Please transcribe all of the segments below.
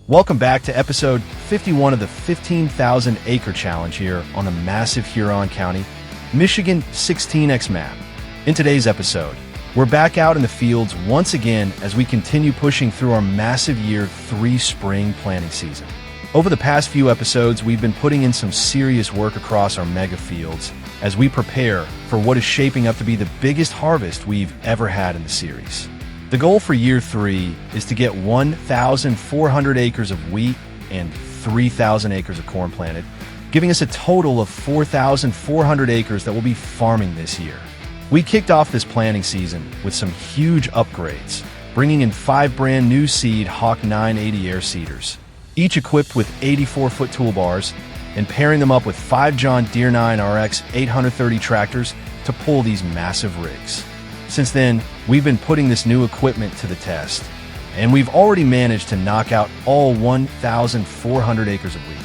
Welcome back to episode 51 of the 15,000 Acre Challenge here on the massive Huron County, Michigan 16X map. In today's episode, we're back out in the fields once again as we continue pushing through our massive year 3 spring planting season. Over the past few episodes, we've been putting in some serious work across our mega fields as we prepare for what is shaping up to be the biggest harvest we've ever had in the series. The goal for year 3 is to get 1,400 acres of wheat and 3,000 acres of corn planted, giving us a total of 4,400 acres that we'll be farming this year. We kicked off this planting season with some huge upgrades, bringing in 5 brand new seed Hawk 980 air seeders, each equipped with 84-foot toolbars, and pairing them up with 5 John Deere 9 RX 830 tractors to pull these massive rigs. Since then, we've been putting this new equipment to the test, and we've already managed to knock out all 1,400 acres of wheat.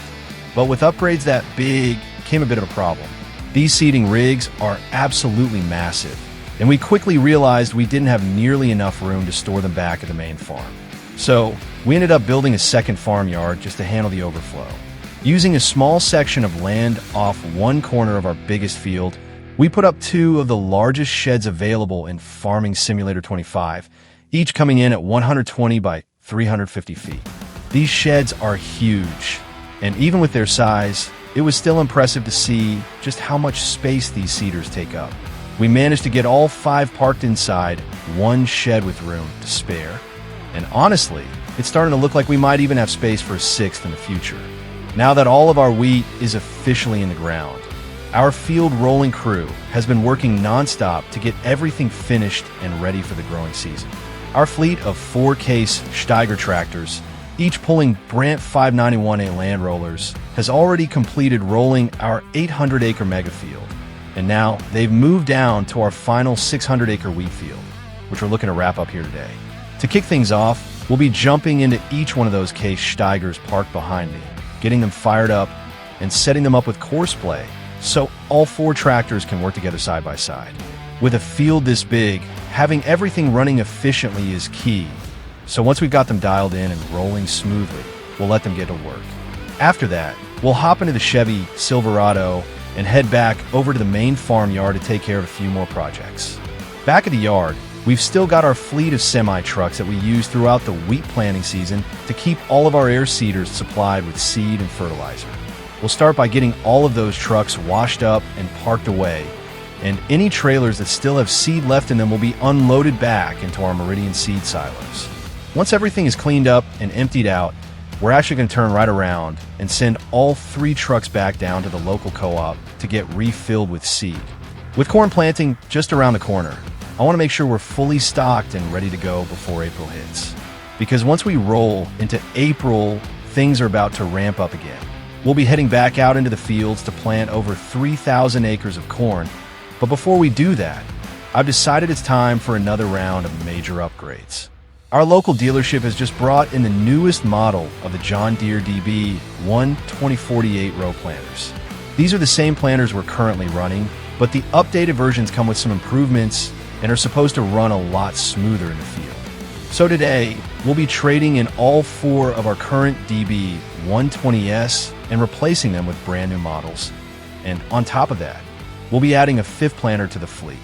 But with upgrades that big came a bit of a problem. These seeding rigs are absolutely massive, and we quickly realized we didn't have nearly enough room to store them back at the main farm. So we ended up building a second farmyard just to handle the overflow. Using a small section of land off one corner of our biggest field, we put up 2 of the largest sheds available in Farming Simulator 25, each coming in at 120 by 350 feet. These sheds are huge, and even with their size, it was still impressive to see just how much space these seeders take up. We managed to get all 5 parked inside one shed with room to spare, and honestly, it's starting to look like we might even have space for a 6th in the future. Now that all of our wheat is officially in the ground, our field rolling crew has been working non-stop to get everything finished and ready for the growing season. Our fleet of 4 Case IH tractors, each pulling Brandt 591A land rollers, has already completed rolling our 800-acre mega field, and now they've moved down to our final 600-acre wheat field, which we're looking to wrap up here today. To kick things off, we'll be jumping into each one of those Case Steigers parked behind me, getting them fired up and setting them up with course play so all 4 tractors can work together side by side. With a field this big, having everything running efficiently is key. So once we've got them dialed in and rolling smoothly, we'll let them get to work. After that, we'll hop into the Chevy Silverado and head back over to the main farmyard to take care of a few more projects. Back at the yard, we've still got our fleet of semi-trucks that we use throughout the wheat planting season to keep all of our air seeders supplied with seed and fertilizer. We'll start by getting all of those trucks washed up and parked away, and any trailers that still have seed left in them will be unloaded back into our Meridian seed silos. Once everything is cleaned up and emptied out, we're actually going to turn right around and send all 3 trucks back down to the local co-op to get refilled with seed. With corn planting just around the corner, I want to make sure we're fully stocked and ready to go before April hits. Because once we roll into April, things are about to ramp up again. We'll be heading back out into the fields to plant over 3,000 acres of corn, but before we do that, I've decided it's time for another round of major upgrades. Our local dealership has just brought in the newest model of the John Deere DB120 row planters. These are the same planters we're currently running, but the updated versions come with some improvements and are supposed to run a lot smoother in the field. So today, we'll be trading in all 4 of our current DB120s and replacing them with brand new models. And on top of that, we'll be adding a 5th planter to the fleet.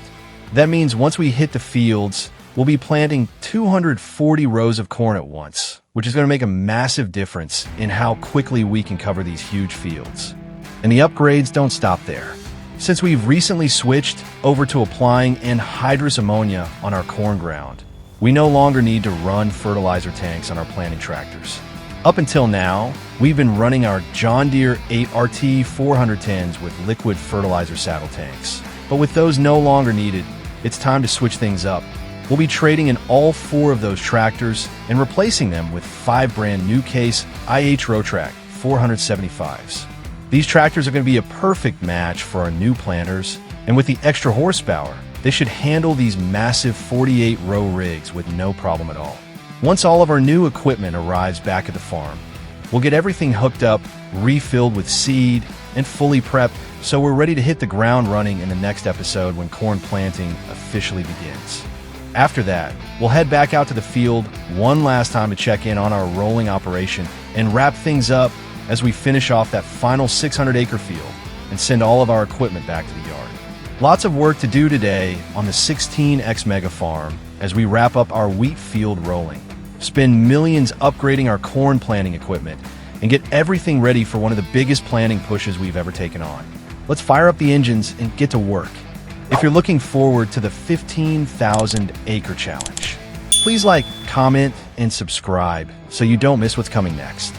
That means once we hit the fields, we'll be planting 240 rows of corn at once, which is going to make a massive difference in how quickly we can cover these huge fields. And the upgrades don't stop there. Since we've recently switched over to applying anhydrous ammonia on our corn ground, we no longer need to run fertilizer tanks on our planting tractors. Up until now, we've been running our John Deere 8RT 410s with liquid fertilizer saddle tanks. But with those no longer needed, it's time to switch things up. We'll be trading in all 4 of those tractors and replacing them with 5 brand new Case IH Rowtrac 475s. These tractors are going to be a perfect match for our new planters, and with the extra horsepower, they should handle these massive 48-row rigs with no problem at all. Once all of our new equipment arrives back at the farm, we'll get everything hooked up, refilled with seed, and fully prepped so we're ready to hit the ground running in the next episode when corn planting officially begins. After that, we'll head back out to the field one last time to check in on our rolling operation and wrap things up as we finish off that final 600-acre field and send all of our equipment back to the yard. Lots of work to do today on the 16X Mega Farm as we wrap up our wheat field rolling, spend millions upgrading our corn planting equipment, and get everything ready for one of the biggest planting pushes we've ever taken on. Let's fire up the engines and get to work. If you're looking forward to the 15,000 acre challenge, please like, comment, and subscribe so you don't miss what's coming next.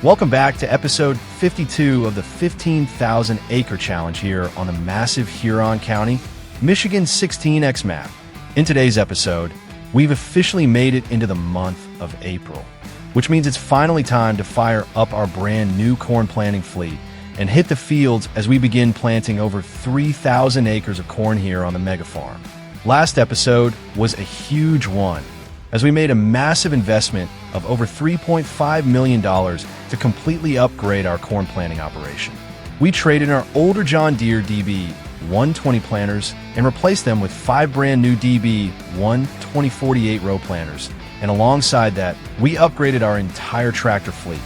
Welcome back to episode 52 of the 15,000 Acre Challenge here on the massive Huron County, Michigan 16X map. In today's episode, we've officially made it into the month of April, which means it's finally time to fire up our brand new corn planting fleet and hit the fields as we begin planting over 3,000 acres of corn here on the mega farm. Last episode was a huge one, as we made a massive investment of over $3.5 million to completely upgrade our corn planting operation. We traded our older John Deere DB120 planters and replaced them with 5 brand new DB120 48 row planters, and alongside that, we upgraded our entire tractor fleet,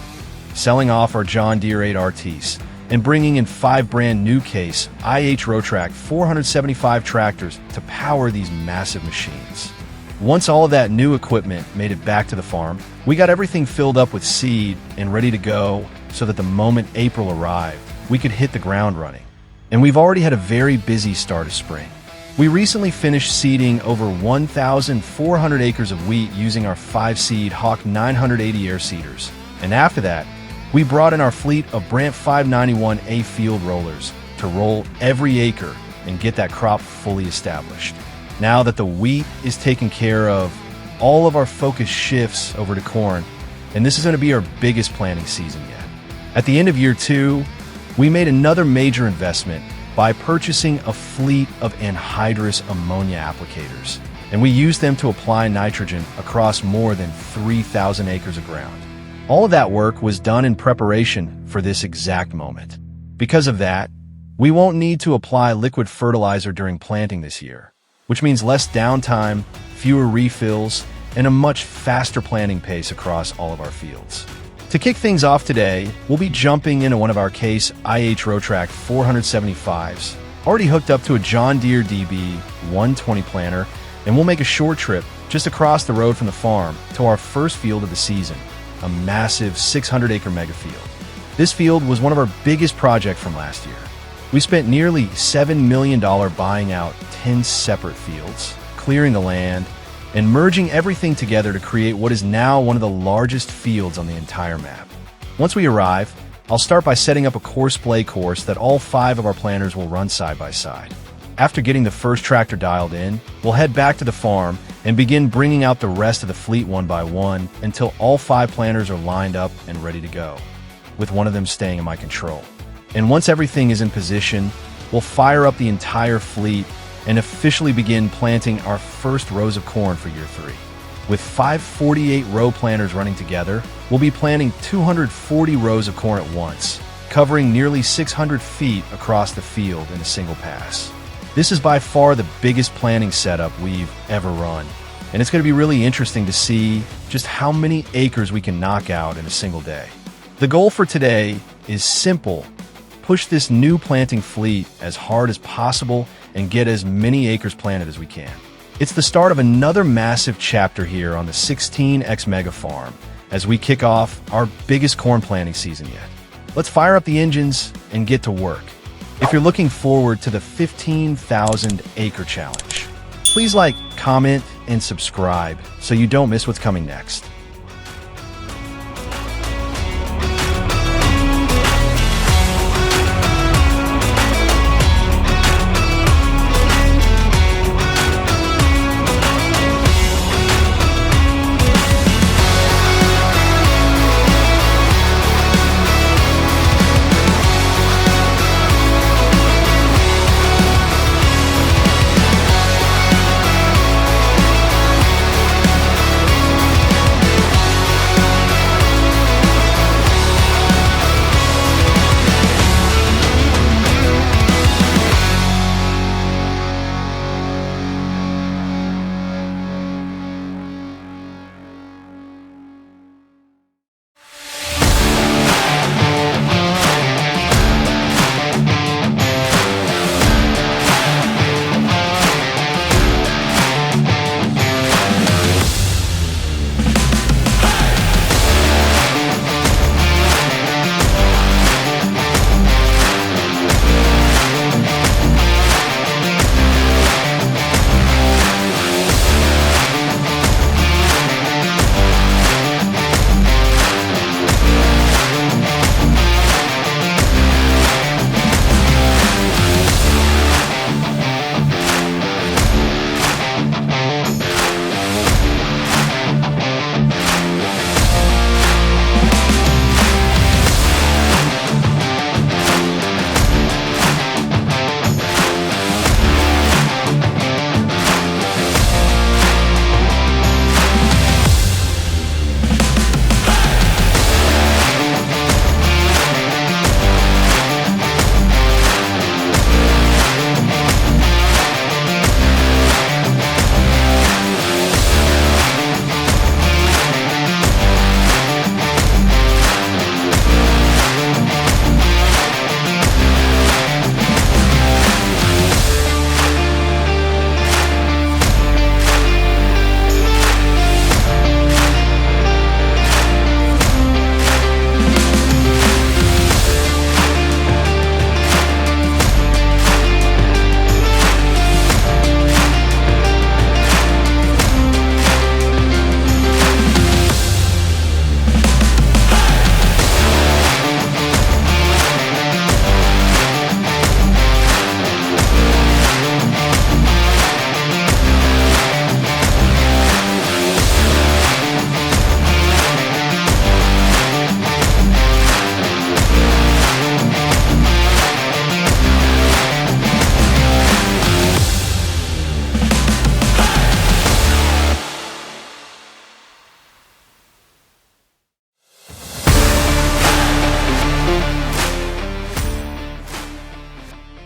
selling off our John Deere 8RTs and bringing in 5 brand new Case IH Rowtrac 475 tractors to power these massive machines. Once all of that new equipment made it back to the farm, we got everything filled up with seed and ready to go so that the moment April arrived, we could hit the ground running. And we've already had a very busy start of spring. We recently finished seeding over 1,400 acres of wheat using our 5-seed Hawk 980 air seeders. And after that, we brought in our fleet of Brandt 591A field rollers to roll every acre and get that crop fully established. Now that the wheat is taken care of, all of our focus shifts over to corn, and this is going to be our biggest planting season yet. At the end of year 2, we made another major investment by purchasing a fleet of anhydrous ammonia applicators, and we used them to apply nitrogen across more than 3,000 acres of ground. All of that work was done in preparation for this exact moment. Because of that, we won't need to apply liquid fertilizer during planting this year, which means less downtime, fewer refills, and a much faster planting pace across all of our fields. To kick things off today, we'll be jumping into one of our Case IH Rowtrac 475s, already hooked up to a John Deere DB120 planter, and we'll make a short trip just across the road from the farm to our first field of the season, a massive 600-acre mega field. This field was one of our biggest projects from last year. We spent nearly $7 million buying out 10 separate fields, clearing the land, and merging everything together to create what is now one of the largest fields on the entire map. Once we arrive, I'll start by setting up a course-play course that all 5 of our planters will run side by side. After getting the first tractor dialed in, we'll head back to the farm and begin bringing out the rest of the fleet one by one until all 5 planters are lined up and ready to go, with one of them staying in my control. And once everything is in position, we'll fire up the entire fleet and officially begin planting our first rows of corn for year 3. With 5 48 row planters running together, we'll be planting 240 rows of corn at once, covering nearly 600 feet across the field in a single pass. This is by far the biggest planting setup we've ever run, and it's going to be really interesting to see just how many acres we can knock out in a single day. The goal for today is simple: push this new planting fleet as hard as possible and get as many acres planted as we can. It's the start of another massive chapter here on the 16X mega farm as we kick off our biggest corn planting season yet. Let's fire up the engines and get to work. If you're looking forward to the 15,000 Acre Challenge, please like, comment, and subscribe so you don't miss what's coming next.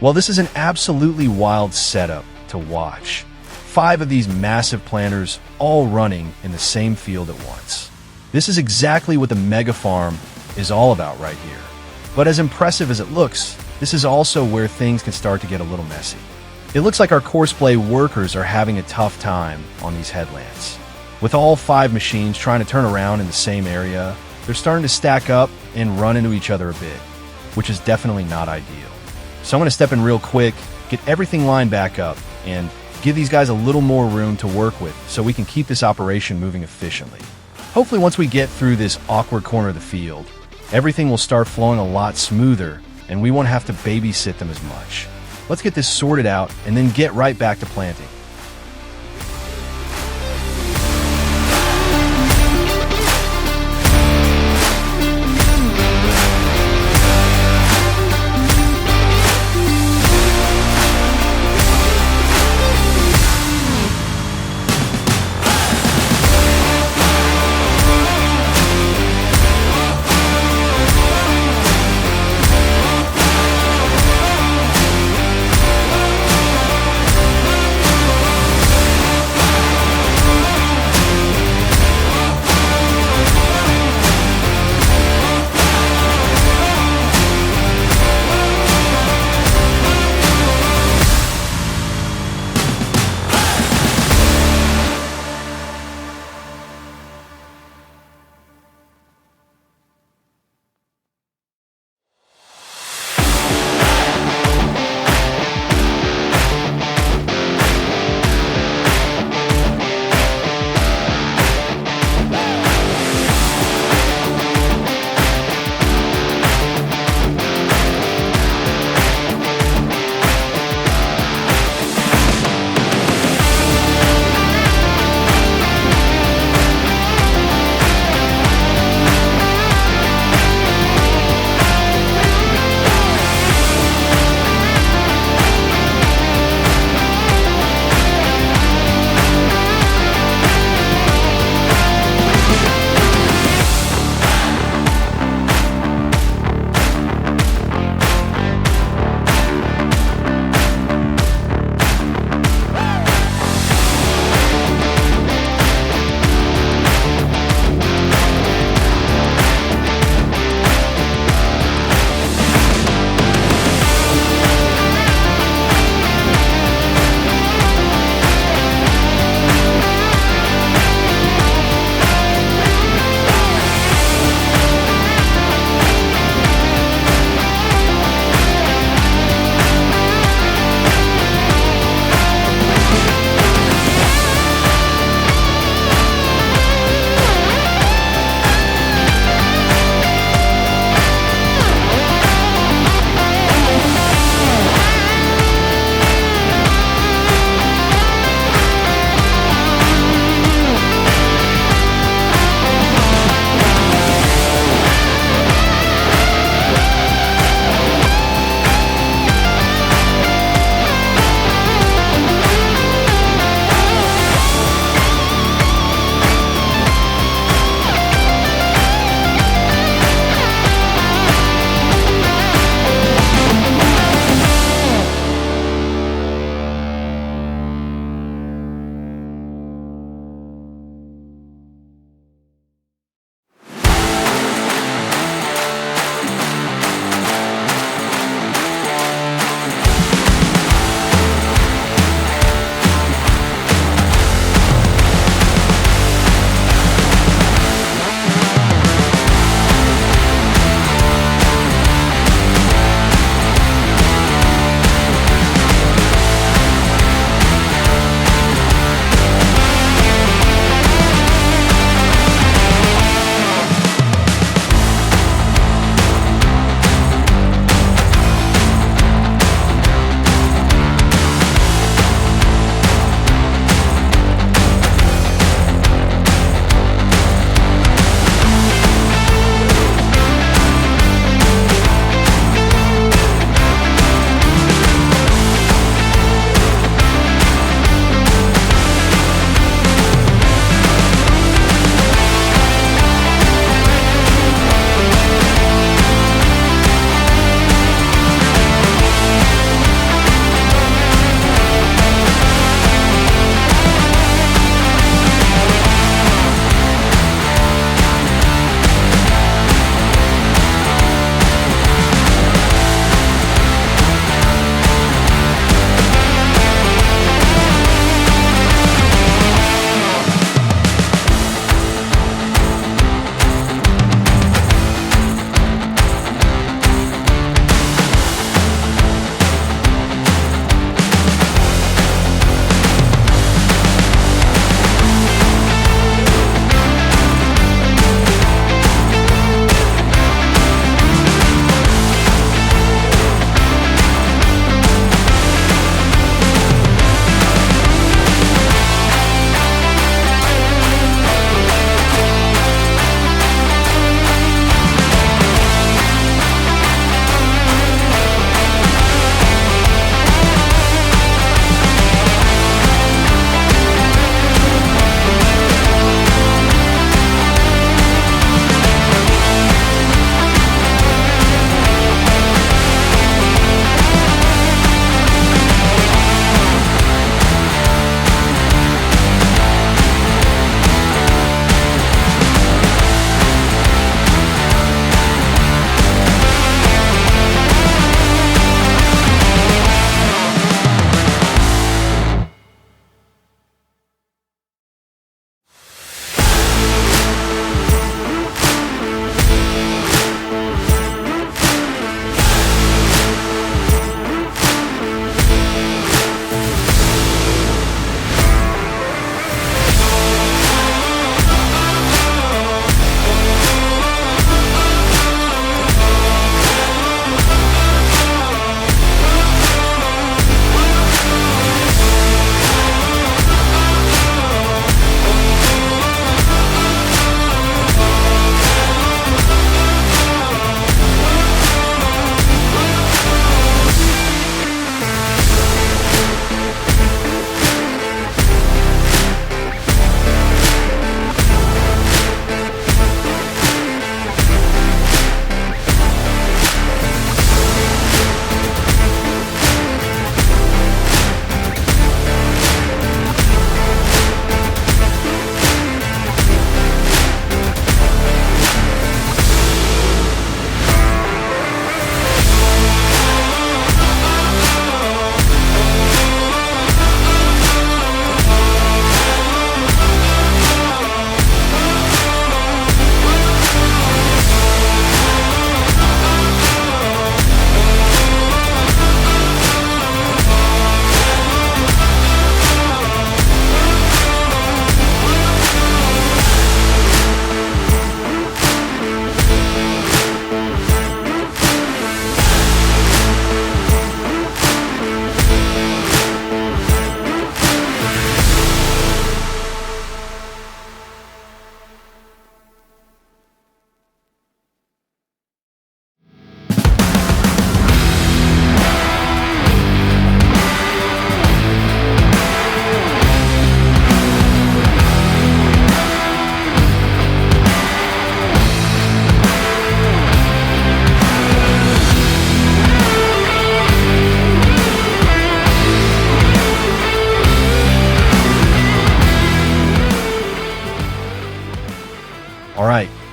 Well, this is an absolutely wild setup to watch. 5 of these massive planters all running in the same field at once. This is exactly what the mega farm is all about right here. But as impressive as it looks, this is also where things can start to get a little messy. It looks like our courseplay workers are having a tough time on these headlands. With all 5 machines trying to turn around in the same area, they're starting to stack up and run into each other a bit, which is definitely not ideal. So I'm going to step in real quick, get everything lined back up, and give these guys a little more room to work with so we can keep this operation moving efficiently. Hopefully once we get through this awkward corner of the field, everything will start flowing a lot smoother and we won't have to babysit them as much. Let's get this sorted out and then get right back to planting.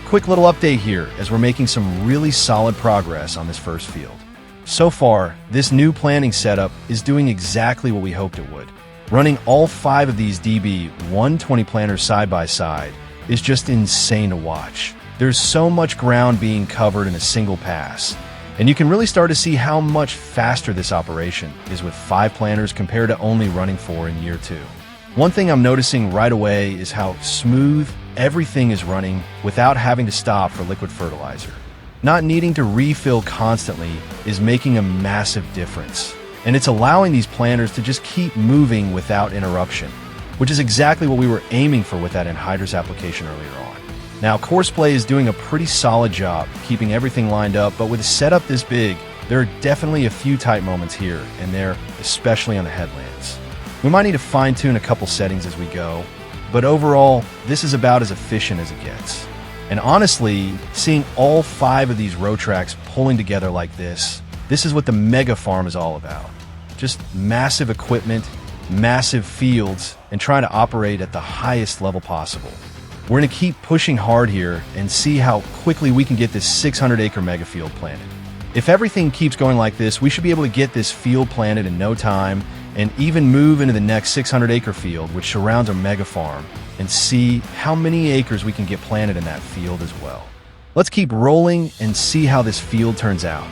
Quick little update here as we're making some really solid progress on this first field. So far, this new planting setup is doing exactly what we hoped it would. Running all 5 of these DB120 planters side by side is just insane to watch. There's so much ground being covered in a single pass, and you can really start to see how much faster this operation is with 5 planters compared to only running 4 in year 2. One thing I'm noticing right away is how smooth everything is running without having to stop for liquid fertilizer. Not needing to refill constantly is making a massive difference, and it's allowing these planters to just keep moving without interruption, which is exactly what we were aiming for with that anhydrous application earlier on. Now, Courseplay is doing a pretty solid job keeping everything lined up, but with a setup this big, there are definitely a few tight moments here and there, especially on the headlands. We might need to fine-tune a couple settings as we go, but overall, this is about as efficient as it gets. And honestly, seeing all 5 of these Rowtracs pulling together like this is what the mega farm is all about. Just massive equipment, massive fields, and trying to operate at the highest level possible. We're going to keep pushing hard here and see how quickly we can get this 600-acre mega field planted. If everything keeps going like this, we should be able to get this field planted in no time and even move into the next 600-acre field, which surrounds our mega farm, and see how many acres we can get planted in that field as well. Let's keep rolling and see how this field turns out.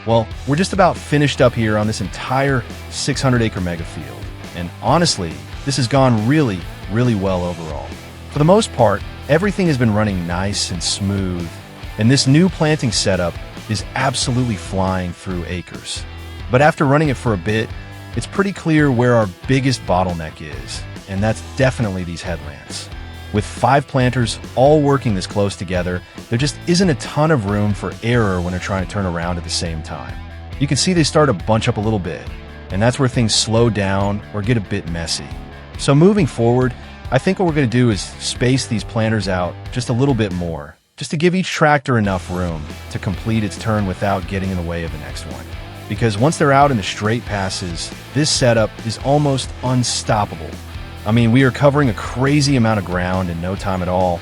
Well, we're just about finished up here on this entire 600-acre mega field, and honestly, this has gone really, really well overall. For the most part, everything has been running nice and smooth, and this new planting setup is absolutely flying through acres. But after running it for a bit, it's pretty clear where our biggest bottleneck is, and that's definitely these headlands. With 5 planters all working this close together, there just isn't a ton of room for error when they're trying to turn around at the same time. You can see they start to bunch up a little bit, and that's where things slow down or get a bit messy. So moving forward, I think what we're going to do is space these planters out just a little bit more, just to give each tractor enough room to complete its turn without getting in the way of the next one. Because once they're out in the straight passes, this setup is almost unstoppable. I mean, we are covering a crazy amount of ground in no time at all,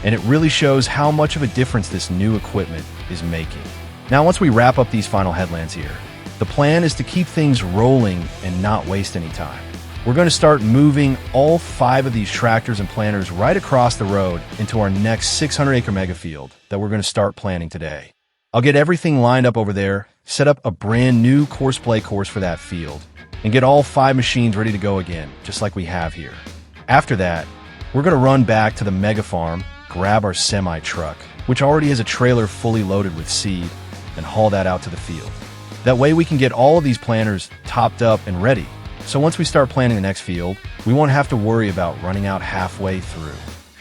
and it really shows how much of a difference this new equipment is making. Now, once we wrap up these final headlands here, the plan is to keep things rolling and not waste any time. We're going to start moving all 5 of these tractors and planters right across the road into our next 600-acre mega field that we're going to start planting today. I'll get everything lined up over there, set up a brand new course play course for that field, and get all 5 machines ready to go again, just like we have here. After that, we're going to run back to the mega farm, grab our semi-truck, which already has a trailer fully loaded with seed, and haul that out to the field. That way we can get all of these planters topped up and ready. So once we start planting the next field, we won't have to worry about running out halfway through.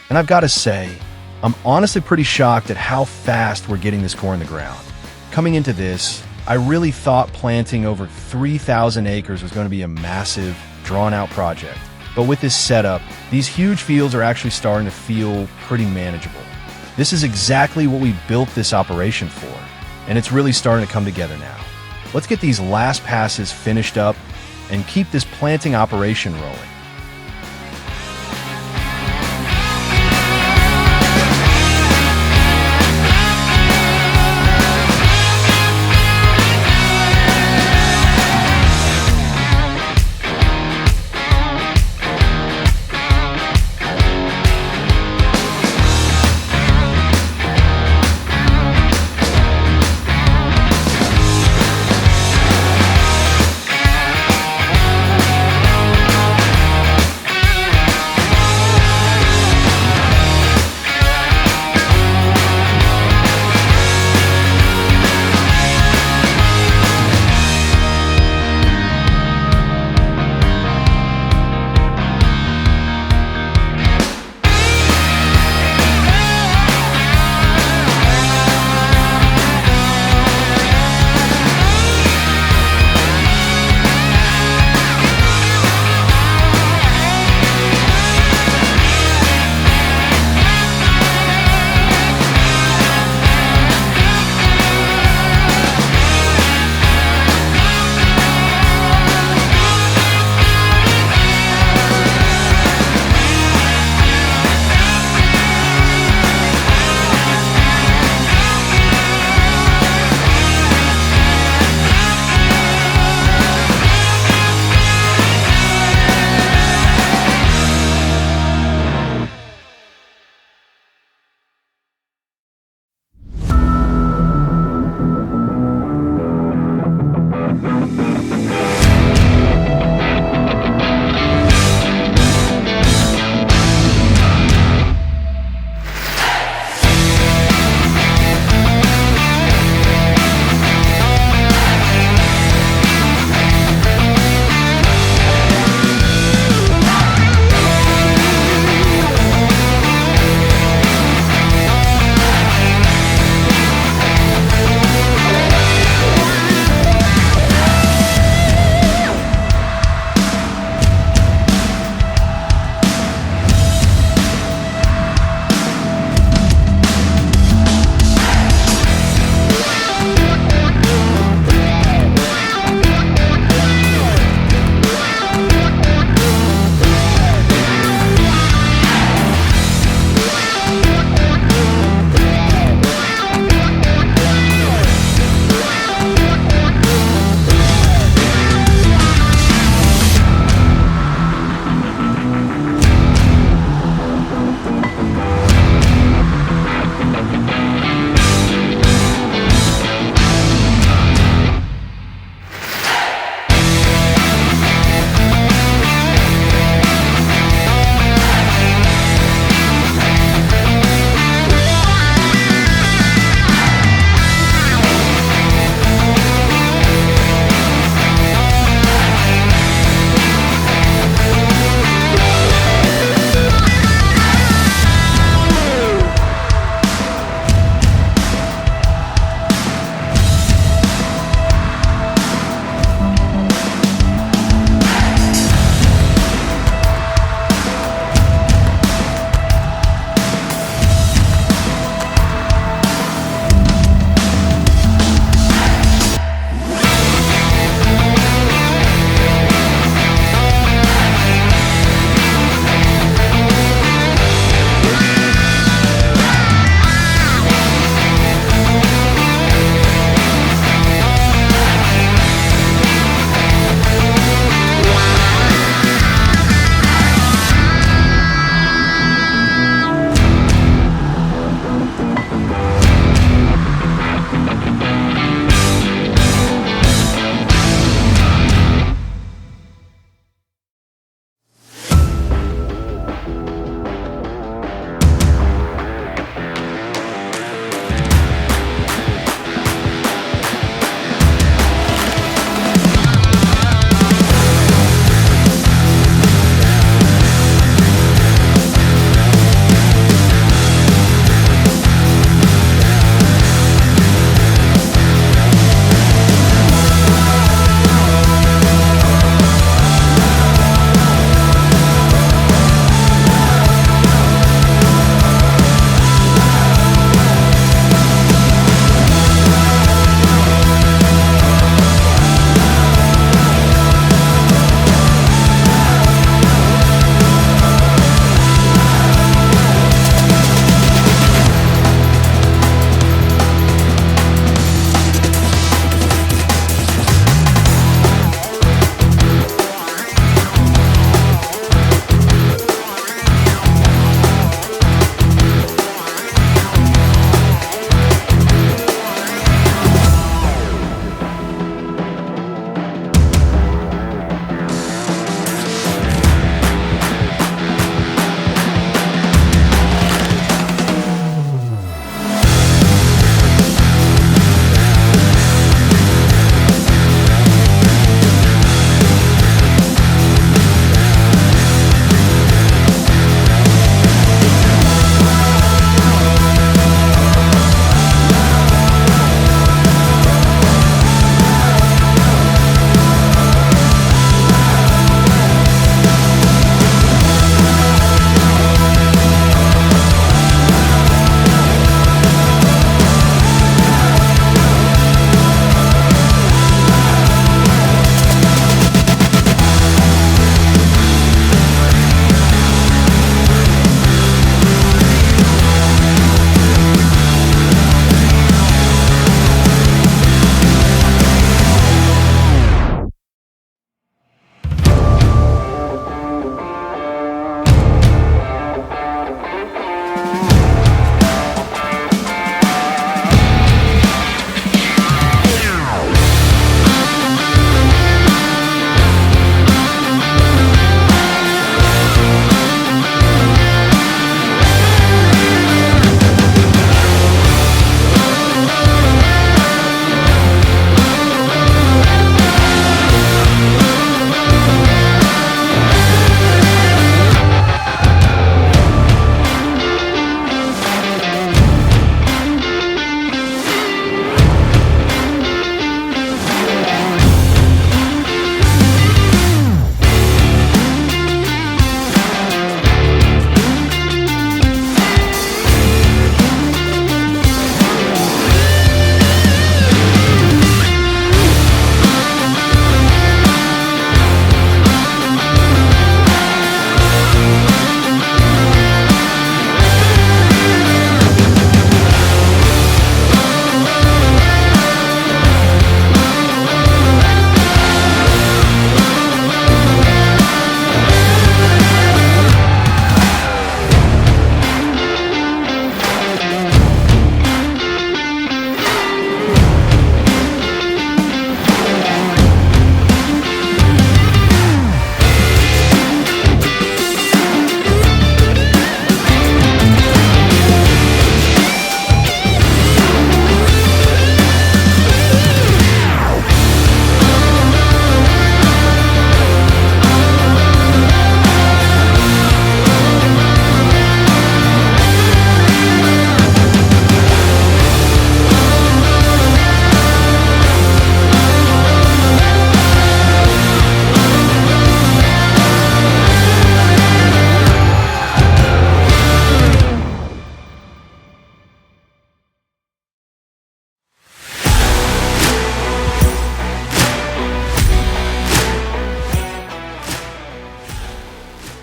And I've got to say, I'm honestly pretty shocked at how fast we're getting this corn in the ground. Coming into this, I really thought planting over 3,000 acres was going to be a massive, drawn-out project. But with this setup, these huge fields are actually starting to feel pretty manageable. This is exactly what we built this operation for, and it's really starting to come together now. Let's get these last passes finished up and keep this planting operation rolling.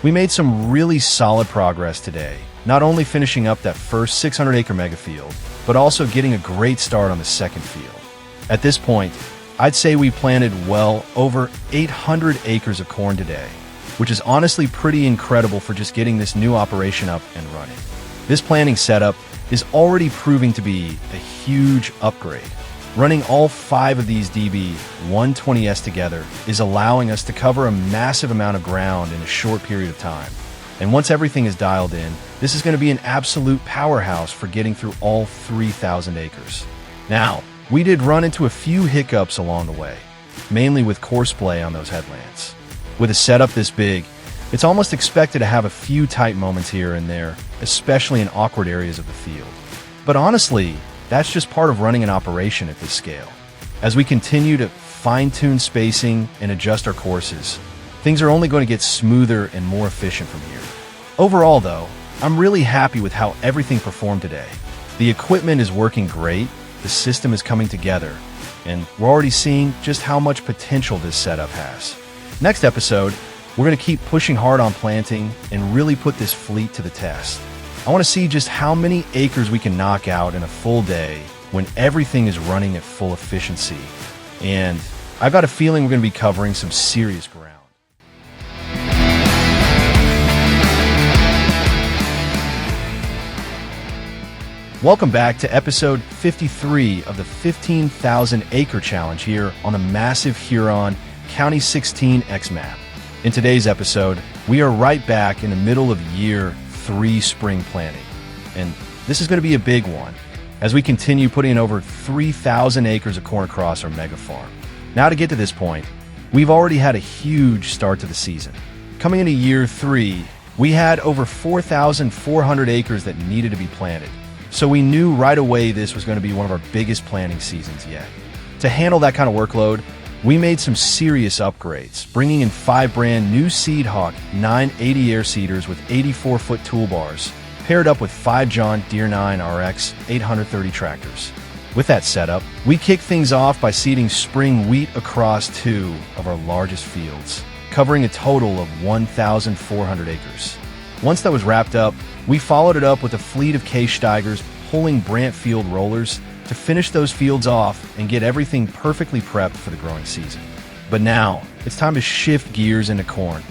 We made some really solid progress today, not only finishing up that first 600-acre mega field, but also getting a great start on the second field. At this point, I'd say we planted well over 800 acres of corn today, which is honestly pretty incredible for just getting this new operation up and running. This planting setup is already proving to be a huge upgrade. Running all 5 of these DB120s together is allowing us to cover a massive amount of ground in a short period of time. And once everything is dialed in, this is going to be an absolute powerhouse for getting through all 3,000 acres. Now, we did run into a few hiccups along the way, mainly with courseplay on those headlands. With a setup this big, it's almost expected to have a few tight moments here and there, especially in awkward areas of the field. But honestly, that's just part of running an operation at this scale. As we continue to fine-tune spacing and adjust our courses, things are only going to get smoother and more efficient from here. Overall, though, I'm really happy with how everything performed today. The equipment is working great, the system is coming together, and we're already seeing just how much potential this setup has. Next episode, we're going to keep pushing hard on planting and really put this fleet to the test. I want to see just how many acres we can knock out in a full day when everything is running at full efficiency. And I've got a feeling we're going to be covering some serious ground. Welcome back to episode 53 of the 15,000 acre challenge here on the massive Huron County 16 X map. In today's episode, we are right back in the middle of year 3 spring planting. And this is going to be a big one as we continue putting in over 3,000 acres of corn across our mega farm. Now to get to this point, we've already had a huge start to the season. Coming into year 3, we had over 4,400 acres that needed to be planted. So we knew right away this was going to be one of our biggest planting seasons yet. To handle that kind of workload, we made some serious upgrades, bringing in 5 brand new Seedhawk 980 air seeders with 84-foot toolbars, paired up with 5 John Deere 9 RX 830 tractors. With that setup, we kicked things off by seeding spring wheat across 2 of our largest fields, covering a total of 1,400 acres. Once that was wrapped up, we followed it up with a fleet of Case Steigers pulling Brant field rollers to finish those fields off and get everything perfectly prepped for the growing season. But now, it's time to shift gears into corn,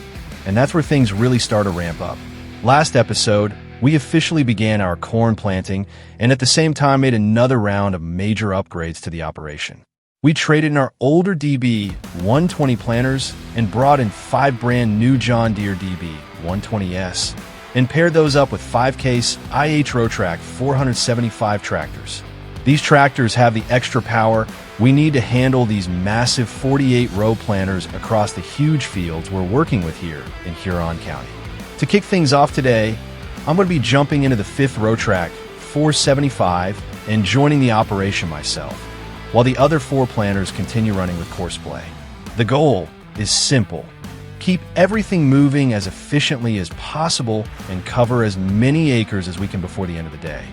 and that's where things really start to ramp up. Last episode, we officially began our corn planting and at the same time made another round of major upgrades to the operation. We traded in our older DB120 planters and brought in 5 brand new John Deere DB120s and paired those up with 5 Case IH Rowtrac 475 tractors. These tractors have the extra power we need to handle these massive 48-row planters across the huge fields we're working with here in Huron County. To kick things off today, I'm going to be jumping into the 5th Rowtrac 475 and joining the operation myself, while the other 4 planters continue running with courseplay. The goal is simple. Keep everything moving as efficiently as possible and cover as many acres as we can before the end of the day.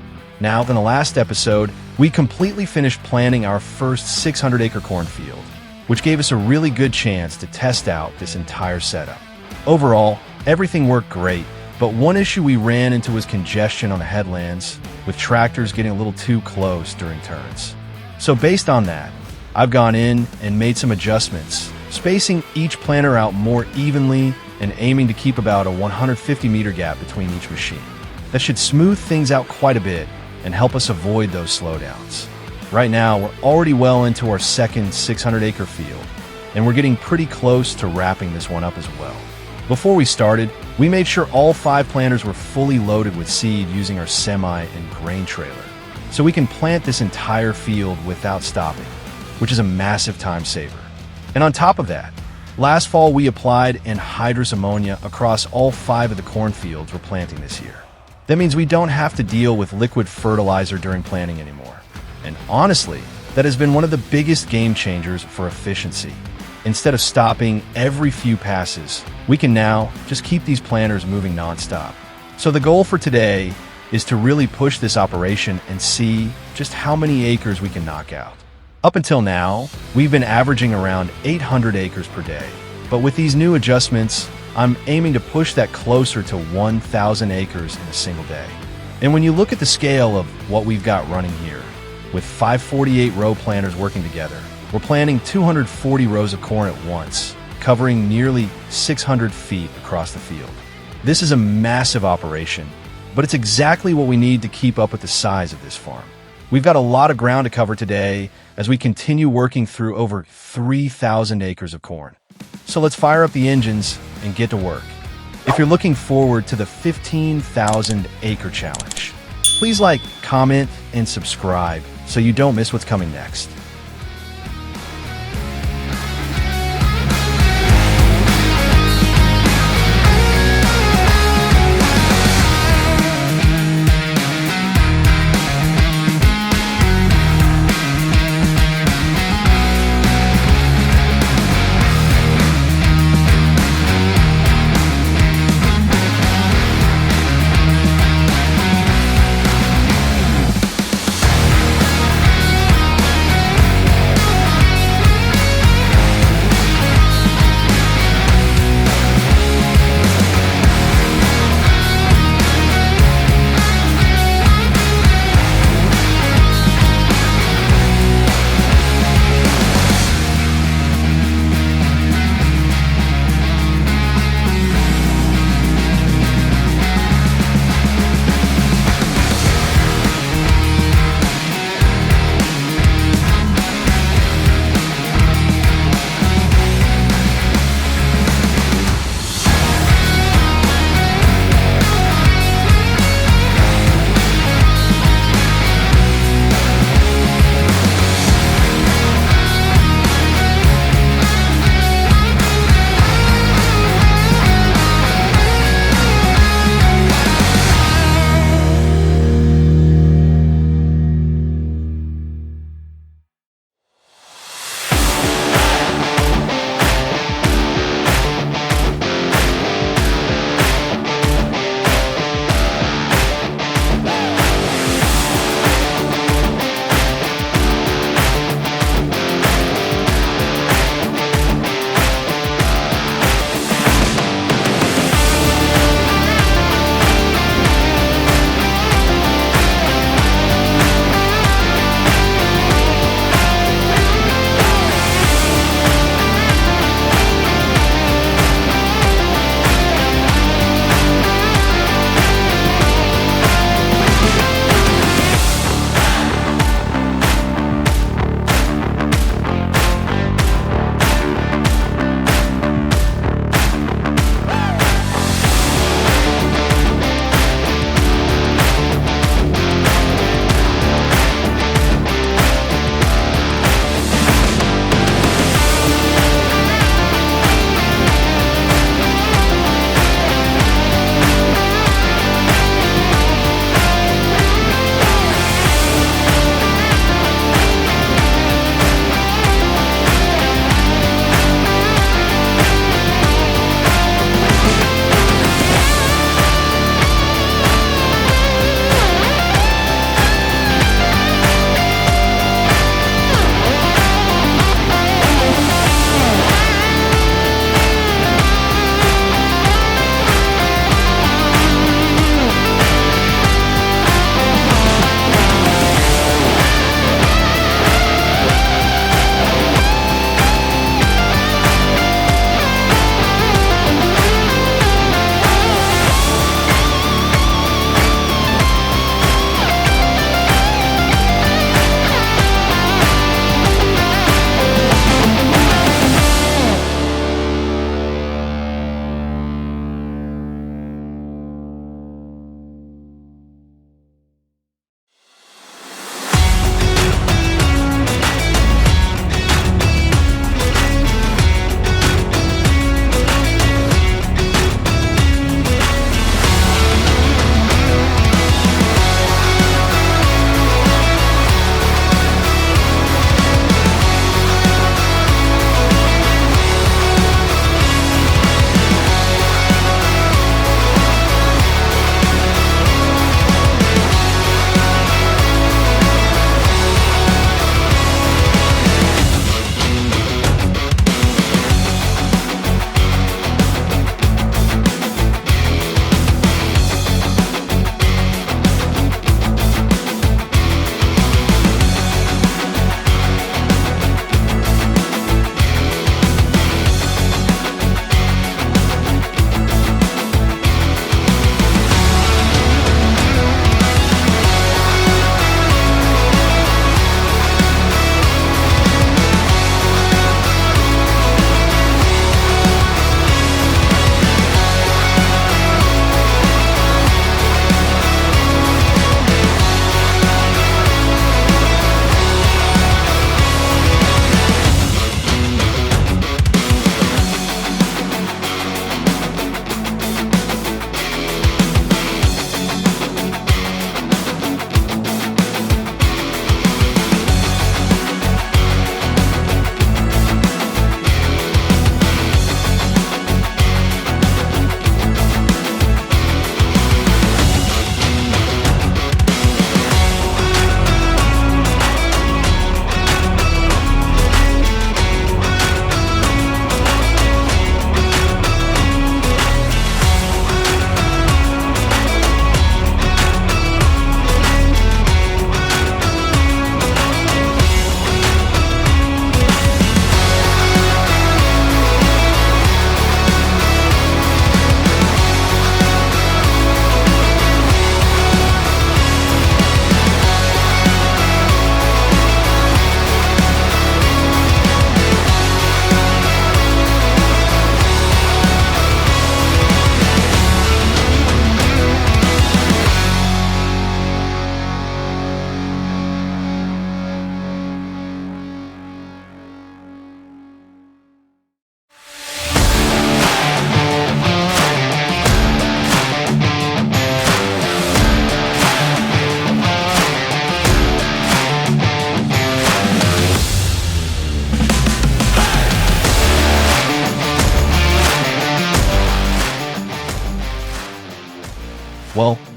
Now, in the last episode, we completely finished planting our first 600-acre cornfield, which gave us a really good chance to test out this entire setup. Overall, everything worked great, but one issue we ran into was congestion on the headlands, with tractors getting a little too close during turns. So based on that, I've gone in and made some adjustments, spacing each planter out more evenly and aiming to keep about a 150-meter gap between each machine. That should smooth things out quite a bit and help us avoid those slowdowns. Right now, we're already well into our second 600-acre field, and we're getting pretty close to wrapping this one up as well. Before we started, we made sure all 5 planters were fully loaded with seed using our semi and grain trailer, so we can plant this entire field without stopping, which is a massive time saver. And on top of that, last fall we applied anhydrous ammonia across all 5 of the cornfields we're planting this year. That means we don't have to deal with liquid fertilizer during planting anymore. And honestly, that has been one of the biggest game changers for efficiency. Instead of stopping every few passes, we can now just keep these planters moving nonstop. So the goal for today is to really push this operation and see just how many acres we can knock out. Up until now, we've been averaging around 800 acres per day. But with these new adjustments, I'm aiming to push that closer to 1,000 acres in a single day. And when you look at the scale of what we've got running here, with 548 row planters working together, we're planting 240 rows of corn at once, covering nearly 600 feet across the field. This is a massive operation, but it's exactly what we need to keep up with the size of this farm. We've got a lot of ground to cover today as we continue working through over 3,000 acres of corn. So let's fire up the engines and get to work. If you're looking forward to the 15,000 acre challenge, please like, comment, and subscribe so you don't miss what's coming next.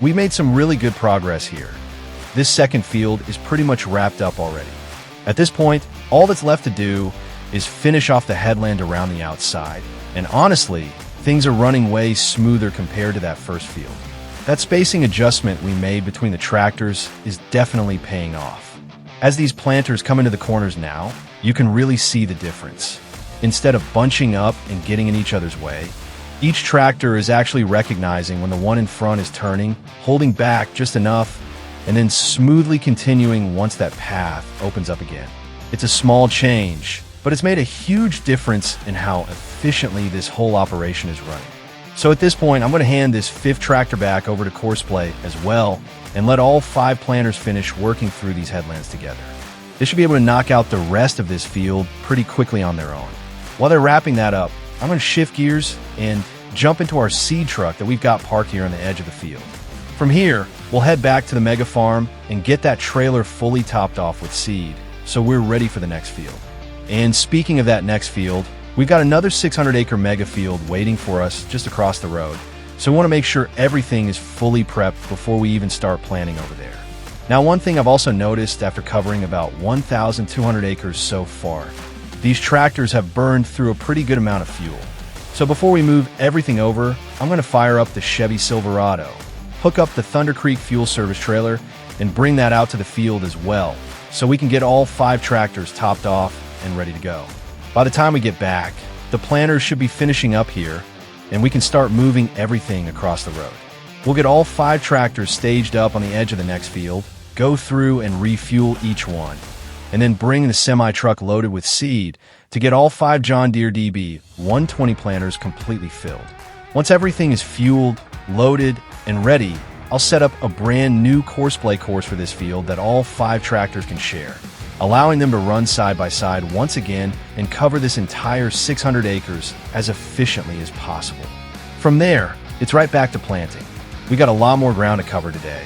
We made some really good progress here. This second field is pretty much wrapped up already. At this point, all that's left to do is finish off the headland around the outside. And honestly, things are running way smoother compared to that first field. That spacing adjustment we made between the tractors is definitely paying off. As these planters come into the corners now, you can really see the difference. Instead of bunching up and getting in each other's way, each tractor is actually recognizing when the one in front is turning, holding back just enough, and then smoothly continuing once that path opens up again. It's a small change, but it's made a huge difference in how efficiently this whole operation is running. So at this point, I'm going to hand this fifth tractor back over to Courseplay as well and let all 5 planters finish working through these headlands together. They should be able to knock out the rest of this field pretty quickly on their own. While they're wrapping that up, I'm going to shift gears and jump into our seed truck that we've got parked here on the edge of the field. From here, we'll head back to the mega farm and get that trailer fully topped off with seed, so we're ready for the next field. And speaking of that next field, we've got another 600-acre mega field waiting for us just across the road, so we want to make sure everything is fully prepped before we even start planting over there. Now, one thing I've also noticed after covering about 1,200 acres so far, these tractors have burned through a pretty good amount of fuel. So before we move everything over, I'm going to fire up the Chevy Silverado, hook up the Thunder Creek fuel service trailer, and bring that out to the field as well, so we can get all 5 tractors topped off and ready to go. By the time we get back, the planters should be finishing up here, and we can start moving everything across the road. We'll get all 5 tractors staged up on the edge of the next field, go through and refuel each one, and then bring the semi-truck loaded with seed to get all 5 John Deere DB120 planters completely filled. Once everything is fueled, loaded, and ready, I'll set up a brand new Courseplay course for this field that all 5 tractors can share, allowing them to run side by side once again and cover this entire 600 acres as efficiently as possible. From there, it's right back to planting. We got a lot more ground to cover today.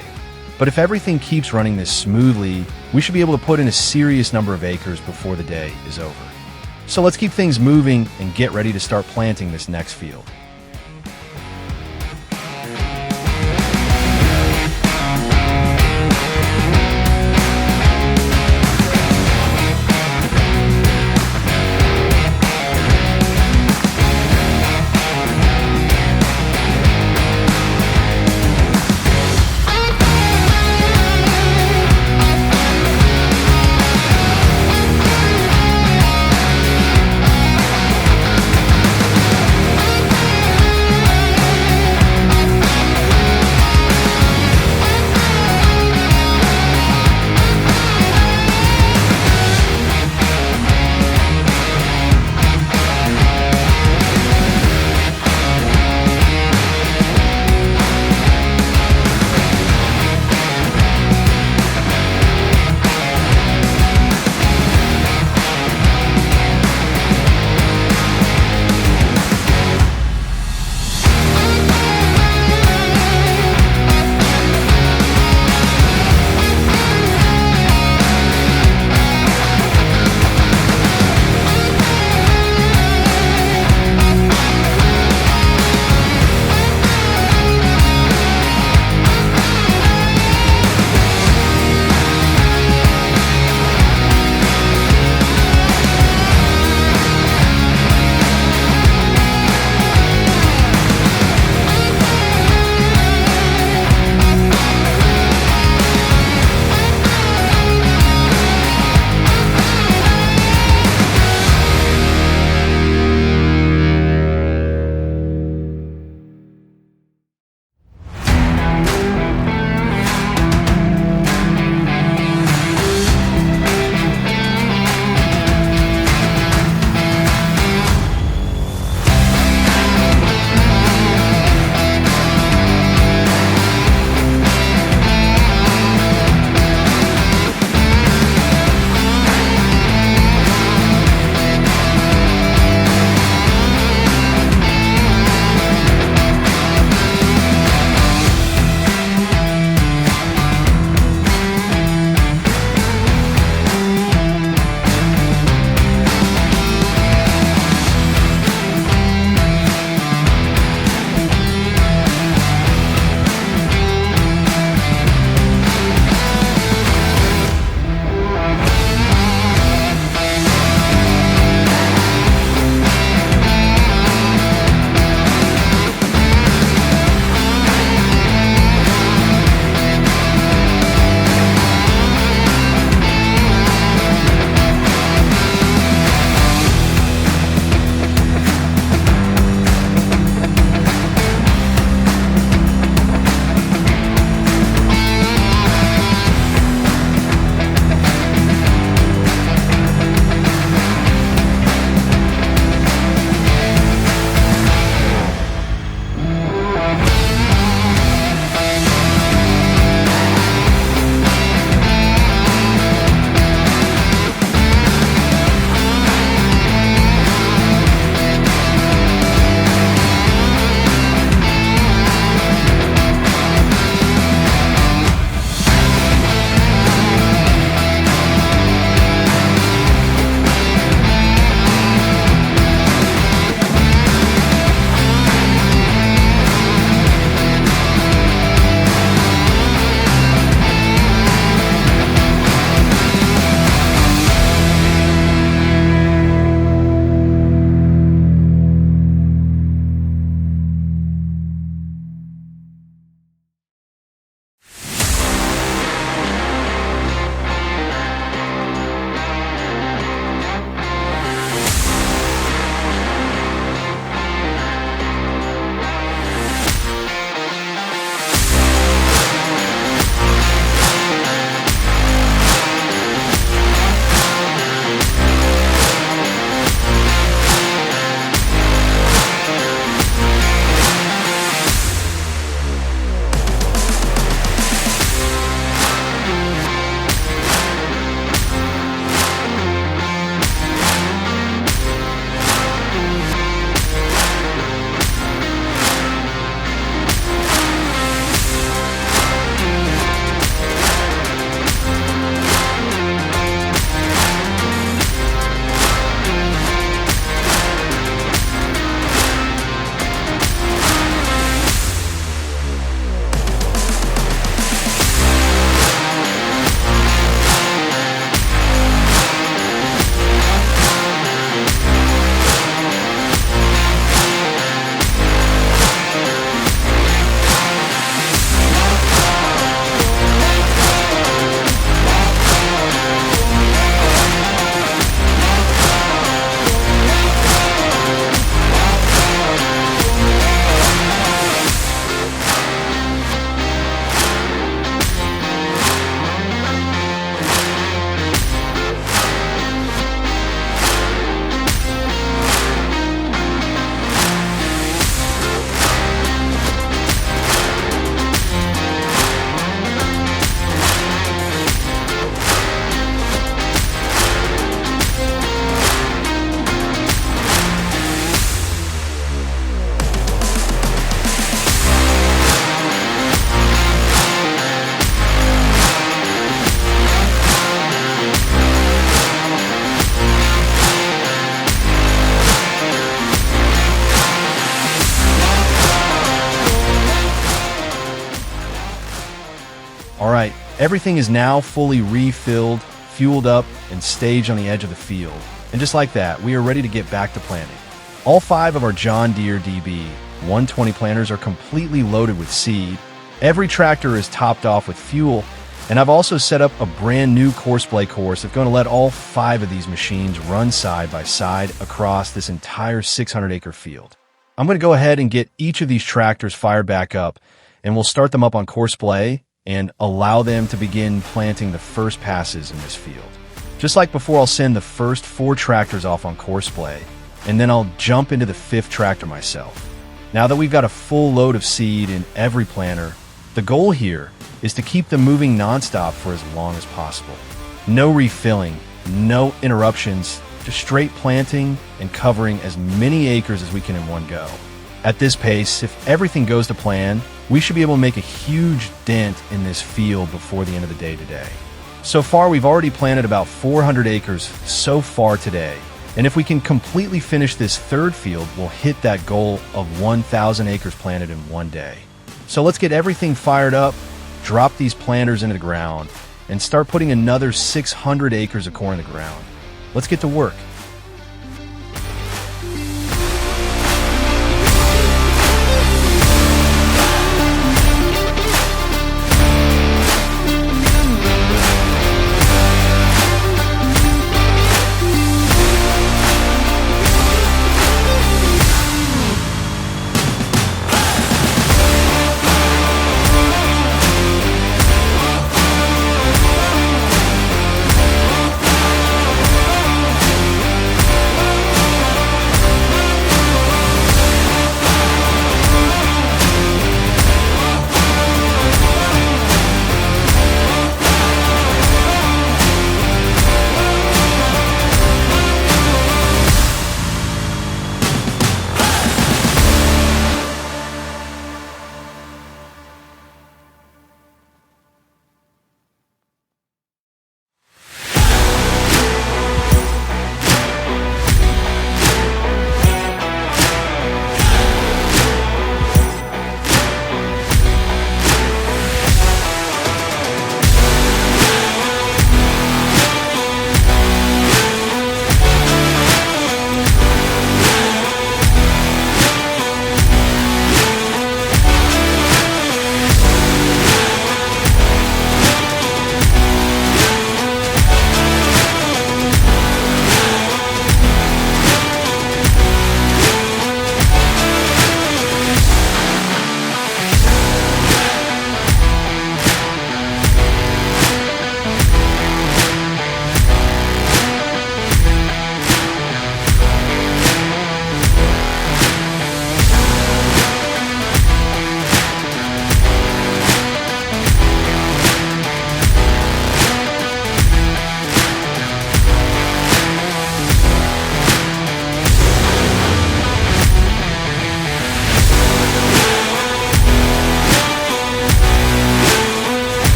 But if everything keeps running this smoothly, we should be able to put in a serious number of acres before the day is over. So let's keep things moving and get ready to start planting this next field. Everything is now fully refilled, fueled up, and staged on the edge of the field. And just like that, we are ready to get back to planting. All 5 of our John Deere DB120 planters are completely loaded with seed. Every tractor is topped off with fuel, and I've also set up a brand new courseplay course that's going to let all 5 of these machines run side by side across this entire 600-acre field. I'm going to go ahead and get each of these tractors fired back up, and we'll start them up on courseplay and allow them to begin planting the first passes in this field. Just like before, I'll send the first 4 tractors off on courseplay, and then I'll jump into the 5th tractor myself. Now that we've got a full load of seed in every planter, the goal here is to keep them moving nonstop for as long as possible. No refilling, no interruptions, just straight planting and covering as many acres as we can in one go. At this pace, if everything goes to plan, we should be able to make a huge dent in this field before the end of the day today. So far, we've already planted about 400 acres so far today, and if we can completely finish this 3rd field, we'll hit that goal of 1,000 acres planted in one day. So let's get everything fired up, drop these planters into the ground, and start putting another 600 acres of corn in the ground. Let's get to work.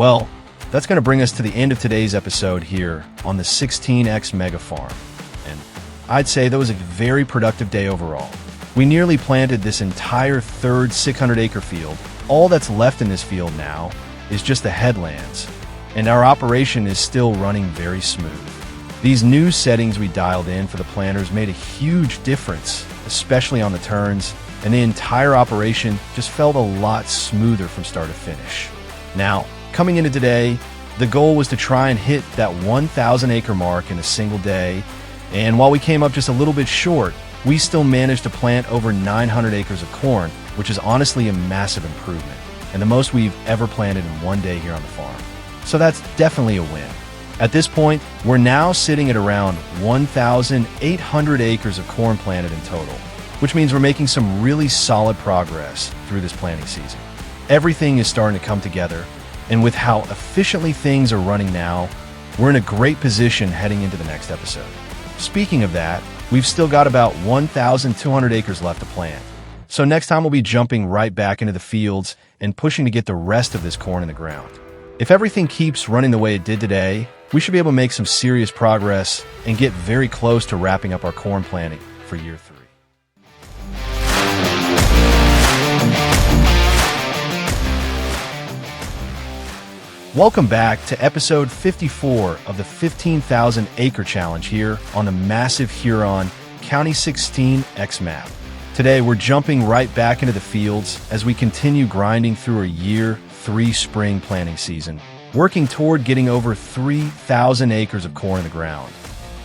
Well, that's going to bring us to the end of today's episode here on the 16X Mega Farm. And I'd say that was a very productive day overall. We nearly planted this entire third 600-acre field. All that's left in this field now is just the headlands, and our operation is still running very smooth. These new settings we dialed in for the planters made a huge difference, especially on the turns, and the entire operation just felt a lot smoother from start to finish. Now, coming into today, the goal was to try and hit that 1,000-acre mark in a single day, and while we came up just a little bit short, we still managed to plant over 900 acres of corn, which is honestly a massive improvement, and the most we've ever planted in one day here on the farm. So that's definitely a win. At this point, we're now sitting at around 1,800 acres of corn planted in total, which means we're making some really solid progress through this planting season. Everything is starting to come together, and with how efficiently things are running now, we're in a great position heading into the next episode. Speaking of that, we've still got about 1,200 acres left to plant. So next time we'll be jumping right back into the fields and pushing to get the rest of this corn in the ground. If everything keeps running the way it did today, we should be able to make some serious progress and get very close to wrapping up our corn planting for year 3. Welcome back to episode 54 of the 15,000 Acre Challenge here on the massive Huron County 16X map. Today we're jumping right back into the fields as we continue grinding through a year 3 spring planting season, working toward getting over 3,000 acres of corn in the ground.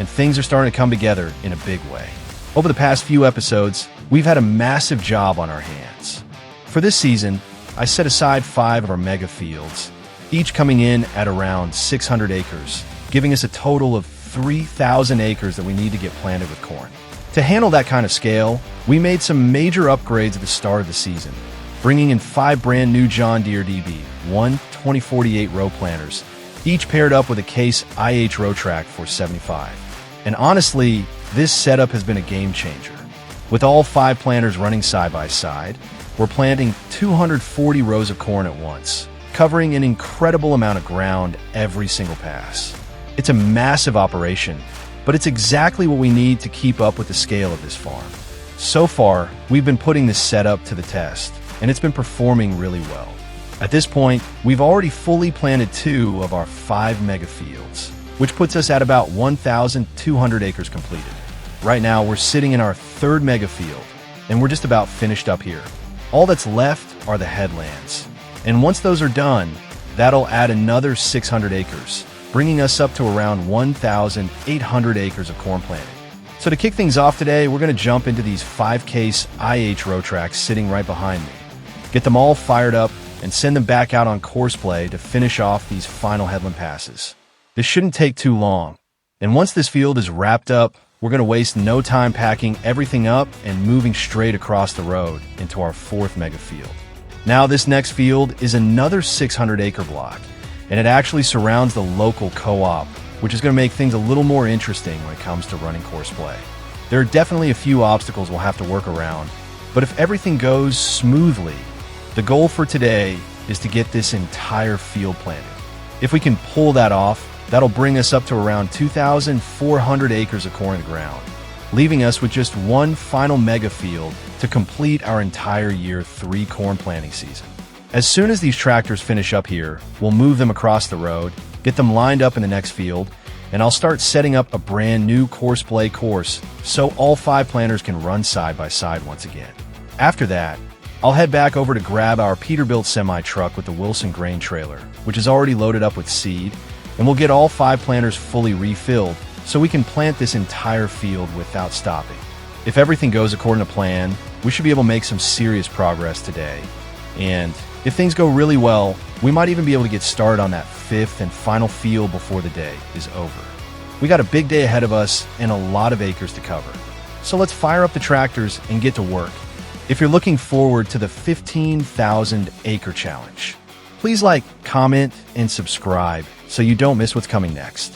And things are starting to come together in a big way. Over the past few episodes, we've had a massive job on our hands. For this season, I set aside 5 of our mega fields, each coming in at around 600 acres, giving us a total of 3,000 acres that we need to get planted with corn. To handle that kind of scale, we made some major upgrades at the start of the season, bringing in 5 brand new John Deere DB120 row planters, each paired up with a Case IH Rowtrac 475. And honestly, this setup has been a game changer. With all 5 planters running side by side, we're planting 240 rows of corn at once, covering an incredible amount of ground every single pass. It's a massive operation, but it's exactly what we need to keep up with the scale of this farm. So far, we've been putting this setup to the test, and it's been performing really well. At this point, we've already fully planted 2 of our 5 mega fields, which puts us at about 1,200 acres completed. Right now, we're sitting in our 3rd mega field, and we're just about finished up here. All that's left are the headlands. And once those are done, that'll add another 600 acres, bringing us up to around 1,800 acres of corn planted. So to kick things off today, we're going to jump into these 5 Case IH Rowtracs sitting right behind me, get them all fired up, and send them back out on course play to finish off these final headland passes. This shouldn't take too long. And once this field is wrapped up, we're going to waste no time packing everything up and moving straight across the road into our 4th mega field. Now this next field is another 600-acre block, and it actually surrounds the local co-op, which is going to make things a little more interesting when it comes to running course play. There are definitely a few obstacles we'll have to work around, but if everything goes smoothly, the goal for today is to get this entire field planted. If we can pull that off, that'll bring us up to around 2,400 acres of corn in the ground, leaving us with just 1 final mega field to complete our entire year 3 corn planting season. As soon as these tractors finish up here, we'll move them across the road, get them lined up in the next field, and I'll start setting up a brand new course play course so all 5 planters can run side by side once again. After that, I'll head back over to grab our Peterbilt semi-truck with the Wilson grain trailer, which is already loaded up with seed, and we'll get all 5 planters fully refilled so we can plant this entire field without stopping. If everything goes according to plan, we should be able to make some serious progress today. And if things go really well, we might even be able to get started on that 5th and final field before the day is over. We got a big day ahead of us and a lot of acres to cover. So let's fire up the tractors and get to work. If you're looking forward to the 15,000 Acre Challenge, please like, comment, and subscribe so you don't miss what's coming next.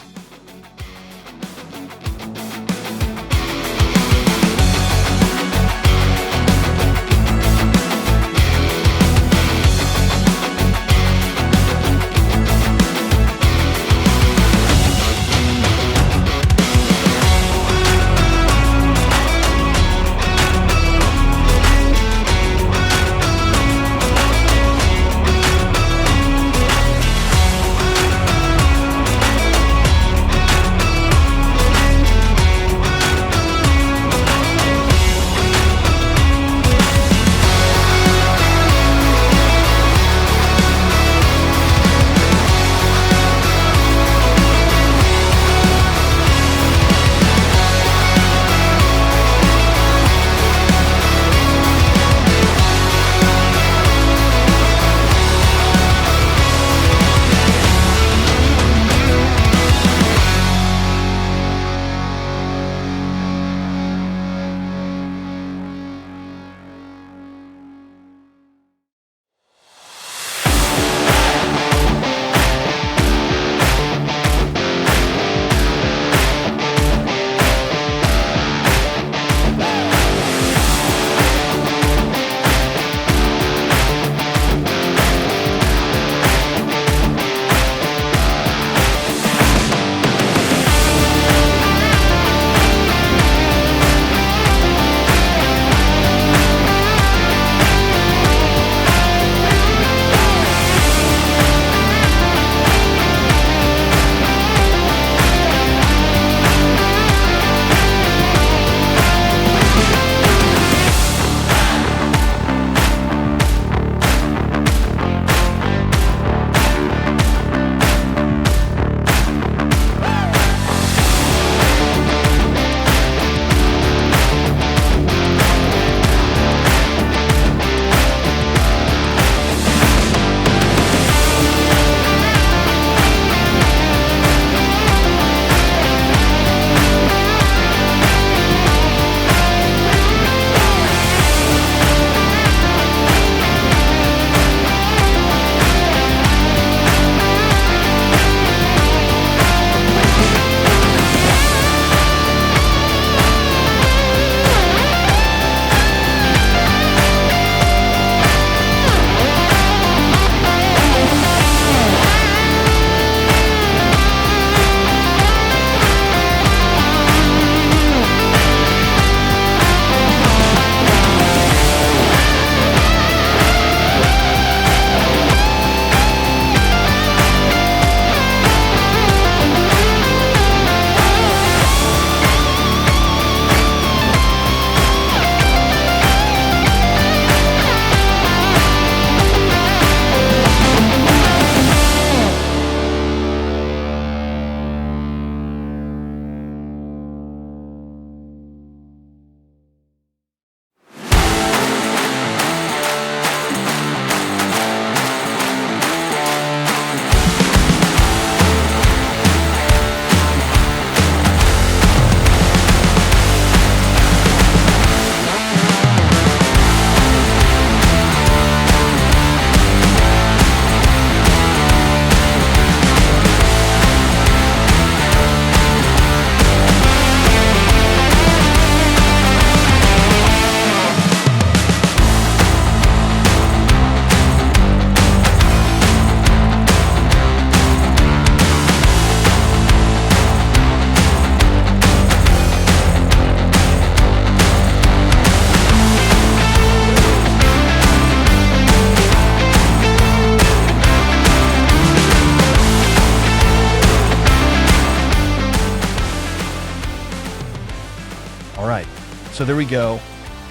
All right, so there we go.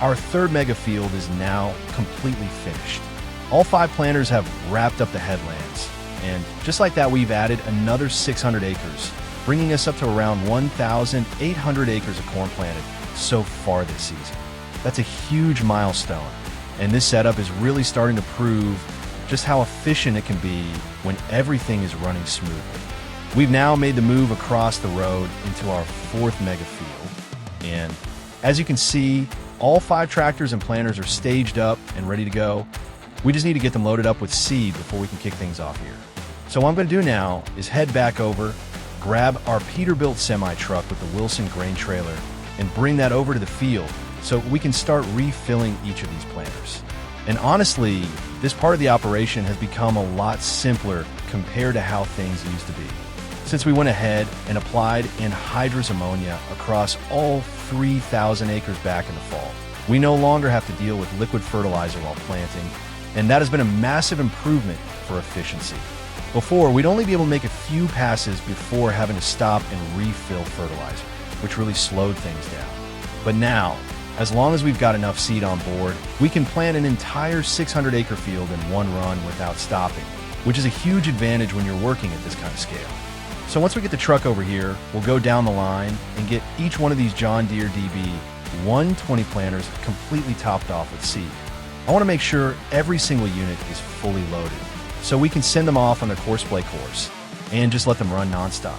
Our third mega field is now completely finished. All 5 planters have wrapped up the headlands, and just like that, we've added another 600 acres, bringing us up to around 1,800 acres of corn planted so far this season. That's a huge milestone, and this setup is really starting to prove just how efficient it can be when everything is running smoothly. We've now made the move across the road into our 4th mega field, and as you can see, all 5 tractors and planters are staged up and ready to go. We just need to get them loaded up with seed before we can kick things off here. So what I'm going to do now is head back over, grab our Peterbilt semi-truck with the Wilson grain trailer, and bring that over to the field so we can start refilling each of these planters. And honestly, this part of the operation has become a lot simpler compared to how things used to be, since we went ahead and applied anhydrous ammonia across all 3,000 acres back in the fall. We no longer have to deal with liquid fertilizer while planting, and that has been a massive improvement for efficiency. Before, we'd only be able to make a few passes before having to stop and refill fertilizer, which really slowed things down. But now, as long as we've got enough seed on board, we can plant an entire 600-acre field in one run without stopping, which is a huge advantage when you're working at this kind of scale. So once we get the truck over here, we'll go down the line and get each one of these John Deere DB120 planters completely topped off with seed. I want to make sure every single unit is fully loaded, so we can send them off on their course-play course and just let them run nonstop.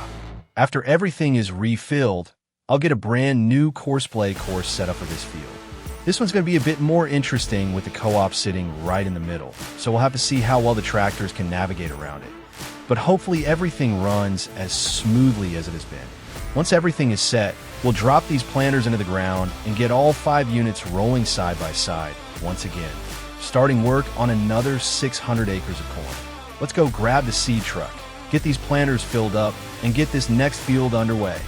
After everything is refilled, I'll get a brand new course-play course set up for this field. This one's going to be a bit more interesting with the co-op sitting right in the middle, so we'll have to see how well the tractors can navigate around it. But hopefully everything runs as smoothly as it has been. Once everything is set, we'll drop these planters into the ground and get all 5 units rolling side by side once again, starting work on another 600 acres of corn. Let's go grab the seed truck, get these planters filled up, and get this next field underway.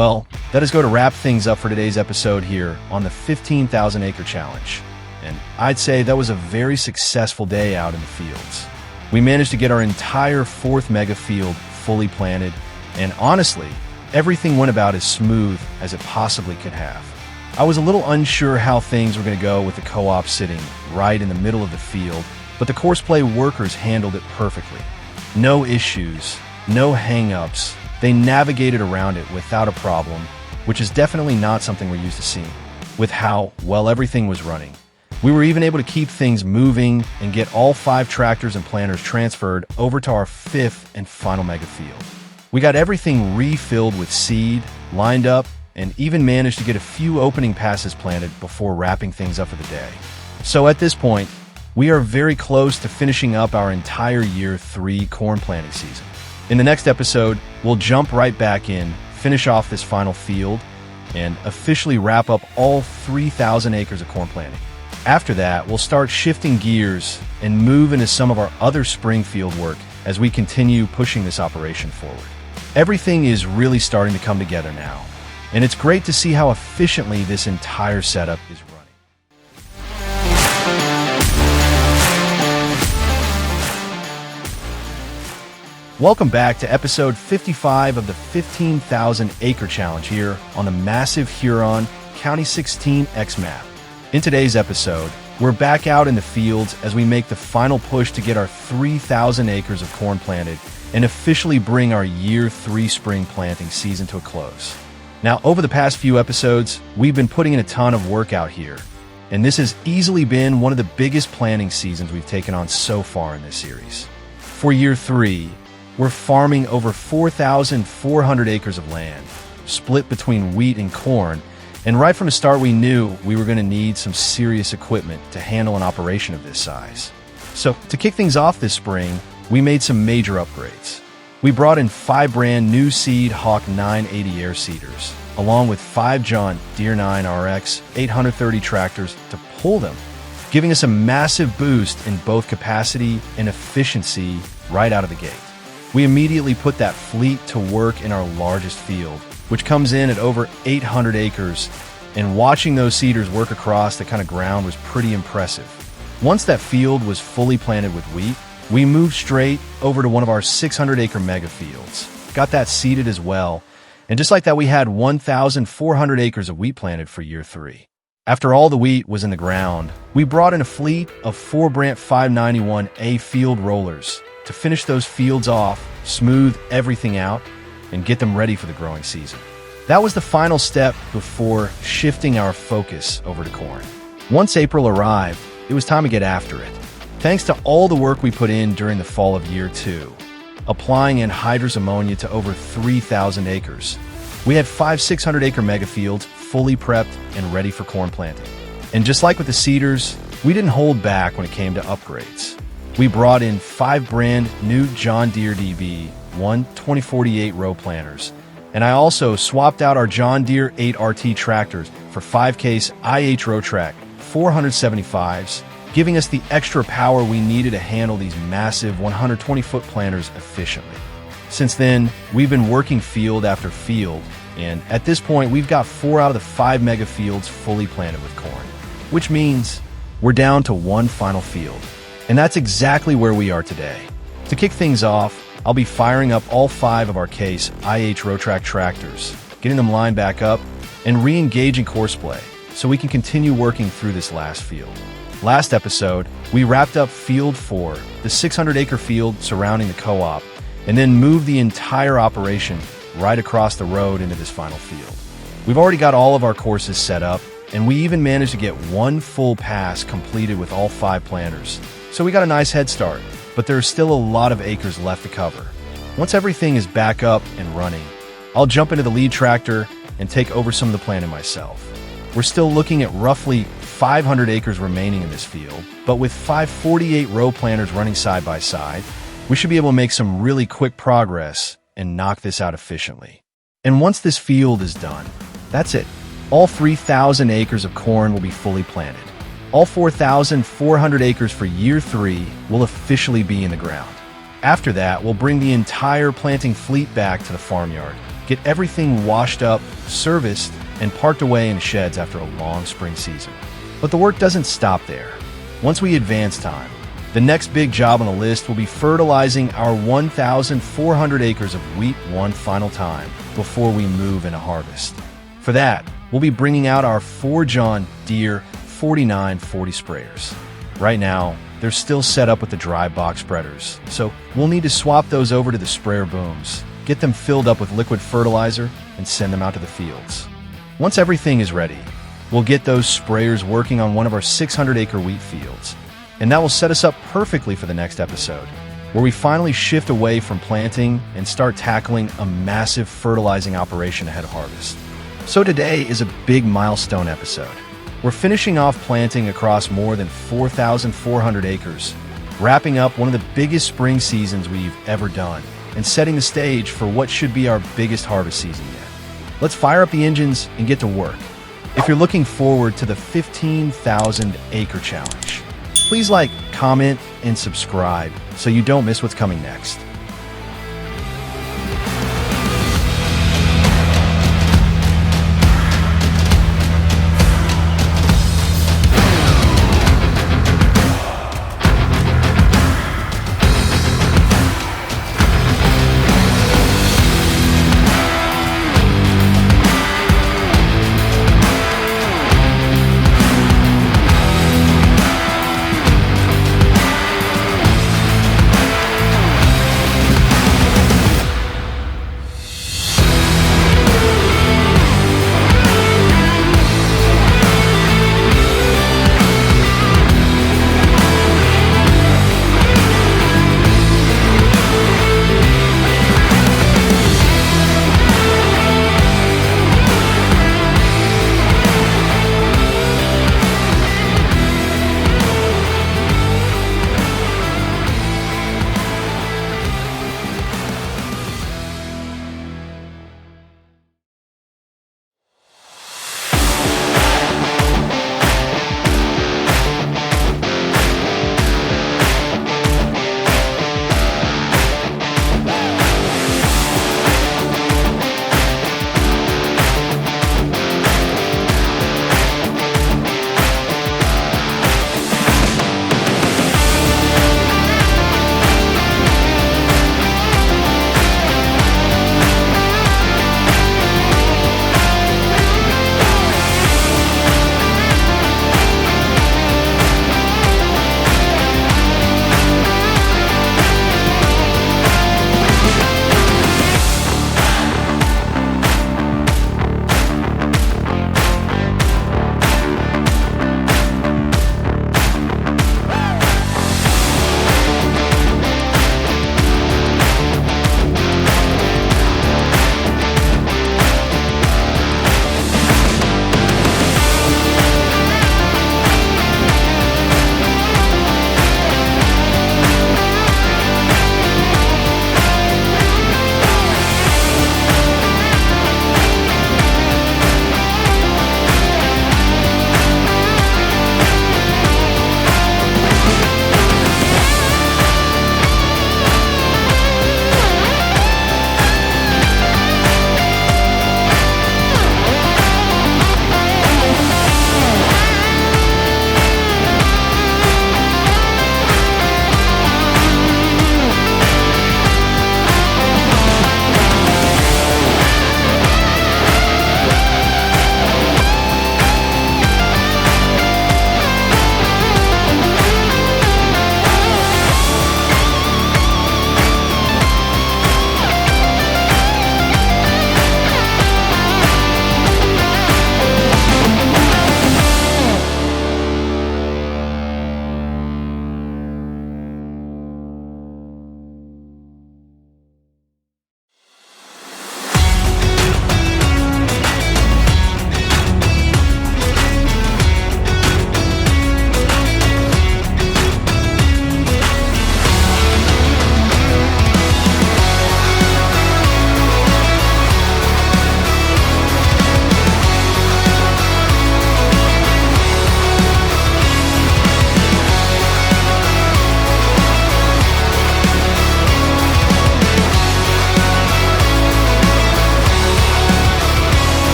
Well, that is going to wrap things up for today's episode here on the 15,000 acre challenge. And I'd say that was a very successful day out in the fields. We managed to get our entire fourth mega field fully planted, and honestly, everything went about as smooth as it possibly could have. I was a little unsure how things were going to go with the co-op sitting right in the middle of the field, but the courseplay workers handled it perfectly. No issues, no hang-ups. They navigated around it without a problem, which is definitely not something we're used to seeing, with how well everything was running. We were even able to keep things moving and get all 5 tractors and planters transferred over to our 5th and final mega field. We got everything refilled with seed, lined up, and even managed to get a few opening passes planted before wrapping things up for the day. So at this point, we are very close to finishing up our entire year 3 corn planting season. In the next episode, we'll jump right back in, finish off this final field, and officially wrap up all 3,000 acres of corn planting. After that, we'll start shifting gears and move into some of our other spring field work as we continue pushing this operation forward. Everything is really starting to come together now, and it's great to see how efficiently this entire setup is running. Welcome back to episode 55 of the 15,000 acre challenge here on the massive Huron County 16 X map. In today's episode, we're back out in the fields as we make the final push to get our 3,000 acres of corn planted and officially bring our year 3 spring planting season to a close. Now, over the past few episodes, we've been putting in a ton of work out here, and this has easily been one of the biggest planting seasons we've taken on so far in this series. For year 3, we're farming over 4,400 acres of land, split between wheat and corn, and right from the start we knew we were going to need some serious equipment to handle an operation of this size. So to kick things off this spring, we made some major upgrades. We brought in 5 brand new seed Hawk 980 air seeders, along with 5 John Deere 9 RX 830 tractors to pull them, giving us a massive boost in both capacity and efficiency right out of the gate. We immediately put that fleet to work in our largest field, which comes in at over 800 acres, and watching those seeders work across the kind of ground was pretty impressive. Once that field was fully planted with wheat, we moved straight over to one of our 600-acre mega fields, got that seeded as well, and just like that we had 1,400 acres of wheat planted for year 3. After all the wheat was in the ground, we brought in a fleet of 4 Brandt 591A field rollers to finish those fields off, smooth everything out, and get them ready for the growing season. That was the final step before shifting our focus over to corn. Once April arrived, it was time to get after it. Thanks to all the work we put in during the fall of year 2, applying anhydrous ammonia to over 3,000 acres, we had 5 600-acre mega fields fully prepped and ready for corn planting. And just like with the seeders, we didn't hold back when it came to upgrades. We brought in 5 brand new John Deere DB120 row planters, and I also swapped out our John Deere 8RT tractors for 5 Case IH Rowtrac 475s, giving us the extra power we needed to handle these massive 120-foot planters efficiently. Since then, we've been working field after field, and at this point, we've got 4 out of the 5 mega fields fully planted with corn, which means we're down to 1 final field. And that's exactly where we are today. To kick things off, I'll be firing up all 5 of our Case IH Rowtrac tractors, getting them lined back up, and re-engaging courseplay so we can continue working through this last field. Last episode, we wrapped up Field 4, the 600-acre field surrounding the co-op, and then moved the entire operation right across the road into this final field. We've already got all of our courses set up, and we even managed to get 1 full pass completed with all 5 planters. So we got a nice head start, but there's still a lot of acres left to cover. Once everything is back up and running, I'll jump into the lead tractor and take over some of the planting myself. We're still looking at roughly 500 acres remaining in this field, but with 5 48 row planters running side by side, we should be able to make some really quick progress and knock this out efficiently. And once this field is done, that's it. All 3,000 acres of corn will be fully planted. All 4,400 acres for year 3 will officially be in the ground. After that, we'll bring the entire planting fleet back to the farmyard, get everything washed up, serviced, and parked away in sheds after a long spring season. But the work doesn't stop there. Once we advance time, the next big job on the list will be fertilizing our 1,400 acres of wheat one final time before we move into harvest. For that, we'll be bringing out our 4 John Deere 4940 sprayers. Right now, they're still set up with the dry box spreaders, so we'll need to swap those over to the sprayer booms, get them filled up with liquid fertilizer, and send them out to the fields. Once everything is ready, we'll get those sprayers working on one of our 600-acre wheat fields. And that will set us up perfectly for the next episode, where we finally shift away from planting and start tackling a massive fertilizing operation ahead of harvest. So today is a big milestone episode. We're finishing off planting across more than 4,400 acres, wrapping up one of the biggest spring seasons we've ever done, and setting the stage for what should be our biggest harvest season yet. Let's fire up the engines and get to work. If you're looking forward to the 15,000 acre challenge, please like, comment, and subscribe so you don't miss what's coming next.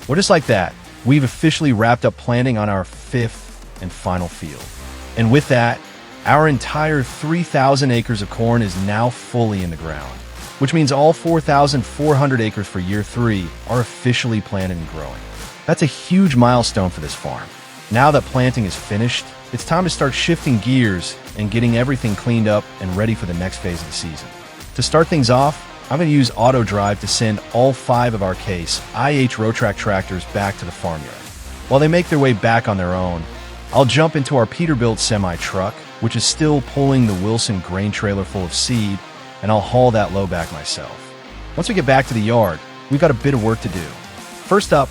Well, just like that, we've officially wrapped up planting on our 5th and final field. And with that, our entire 3,000 acres of corn is now fully in the ground, which means all 4,400 acres for year 3 are officially planted and growing. That's a huge milestone for this farm. Now that planting is finished, it's time to start shifting gears and getting everything cleaned up and ready for the next phase of the season. To start things off, I'm going to use auto drive to send all 5 of our Case IH Rowtrac tractors back to the farmyard. While they make their way back on their own, I'll jump into our Peterbilt semi-truck, which is still pulling the Wilson grain trailer full of seed, and I'll haul that load back myself. Once we get back to the yard, we've got a bit of work to do. First up,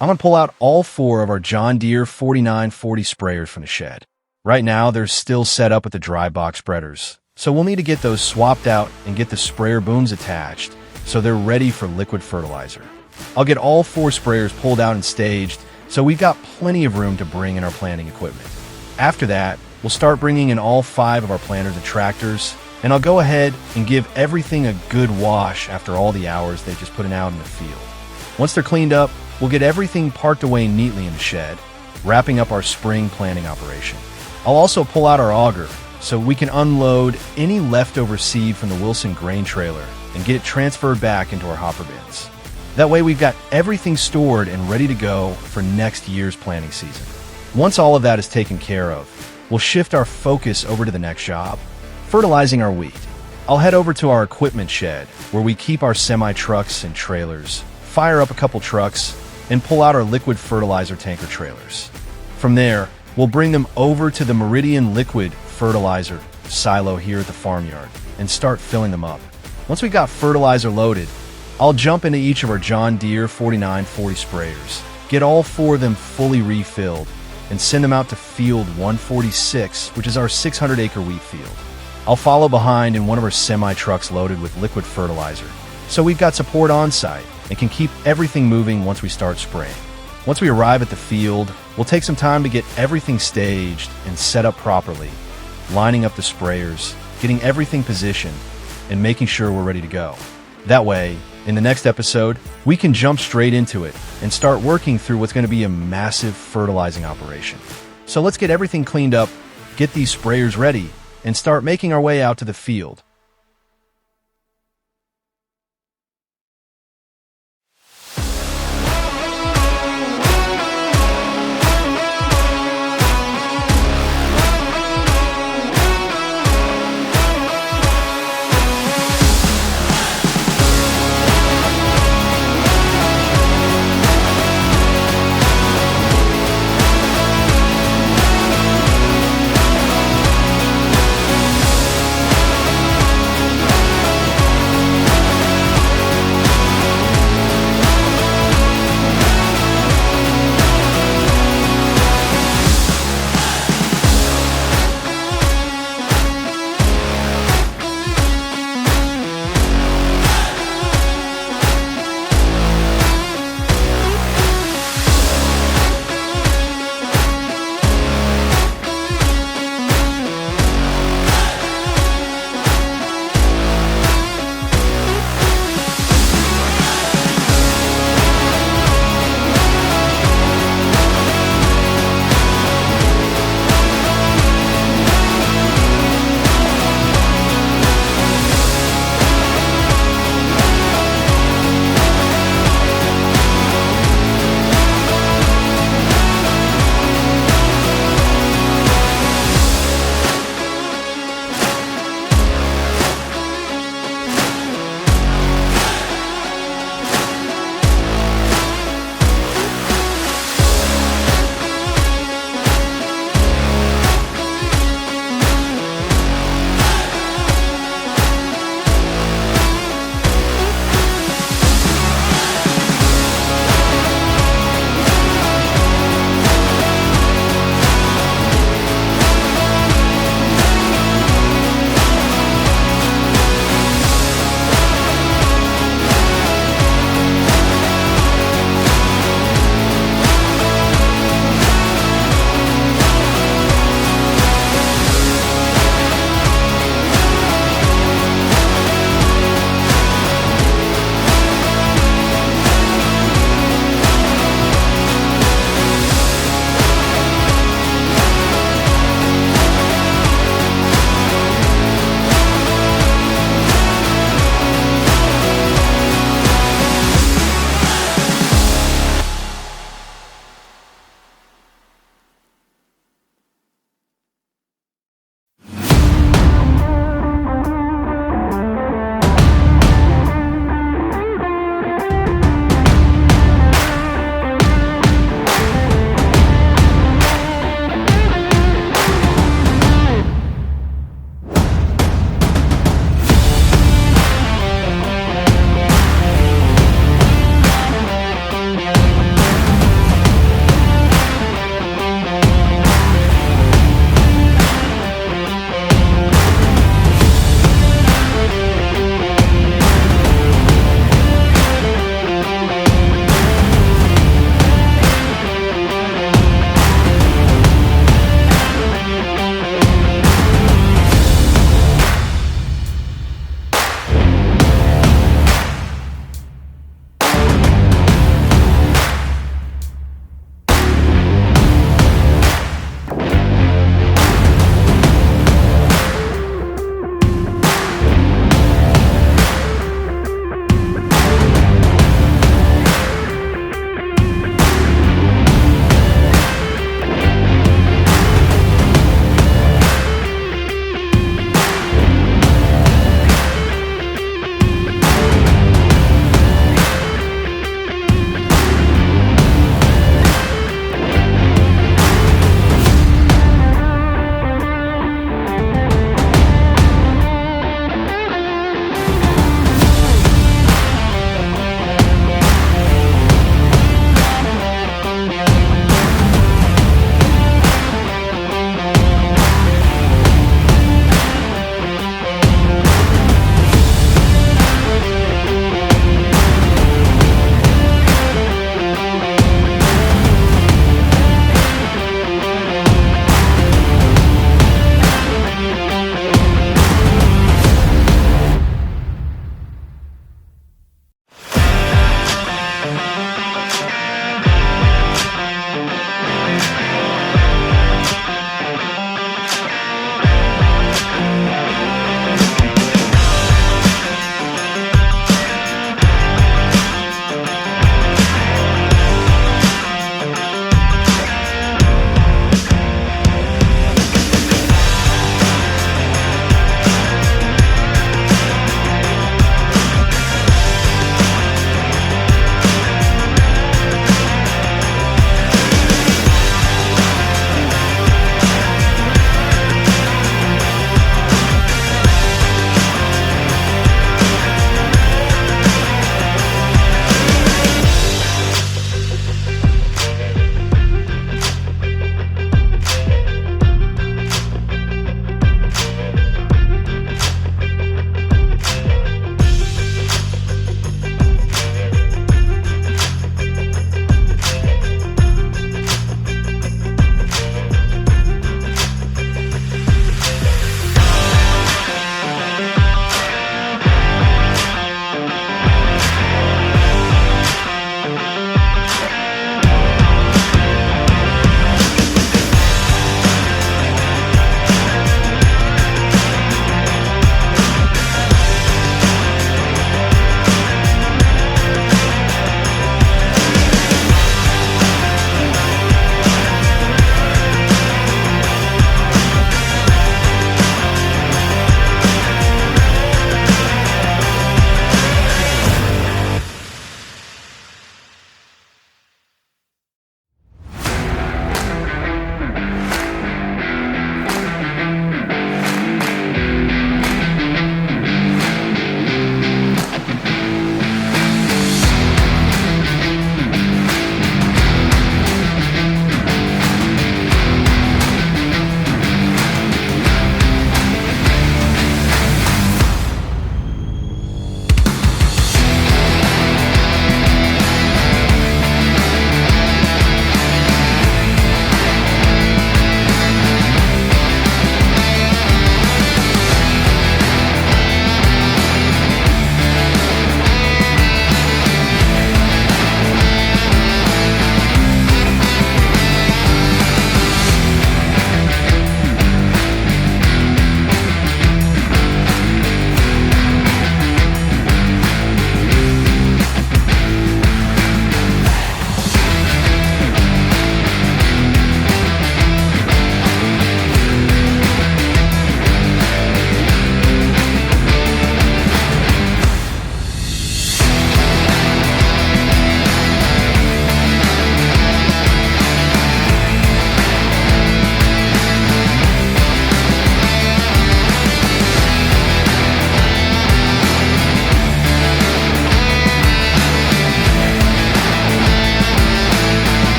I'm going to pull out all 4 of our John Deere 4940 sprayers from the shed. Right now, they're still set up with the dry box spreaders, so we'll need to get those swapped out and get the sprayer booms attached so they're ready for liquid fertilizer. I'll get all 4 sprayers pulled out and staged, so we've got plenty of room to bring in our planting equipment. After that, we'll start bringing in all 5 of our planters and tractors, and I'll go ahead and give everything a good wash after all the hours they've just put out in the field. Once they're cleaned up, we'll get everything parked away neatly in the shed, wrapping up our spring planting operation. I'll also pull out our auger so we can unload any leftover seed from the Wilson grain trailer and get it transferred back into our hopper bins. That way we've got everything stored and ready to go for next year's planting season. Once all of that is taken care of, we'll shift our focus over to the next job, fertilizing our wheat. I'll head over to our equipment shed where we keep our semi-trucks and trailers, fire up a couple trucks, and pull out our liquid fertilizer tanker trailers. From there, we'll bring them over to the Meridian liquid fertilizer silo here at the farmyard and start filling them up. Once we got fertilizer loaded, I'll jump into each of our John Deere 4940 sprayers, get all 4 of them fully refilled, and send them out to field 146, which is our 600-acre wheat field. I'll follow behind in one of our semi-trucks loaded with liquid fertilizer, so we've got support on site and can keep everything moving once we start spraying. Once we arrive at the field, we'll take some time to get everything staged and set up properly, lining up the sprayers, getting everything positioned, and making sure we're ready to go. That way, in the next episode, we can jump straight into it and start working through what's going to be a massive fertilizing operation. So let's get everything cleaned up, get these sprayers ready, and start making our way out to the field.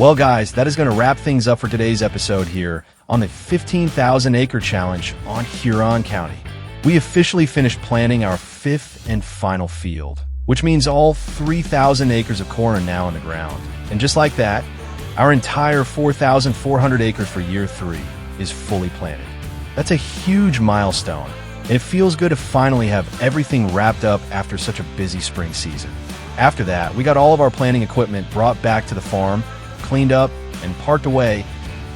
Well, guys, that is going to wrap things up for today's episode here on the 15,000 acre challenge on Huron County. We officially finished planting our fifth and final field, which means all 3,000 acres of corn are now in the ground. And just like that, our entire 4,400 acres for year 3 is fully planted. That's a huge milestone, and it feels good to finally have everything wrapped up after such a busy spring season. After that, we got all of our planting equipment brought back to the farm, cleaned up, and parked away,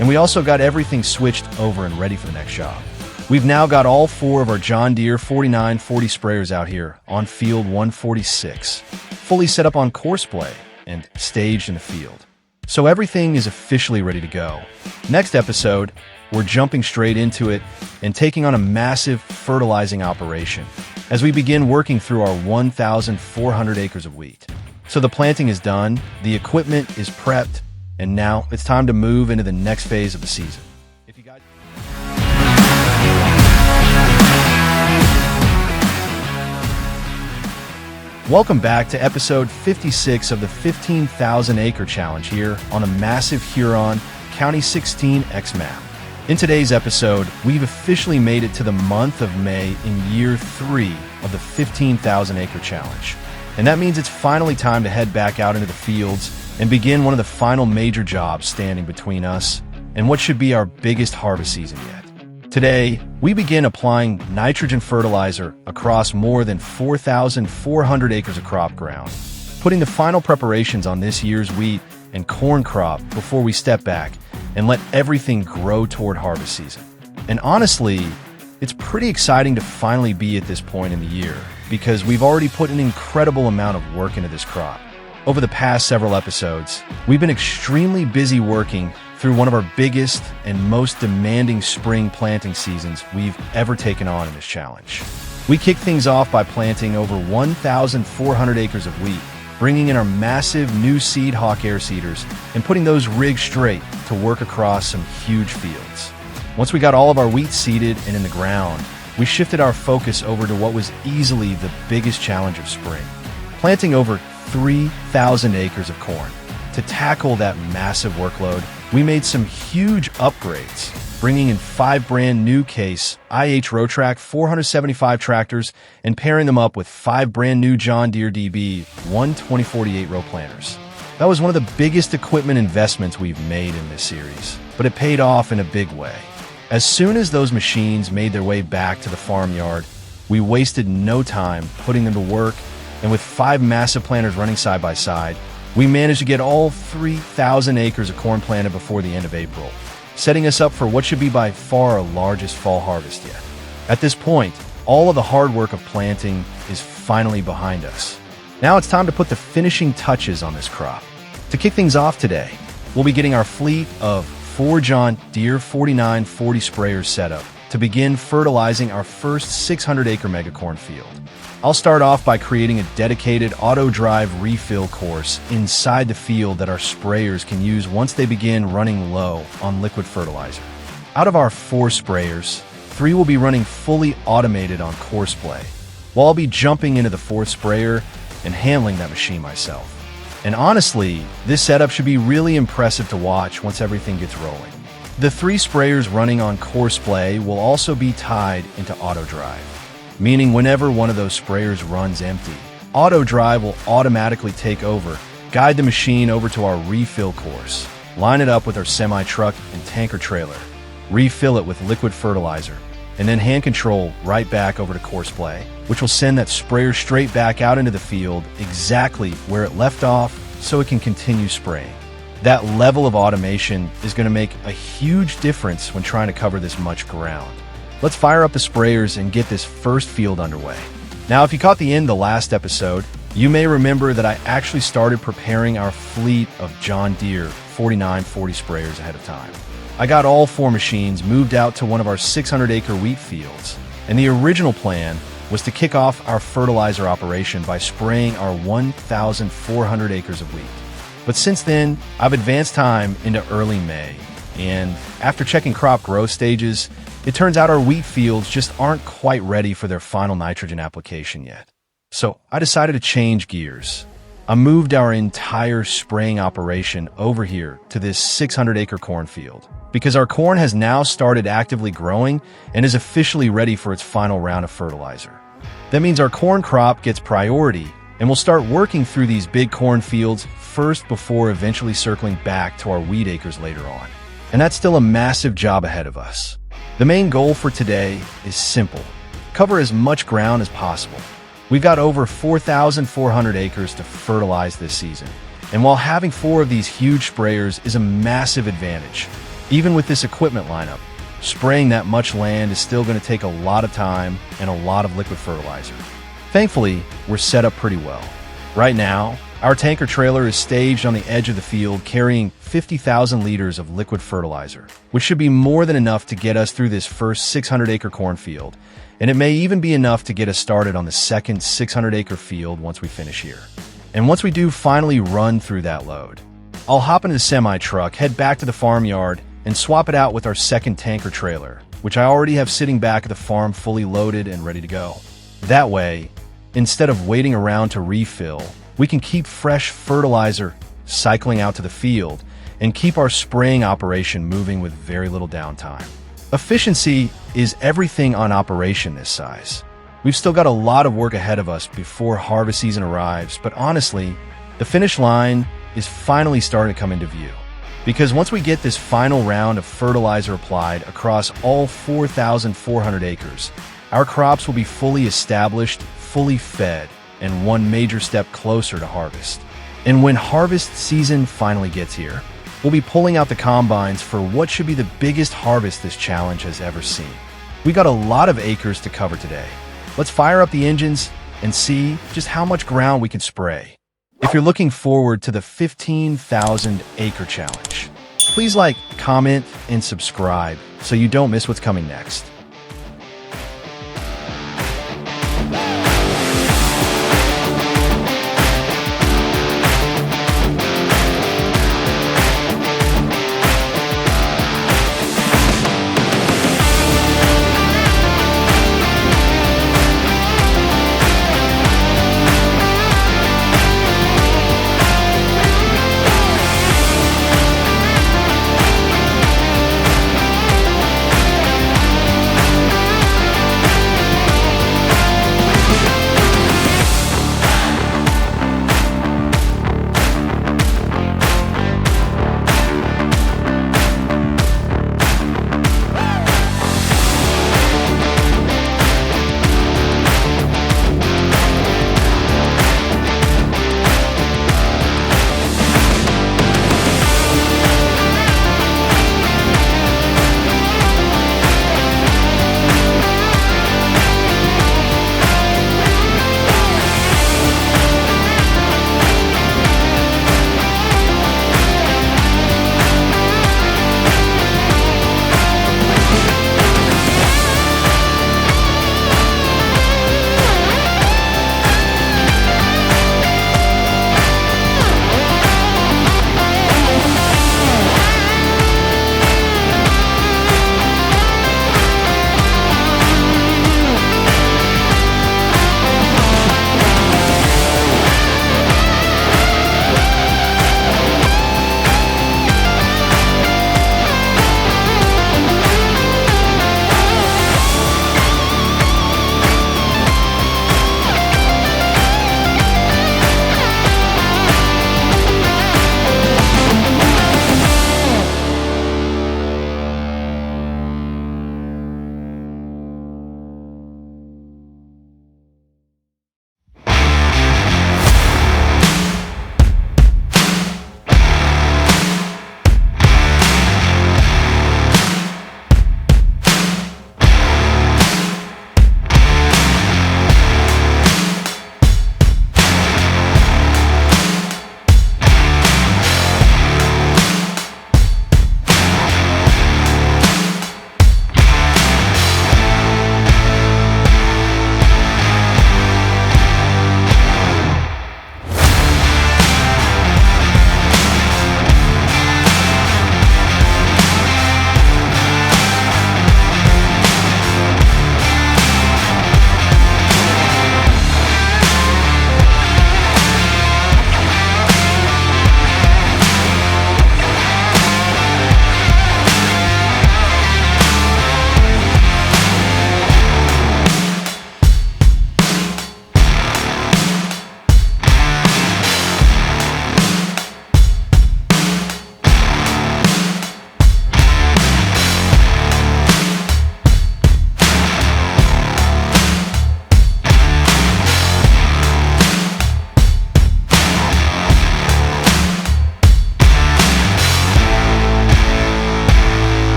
and we also got everything switched over and ready for the next job. We've now got all 4 of our John Deere 4940 sprayers out here on field 146, fully set up on course play and staged in the field. So everything is officially ready to go. Next episode, we're jumping straight into it and taking on a massive fertilizing operation as we begin working through our 1,400 acres of wheat. So the planting is done, the equipment is prepped, and now it's time to move into the next phase of the season. Welcome back to episode 56 of the 15,000 acre challenge here on a massive Huron County 16X map. In today's episode, we've officially made it to the month of May in year 3 of the 15,000 acre challenge. And that means it's finally time to head back out into the fields and begin one of the final major jobs standing between us and what should be our biggest harvest season yet. Today, we begin applying nitrogen fertilizer across more than 4,400 acres of crop ground, putting the final preparations on this year's wheat and corn crop before we step back and let everything grow toward harvest season. And honestly, it's pretty exciting to finally be at this point in the year because we've already put an incredible amount of work into this crop. Over the past several episodes, we've been extremely busy working through one of our biggest and most demanding spring planting seasons we've ever taken on in this challenge. We kicked things off by planting over 1,400 acres of wheat, bringing in our massive new Seed Hawk air seeders and putting those rigged straight to work across some huge fields. Once we got all of our wheat seeded and in the ground, we shifted our focus over to what was easily the biggest challenge of spring, planting over 3,000 acres of corn. To tackle that massive workload, we made some huge upgrades, bringing in 5 brand new Case IH Rowtrac 475 tractors and pairing them up with 5 brand new John Deere DB120 48-row planters. That was one of the biggest equipment investments we've made in this series, but it paid off in a big way. As soon as those machines made their way back to the farmyard, we wasted no time putting them to work, and with 5 massive planters running side by side, we managed to get all 3,000 acres of corn planted before the end of April, setting us up for what should be by far our largest fall harvest yet. At this point, all of the hard work of planting is finally behind us. Now it's time to put the finishing touches on this crop. To kick things off today, we'll be getting our fleet of 4 John Deere 4940 sprayers set up to begin fertilizing our first 600-acre mega corn field. I'll start off by creating a dedicated auto-drive refill course inside the field that our sprayers can use once they begin running low on liquid fertilizer. Out of our 4 sprayers, 3 will be running fully automated on course play, while I'll be jumping into the 4th sprayer and handling that machine myself. And honestly, this setup should be really impressive to watch once everything gets rolling. The 3 sprayers running on course play will also be tied into auto drive, meaning whenever one of those sprayers runs empty, auto drive will automatically take over, guide the machine over to our refill course, line it up with our semi-truck and tanker trailer, refill it with liquid fertilizer, and then hand control right back over to course play, which will send that sprayer straight back out into the field exactly where it left off so it can continue spraying. That level of automation is going to make a huge difference when trying to cover this much ground. Let's fire up the sprayers and get this first field underway. Now, if you caught the end of the last episode, you may remember that I actually started preparing our fleet of John Deere 4940 sprayers ahead of time. I got all 4 machines moved out to one of our 600-acre wheat fields, and the original plan was to kick off our fertilizer operation by spraying our 1,400 acres of wheat. But since then, I've advanced time into early May, and after checking crop growth stages, it turns out our wheat fields just aren't quite ready for their final nitrogen application yet. So I decided to change gears. I moved our entire spraying operation over here to this 600-acre cornfield because our corn has now started actively growing and is officially ready for its final round of fertilizer. That means our corn crop gets priority, and we'll start working through these big cornfields first before eventually circling back to our wheat acres later on. And that's still a massive job ahead of us. The main goal for today is simple: cover as much ground as possible. We've got over 4,400 acres to fertilize this season, and while having 4 of these huge sprayers is a massive advantage, even with this equipment lineup, spraying that much land is still going to take a lot of time and a lot of liquid fertilizer. Thankfully, we're set up pretty well. Right now, our tanker trailer is staged on the edge of the field carrying 50,000 liters of liquid fertilizer, which should be more than enough to get us through this first 600-acre cornfield, and it may even be enough to get us started on the second 600-acre field once we finish here. And once we do finally run through that load, I'll hop into the semi-truck, head back to the farmyard, and swap it out with our second tanker trailer, which I already have sitting back at the farm fully loaded and ready to go. That way, instead of waiting around to refill, we can keep fresh fertilizer cycling out to the field and keep our spraying operation moving with very little downtime. Efficiency is everything on operation this size. We've still got a lot of work ahead of us before harvest season arrives, but honestly, the finish line is finally starting to come into view. Because once we get this final round of fertilizer applied across all 4,400 acres, our crops will be fully established, fully fed, and one major step closer to harvest. And when harvest season finally gets here, we'll be pulling out the combines for what should be the biggest harvest this challenge has ever seen. We got a lot of acres to cover today. Let's fire up the engines and see just how much ground we can spray. If you're looking forward to the 15,000 acre challenge, please like, comment, and subscribe so you don't miss what's coming next.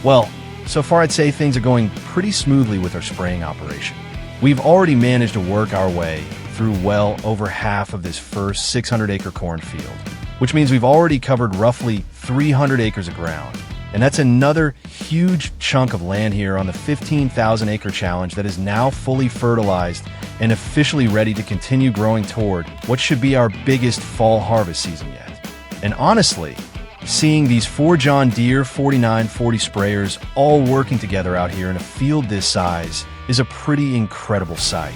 Well, so far I'd say things are going pretty smoothly with our spraying operation. We've already managed to work our way through well over half of this first 600-acre cornfield, which means we've already covered roughly 300 acres of ground. And that's another huge chunk of land here on the 15,000-acre challenge that is now fully fertilized and officially ready to continue growing toward what should be our biggest fall harvest season yet. And honestly, seeing these 4 John Deere 4940 sprayers all working together out here in a field this size is a pretty incredible sight.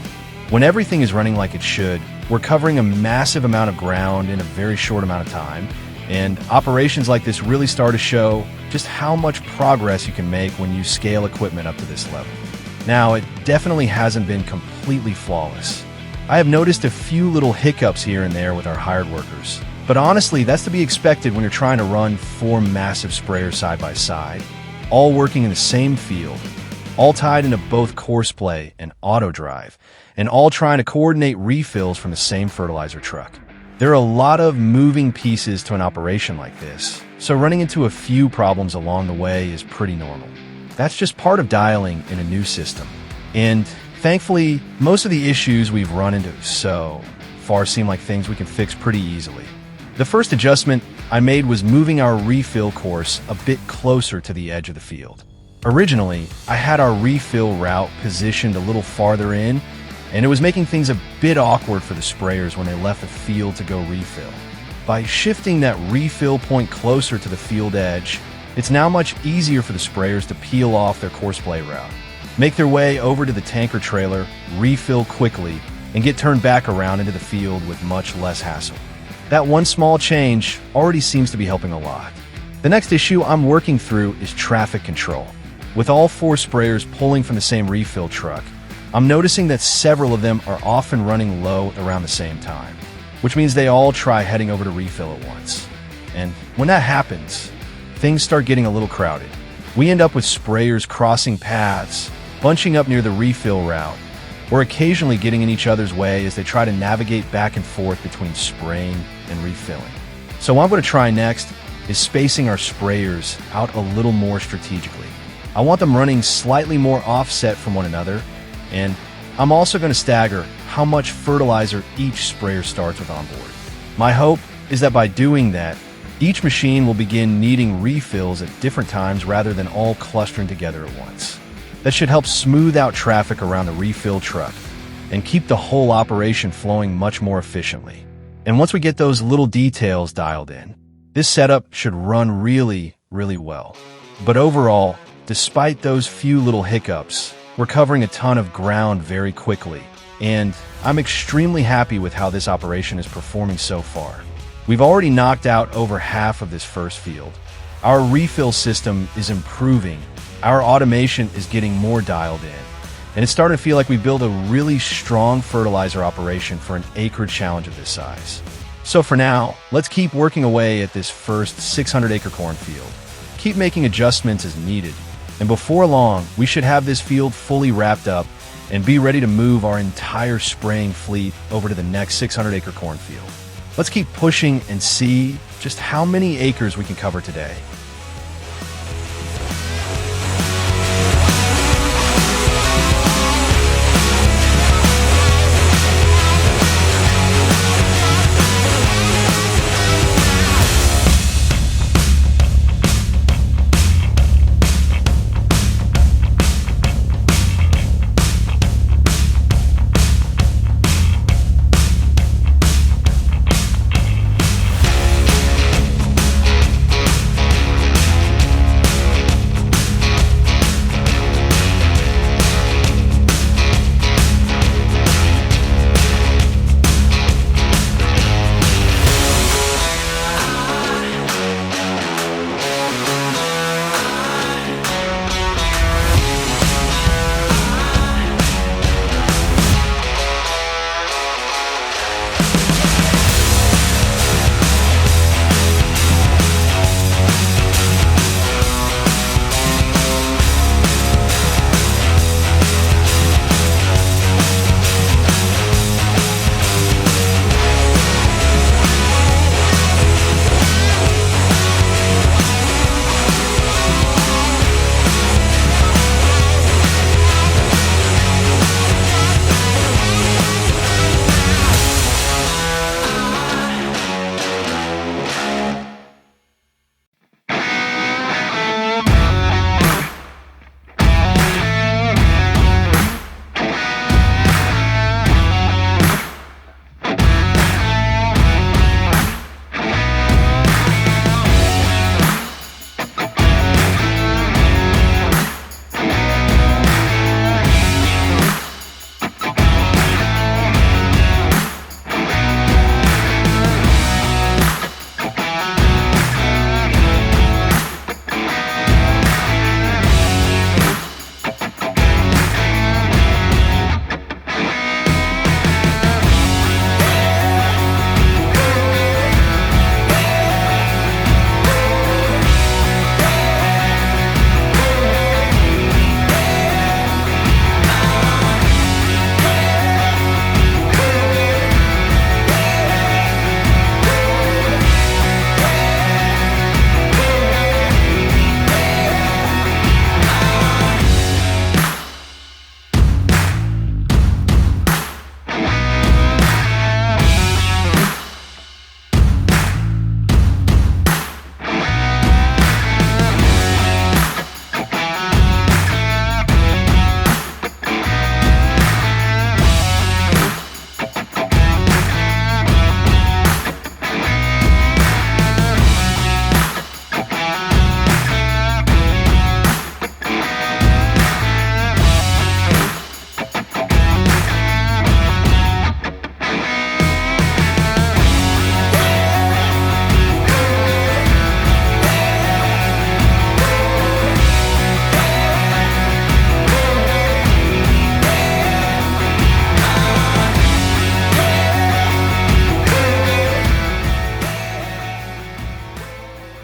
When everything is running like it should, we're covering a massive amount of ground in a very short amount of time, and operations like this really start to show just how much progress you can make when you scale equipment up to this level. Now, it definitely hasn't been completely flawless. I have noticed a few little hiccups here and there with our hired workers, but honestly, that's to be expected when you're trying to run 4 massive sprayers side by side, all working in the same field, all tied into both courseplay and auto drive, and all trying to coordinate refills from the same fertilizer truck. There are a lot of moving pieces to an operation like this, so running into a few problems along the way is pretty normal. That's just part of dialing in a new system. And thankfully, most of the issues we've run into so far seem like things we can fix pretty easily. The first adjustment I made was moving our refill course a bit closer to the edge of the field. Originally, I had our refill route positioned a little farther in, and it was making things a bit awkward for the sprayers when they left the field to go refill. By shifting that refill point closer to the field edge, it's now much easier for the sprayers to peel off their courseplay route, make their way over to the tanker trailer, refill quickly, and get turned back around into the field with much less hassle. That one small change already seems to be helping a lot. The next issue I'm working through is traffic control. With all 4 sprayers pulling from the same refill truck, I'm noticing that several of them are often running low around the same time, which means they all try heading over to refill at once. And when that happens, things start getting a little crowded. We end up with sprayers crossing paths, bunching up near the refill route, or occasionally getting in each other's way as they try to navigate back and forth between spraying and refilling. So what I'm going to try next is spacing our sprayers out a little more strategically. I want them running slightly more offset from one another, and I'm also going to stagger how much fertilizer each sprayer starts with on board. My hope is that by doing that, each machine will begin needing refills at different times rather than all clustering together at once. That should help smooth out traffic around the refill truck and keep the whole operation flowing much more efficiently. And once we get those little details dialed in, this setup should run really, really well. But overall, despite those few little hiccups, we're covering a ton of ground very quickly, and I'm extremely happy with how this operation is performing so far. We've already knocked out over half of this first field. Our refill system is improving, our automation is getting more dialed in, and it's starting to feel like we built a really strong fertilizer operation for an acre challenge of this size. So for now, let's keep working away at this first 600-acre cornfield. Keep making adjustments as needed, and before long, we should have this field fully wrapped up and be ready to move our entire spraying fleet over to the next 600-acre cornfield. Let's keep pushing and see just how many acres we can cover today.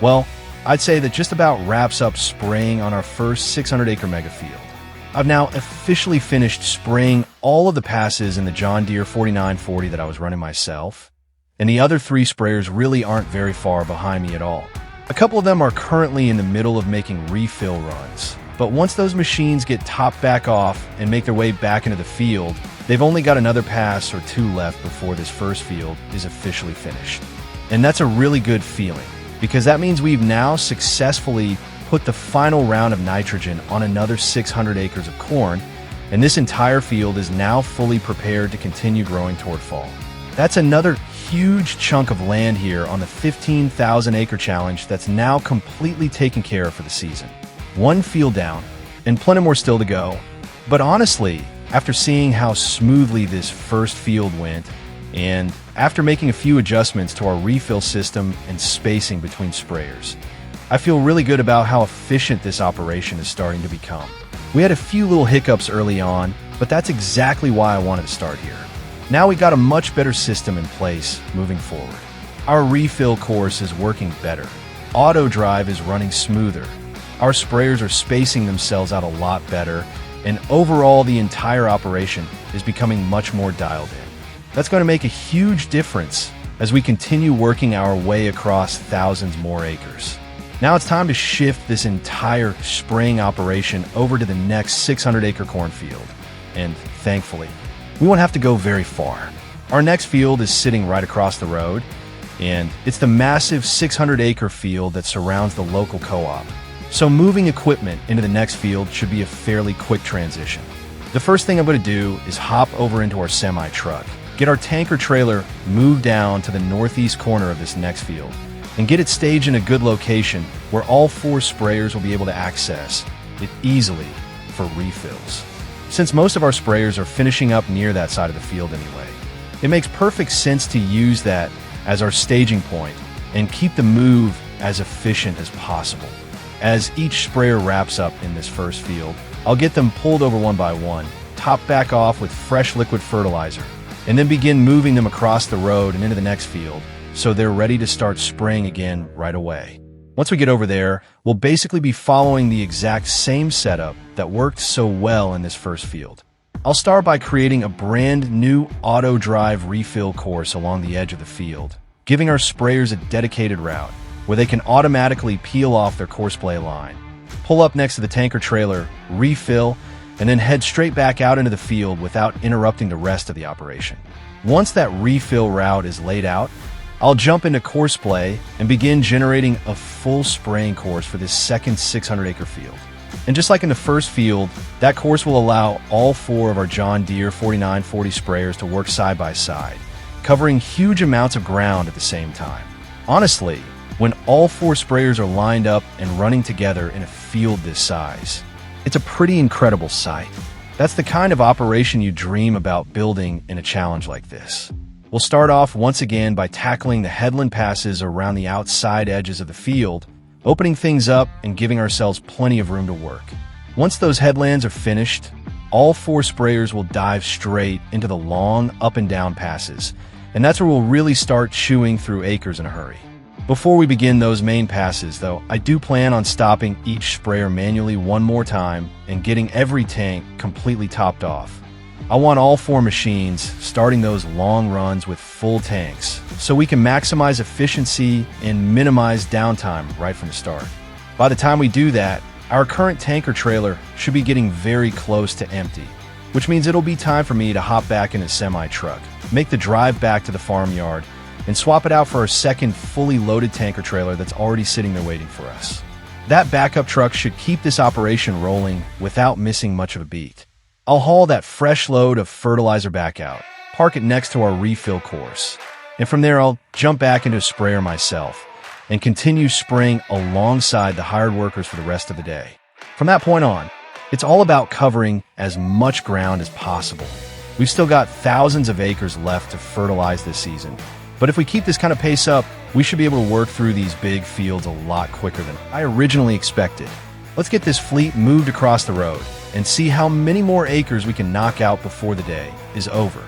Well, I'd say that just about wraps up spraying on our first 600-acre mega field. I've now officially finished spraying all of the passes in the John Deere 4940 that I was running myself, and the other 3 sprayers really aren't very far behind me at all. A couple of them are currently in the middle of making refill runs, but once those machines get topped back off and make their way back into the field, they've only got another pass or 2 left before this first field is officially finished. And that's a really good feeling, because that means we've now successfully put the final round of nitrogen on another 600 acres of corn, and this entire field is now fully prepared to continue growing toward fall. That's another huge chunk of land here on the 15,000 acre challenge that's now completely taken care of for the season. 1 field down, and plenty more still to go. But honestly, after seeing how smoothly this first field went, and after making a few adjustments to our refill system and spacing between sprayers, I feel really good about how efficient this operation is starting to become. We had a few little hiccups early on, but that's exactly why I wanted to start here. Now we got a much better system in place moving forward. Our refill course is working better. Auto drive is running smoother. Our sprayers are spacing themselves out a lot better, and overall the entire operation is becoming much more dialed in. That's going to make a huge difference as we continue working our way across thousands more acres. Now it's time to shift this entire spraying operation over to the next 600-acre cornfield, and thankfully, we won't have to go very far. Our next field is sitting right across the road, and it's the massive 600-acre field that surrounds the local co-op. So moving equipment into the next field should be a fairly quick transition. The first thing I'm going to do is hop over into our semi-truck, get our tanker trailer moved down to the northeast corner of this next field, and get it staged in a good location where all 4 sprayers will be able to access it easily for refills. Since most of our sprayers are finishing up near that side of the field anyway, it makes perfect sense to use that as our staging point and keep the move as efficient as possible. As each sprayer wraps up in this first field, I'll get them pulled over one by one, top back off with fresh liquid fertilizer, and then begin moving them across the road and into the next field so they're ready to start spraying again right away. Once we get over there, we'll basically be following the exact same setup that worked so well in this first field. I'll start by creating a brand new auto drive refill course along the edge of the field, giving our sprayers a dedicated route where they can automatically peel off their course play line, pull up next to the tanker trailer, refill, and then head straight back out into the field without interrupting the rest of the operation. Once that refill route is laid out, I'll jump into course play and begin generating a full spraying course for this second 600-acre field. And just like in the first field, that course will allow all 4 of our John Deere 4940 sprayers to work side by side, covering huge amounts of ground at the same time. Honestly, when all 4 sprayers are lined up and running together in a field this size, it's a pretty incredible sight. That's the kind of operation you dream about building in a challenge like this. We'll start off once again by tackling the headland passes around the outside edges of the field, opening things up and giving ourselves plenty of room to work. Once those headlands are finished, all 4 sprayers will dive straight into the long up and down passes, and that's where we'll really start chewing through acres in a hurry. Before we begin those main passes, though, I do plan on stopping each sprayer manually one more time and getting every tank completely topped off. I want all 4 machines starting those long runs with full tanks so we can maximize efficiency and minimize downtime right from the start. By the time we do that, our current tanker trailer should be getting very close to empty, which means it'll be time for me to hop back in a semi-truck, make the drive back to the farmyard, and swap it out for our second fully loaded tanker trailer that's already sitting there waiting for us. That backup truck should keep this operation rolling without missing much of a beat. I'll haul that fresh load of fertilizer back out, park it next to our refill course, and from there I'll jump back into a sprayer myself and continue spraying alongside the hired workers for the rest of the day. From that point on, it's all about covering as much ground as possible. We've still got thousands of acres left to fertilize this season, but if we keep this kind of pace up, we should be able to work through these big fields a lot quicker than I originally expected. Let's get this fleet moved across the road and see how many more acres we can knock out before the day is over.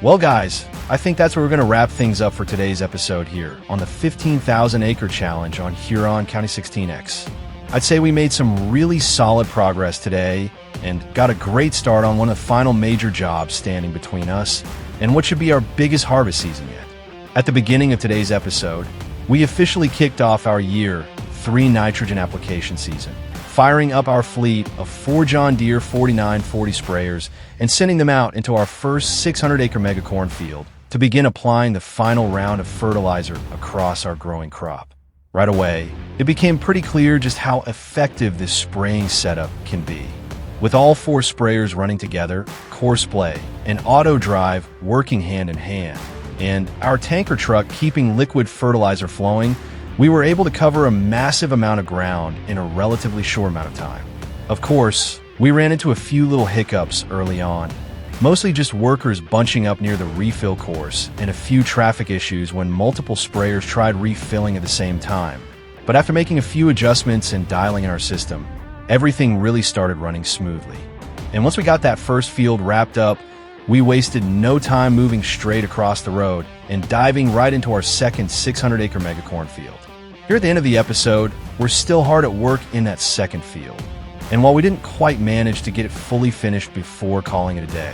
Well, guys, I think that's where we're going to wrap things up for today's episode here on the 15,000 acre challenge on Huron County 16X. I'd say we made some really solid progress today and got a great start on one of the final major jobs standing between us and what should be our biggest harvest season yet. At the beginning of today's episode, we officially kicked off our year 3 nitrogen application season, firing up our fleet of 4 John Deere 4940 sprayers and sending them out into our first 600-acre megacorn field to begin applying the final round of fertilizer across our growing crop. Right away, it became pretty clear just how effective this spraying setup can be. With all 4 sprayers running together, coarse play, and auto drive working hand in hand, and our tanker truck keeping liquid fertilizer flowing, we were able to cover a massive amount of ground in a relatively short amount of time. Of course, we ran into a few little hiccups early on, mostly just workers bunching up near the refill course and a few traffic issues when multiple sprayers tried refilling at the same time. But after making a few adjustments and dialing in our system, everything really started running smoothly. And once we got that first field wrapped up, we wasted no time moving straight across the road and diving right into our second 600-acre megacorn field. Here at the end of the episode, we're still hard at work in that second field. And while we didn't quite manage to get it fully finished before calling it a day,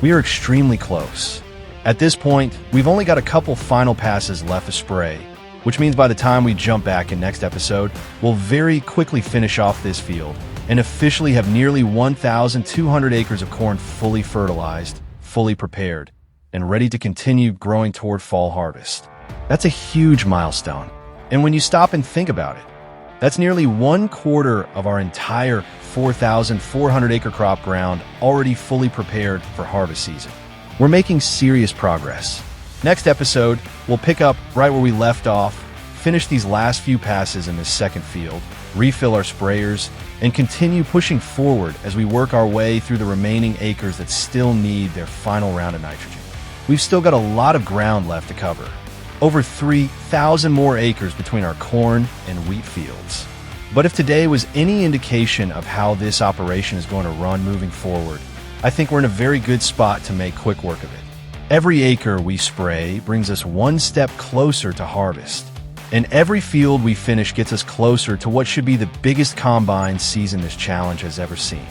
we are extremely close. At this point, we've only got a couple final passes left to spray, which means by the time we jump back in next episode, we'll very quickly finish off this field and officially have nearly 1,200 acres of corn fully fertilized, fully prepared, and ready to continue growing toward fall harvest. That's a huge milestone. And when you stop and think about it, that's nearly 1/4 of our entire 4,400 acre crop ground already fully prepared for harvest season. We're making serious progress. Next episode, we'll pick up right where we left off, finish these last few passes in this second field, refill our sprayers, and continue pushing forward as we work our way through the remaining acres that still need their final round of nitrogen. We've still got a lot of ground left to cover. Over 3,000 more acres between our corn and wheat fields. But if today was any indication of how this operation is going to run moving forward, I think we're in a very good spot to make quick work of it. Every acre we spray brings us one step closer to harvest, and every field we finish gets us closer to what should be the biggest combine season this challenge has ever seen.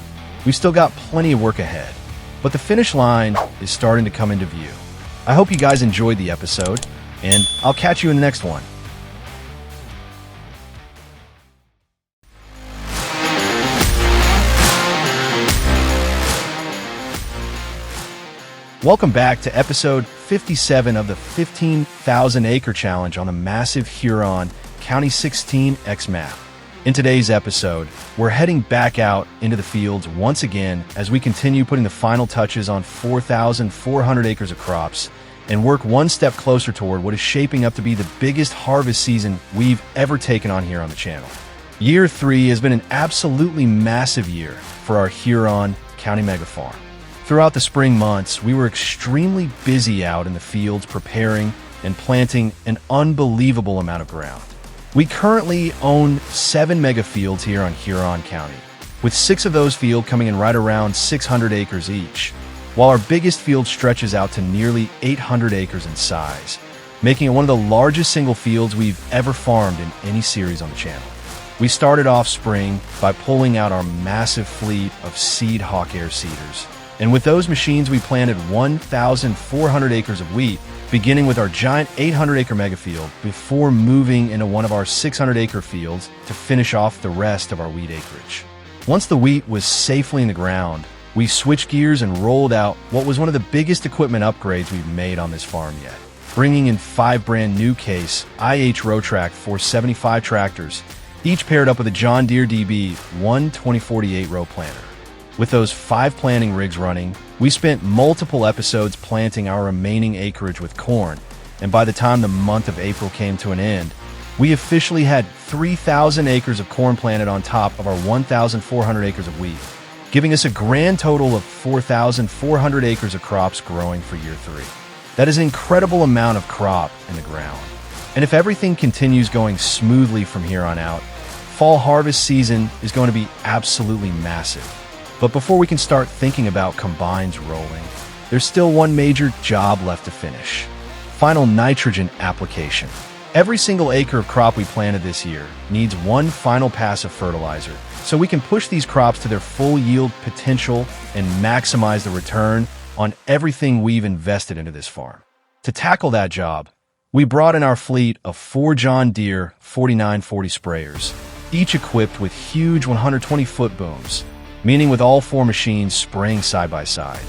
We've still got plenty of work ahead, but the finish line is starting to come into view. I hope you guys enjoyed the episode, and I'll catch you in the next one. Welcome back to episode 57 of the 15,000 acre challenge on the massive Huron County 16X map. In today's episode, we're heading back out into the fields once again as we continue putting the final touches on 4,400 acres of crops and work one step closer toward what is shaping up to be the biggest harvest season we've ever taken on here on the channel. Year 3 has been an absolutely massive year for our Huron County Mega Farm. Throughout the spring months, we were extremely busy out in the fields preparing and planting an unbelievable amount of ground. We currently own 7 mega fields here on Huron County, with 6 of those fields coming in right around 600 acres each, while our biggest field stretches out to nearly 800 acres in size, making it one of the largest single fields we've ever farmed in any series on the channel. We started off spring by pulling out our massive fleet of seed hawk air seeders, and with those machines we planted 1,400 acres of wheat, beginning with our giant 800-acre mega field before moving into one of our 600-acre fields to finish off the rest of our wheat acreage. Once the wheat was safely in the ground, we switched gears and rolled out what was one of the biggest equipment upgrades we've made on this farm yet, bringing in 5 brand new Case IH Rowtrac 475 tractors, each paired up with a John Deere DB120 48 row planter. With those 5 planting rigs running, we spent multiple episodes planting our remaining acreage with corn, and by the time the month of April came to an end, we officially had 3,000 acres of corn planted on top of our 1,400 acres of wheat, giving us a grand total of 4,400 acres of crops growing for year 3. That is an incredible amount of crop in the ground. And if everything continues going smoothly from here on out, fall harvest season is going to be absolutely massive. But before we can start thinking about combines rolling, there's still one major job left to finish. Final nitrogen application. Every single acre of crop we planted this year needs one final pass of fertilizer, so we can push these crops to their full yield potential and maximize the return on everything we've invested into this farm. To tackle that job, we brought in our fleet of 4 John Deere 4940 sprayers, each equipped with huge 120-foot booms, meaning with all 4 machines spraying side by side.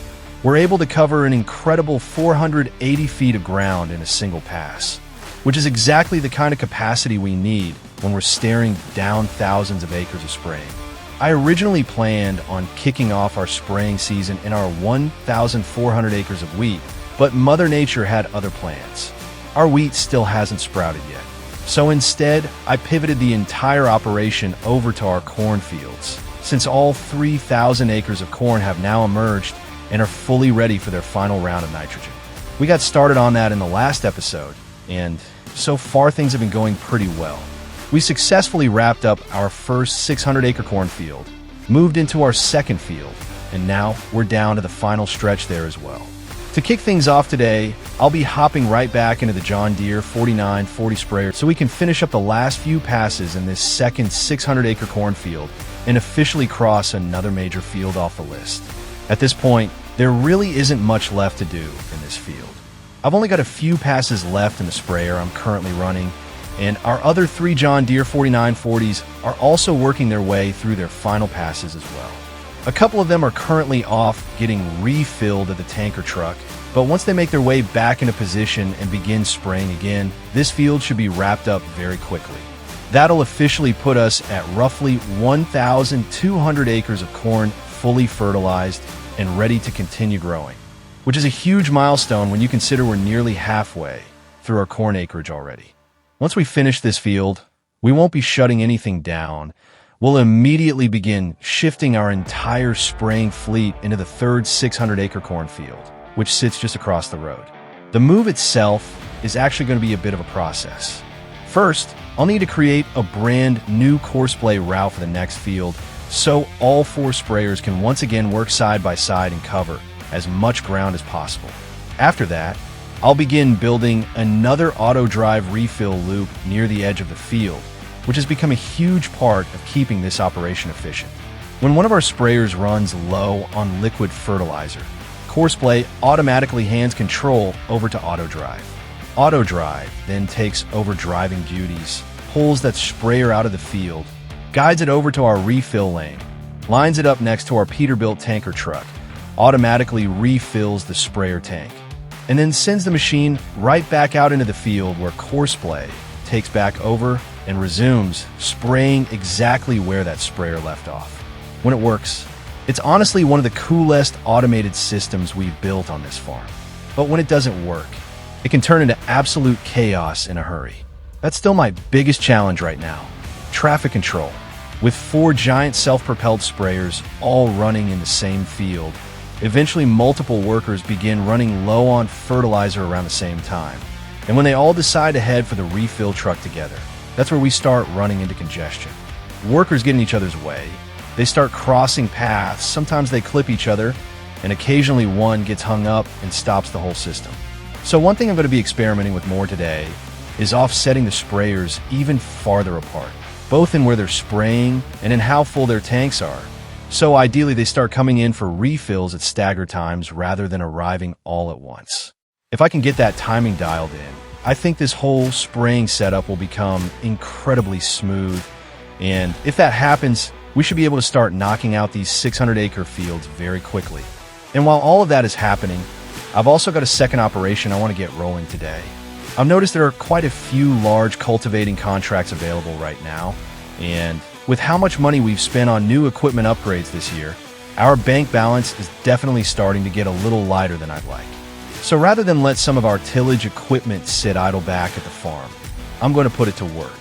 We're able to cover an incredible 480 feet of ground in a single pass, which is exactly the kind of capacity we need when we're staring down thousands of acres of spraying. I originally planned on kicking off our spraying season in our 1,400 acres of wheat, but Mother Nature had other plans. Our wheat still hasn't sprouted yet. So instead, I pivoted the entire operation over to our corn fields, since all 3,000 acres of corn have now emerged and are fully ready for their final round of nitrogen. We got started on that in the last episode, and so far things have been going pretty well. We successfully wrapped up our first 600-acre cornfield, moved into our second field, and now we're down to the final stretch there as well. To kick things off today, I'll be hopping right back into the John Deere 4940 sprayer so we can finish up the last few passes in this second 600-acre cornfield and officially cross another major field off the list. At this point, there really isn't much left to do in this field. I've only got a few passes left in the sprayer I'm currently running, and our other 3 John Deere 4940s are also working their way through their final passes as well. A couple of them are currently off getting refilled at the tanker truck, but once they make their way back into position and begin spraying again, this field should be wrapped up very quickly. That'll officially put us at roughly 1,200 acres of corn fully fertilized and ready to continue growing, which is a huge milestone when you consider we're nearly halfway through our corn acreage already. Once we finish this field, we won't be shutting anything down. We'll immediately begin shifting our entire spraying fleet into the third 600-acre cornfield, which sits just across the road. The move itself is actually going to be a bit of a process. First, I'll need to create a brand new course-play route for the next field so all 4 sprayers can once again work side by side and cover as much ground as possible. After that, I'll begin building another auto-drive refill loop near the edge of the field, which has become a huge part of keeping this operation efficient. When one of our sprayers runs low on liquid fertilizer, CoursePlay automatically hands control over to AutoDrive. AutoDrive then takes over driving duties, pulls that sprayer out of the field, guides it over to our refill lane, lines it up next to our Peterbilt tanker truck, automatically refills the sprayer tank, and then sends the machine right back out into the field where CoursePlay takes back over and resumes spraying exactly where that sprayer left off. When it works, it's honestly one of the coolest automated systems we've built on this farm. But when it doesn't work, it can turn into absolute chaos in a hurry. That's still my biggest challenge right now: traffic control. With 4 giant self-propelled sprayers all running in the same field, eventually multiple workers begin running low on fertilizer around the same time. And when they all decide to head for the refill truck together, that's where we start running into congestion. Workers get in each other's way. They start crossing paths. Sometimes they clip each other, and occasionally one gets hung up and stops the whole system. So one thing I'm going to be experimenting with more today is offsetting the sprayers even farther apart, both in where they're spraying and in how full their tanks are. So ideally they start coming in for refills at staggered times rather than arriving all at once. If I can get that timing dialed in, I think this whole spraying setup will become incredibly smooth, and if that happens, we should be able to start knocking out these 600-acre fields very quickly. And while all of that is happening, I've also got a second operation I want to get rolling today. I've noticed there are quite a few large cultivating contracts available right now, and with how much money we've spent on new equipment upgrades this year, our bank balance is definitely starting to get a little lighter than I'd like. So rather than let some of our tillage equipment sit idle back at the farm, I'm going to put it to work.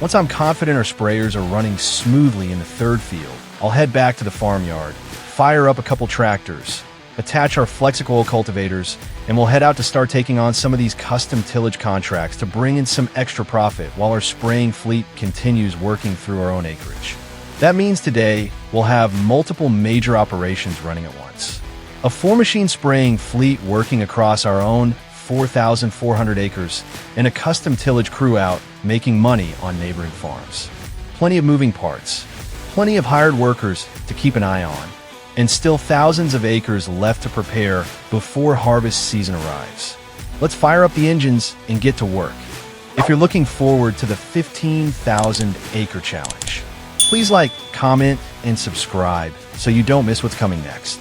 Once I'm confident our sprayers are running smoothly in the third field, I'll head back to the farmyard, fire up a couple tractors, attach our Flexicoil cultivators, and we'll head out to start taking on some of these custom tillage contracts to bring in some extra profit while our spraying fleet continues working through our own acreage. That means today we'll have multiple major operations running at once. A 4-machine spraying fleet working across our own 4,400 acres, and a custom tillage crew out making money on neighboring farms. Plenty of moving parts, plenty of hired workers to keep an eye on, and still thousands of acres left to prepare before harvest season arrives. Let's fire up the engines and get to work. If you're looking forward to the 15,000 acre challenge, please like, comment, and subscribe so you don't miss what's coming next.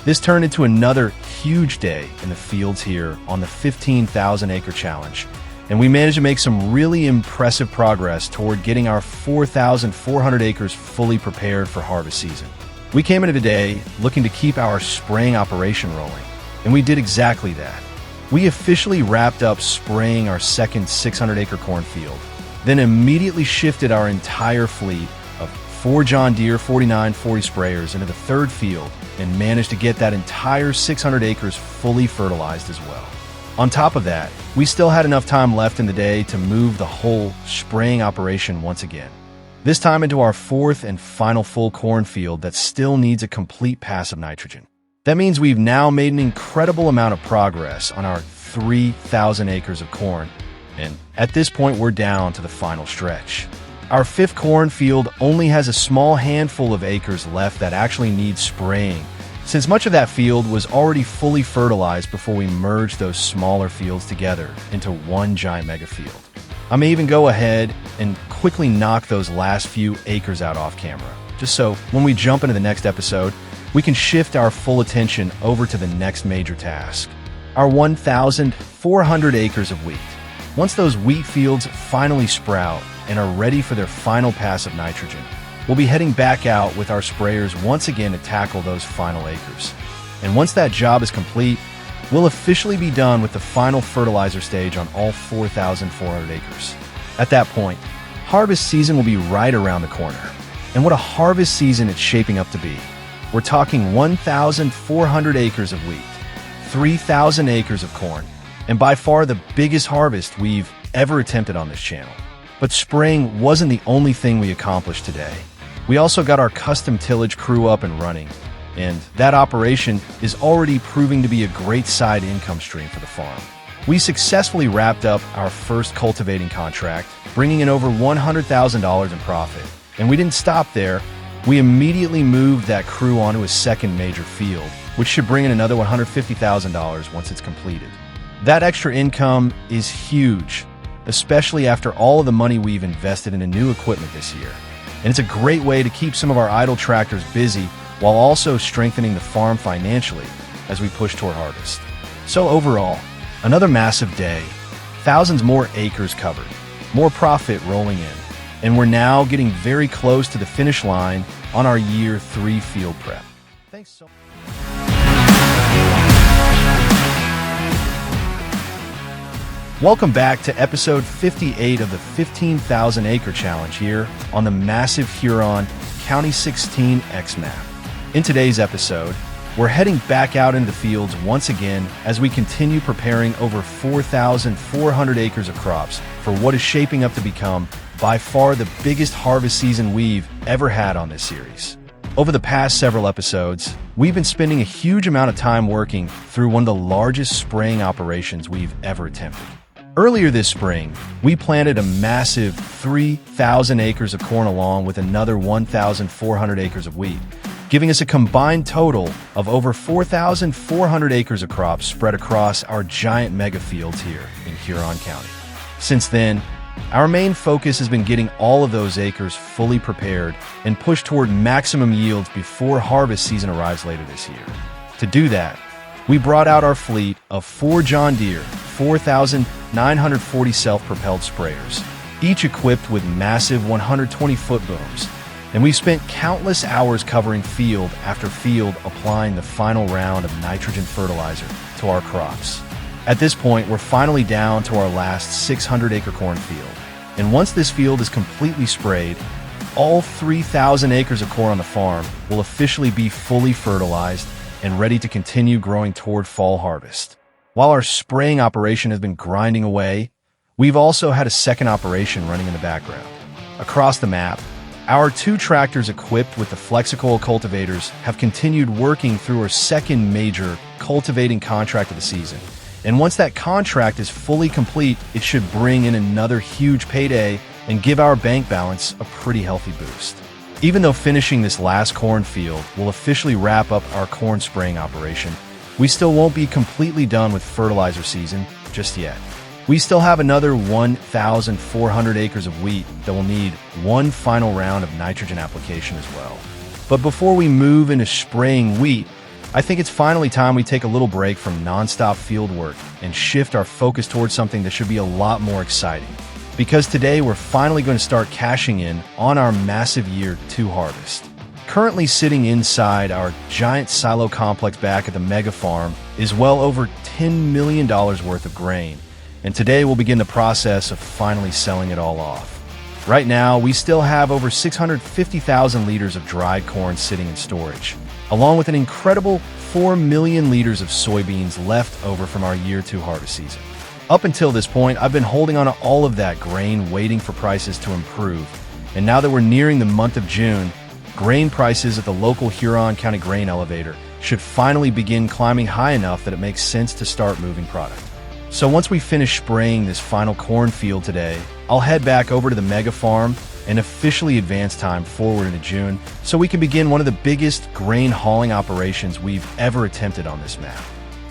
This turned into another huge day in the fields here on the 15,000 acre challenge, and we managed to make some really impressive progress toward getting our 4,400 acres fully prepared for harvest season. We came into today looking to keep our spraying operation rolling, and we did exactly that. We officially wrapped up spraying our second 600 acre cornfield, then immediately shifted our entire fleet of 4 John Deere 4940 sprayers into the third field and managed to get that entire 600 acres fully fertilized as well. On top of that, we still had enough time left in the day to move the whole spraying operation once again. This time into our fourth and final full cornfield that still needs a complete pass of nitrogen. That means we've now made an incredible amount of progress on our 3,000 acres of corn, and at this point we're down to the final stretch. Our fifth cornfield only has a small handful of acres left that actually need spraying, since much of that field was already fully fertilized before we merged those smaller fields together into one giant mega field. I may even go ahead and quickly knock those last few acres out off camera, just so when we jump into the next episode, we can shift our full attention over to the next major task, our 1,400 acres of wheat. Once those wheat fields finally sprout and are ready for their final pass of nitrogen, we'll be heading back out with our sprayers once again to tackle those final acres. And once that job is complete, we'll officially be done with the final fertilizer stage on all 4,400 acres. At that point, harvest season will be right around the corner. And what a harvest season it's shaping up to be. We're talking 1,400 acres of wheat, 3,000 acres of corn, and by far the biggest harvest we've ever attempted on this channel. But spraying wasn't the only thing we accomplished today. We also got our custom tillage crew up and running, and that operation is already proving to be a great side income stream for the farm. We successfully wrapped up our first cultivating contract, bringing in over $100,000 in profit. And we didn't stop there. We immediately moved that crew onto a second major field, which should bring in another $150,000 once it's completed. That extra income is huge, especially after all of the money we've invested into new equipment this year. And it's a great way to keep some of our idle tractors busy while also strengthening the farm financially as we push toward harvest. So overall, another massive day, thousands more acres covered, more profit rolling in, and we're now getting very close to the finish line on our year 3 field prep. Thanks so much. Welcome back to episode 58 of the 15,000 acre challenge here on the massive Huron County 16 X map. In today's episode, we're heading back out into the fields once again as we continue preparing over 4,400 acres of crops for what is shaping up to become by far the biggest harvest season we've ever had on this series. Over the past several episodes, we've been spending a huge amount of time working through one of the largest spraying operations we've ever attempted. Earlier this spring, we planted a massive 3,000 acres of corn along with another 1,400 acres of wheat, giving us a combined total of over 4,400 acres of crops spread across our giant mega fields here in Huron County. Since then, our main focus has been getting all of those acres fully prepared and pushed toward maximum yields before harvest season arrives later this year. To do that, we brought out our fleet of 4 John Deere 4,940 self-propelled sprayers, each equipped with massive 120-foot booms, and we spent countless hours covering field after field applying the final round of nitrogen fertilizer to our crops. At this point, we're finally down to our last 600-acre cornfield, and once this field is completely sprayed, all 3,000 acres of corn on the farm will officially be fully fertilized and ready to continue growing toward fall harvest. While our spraying operation has been grinding away, we've also had a second operation running in the background. Across the map, our 2 tractors equipped with the Flexicoil cultivators have continued working through our second major cultivating contract of the season. And once that contract is fully complete, it should bring in another huge payday and give our bank balance a pretty healthy boost. Even though finishing this last cornfield will officially wrap up our corn spraying operation, we still won't be completely done with fertilizer season just yet. We still have another 1,400 acres of wheat that will need one final round of nitrogen application as well. But before we move into spraying wheat, I think it's finally time we take a little break from non-stop field work and shift our focus towards something that should be a lot more exciting. Because today we're finally going to start cashing in on our massive year 2 harvest. Currently sitting inside our giant silo complex back at the mega farm is well over $10 million worth of grain, and today we'll begin the process of finally selling it all off. Right now, we still have over 650,000 liters of dried corn sitting in storage, along with an incredible 4 million liters of soybeans left over from our year 2 harvest season. Up until this point, I've been holding on to all of that grain, waiting for prices to improve. And now that we're nearing the month of June, grain prices at the local Huron County grain elevator should finally begin climbing high enough that it makes sense to start moving product. So once we finish spraying this final cornfield today, I'll head back over to the mega farm and officially advance time forward into June so we can begin one of the biggest grain hauling operations we've ever attempted on this map.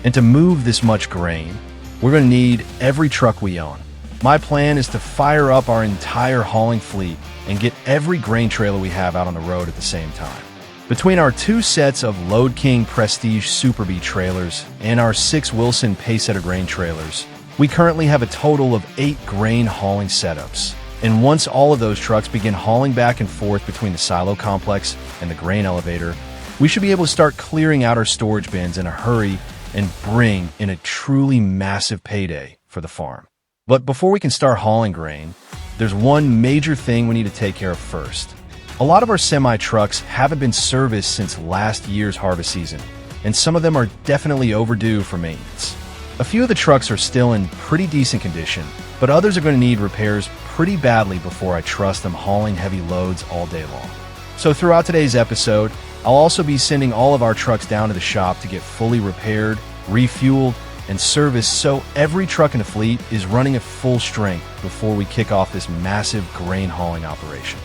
And to move this much grain, we're going to need every truck we own. My plan is to fire up our entire hauling fleet and get every grain trailer we have out on the road at the same time. Between our 2 sets of Load King Prestige Super B trailers and our 6 Wilson Pacesetter grain trailers, we currently have a total of 8 grain hauling setups. And once all of those trucks begin hauling back and forth between the silo complex and the grain elevator, we should be able to start clearing out our storage bins in a hurry and bring in a truly massive payday for the farm. But before we can start hauling grain, there's one major thing we need to take care of first. A lot of our semi-trucks haven't been serviced since last year's harvest season, and some of them are definitely overdue for maintenance. A few of the trucks are still in pretty decent condition, but others are going to need repairs pretty badly before I trust them hauling heavy loads all day long. So throughout today's episode, I'll also be sending all of our trucks down to the shop to get fully repaired, refueled, and serviced so every truck in the fleet is running at full strength before we kick off this massive grain hauling operation.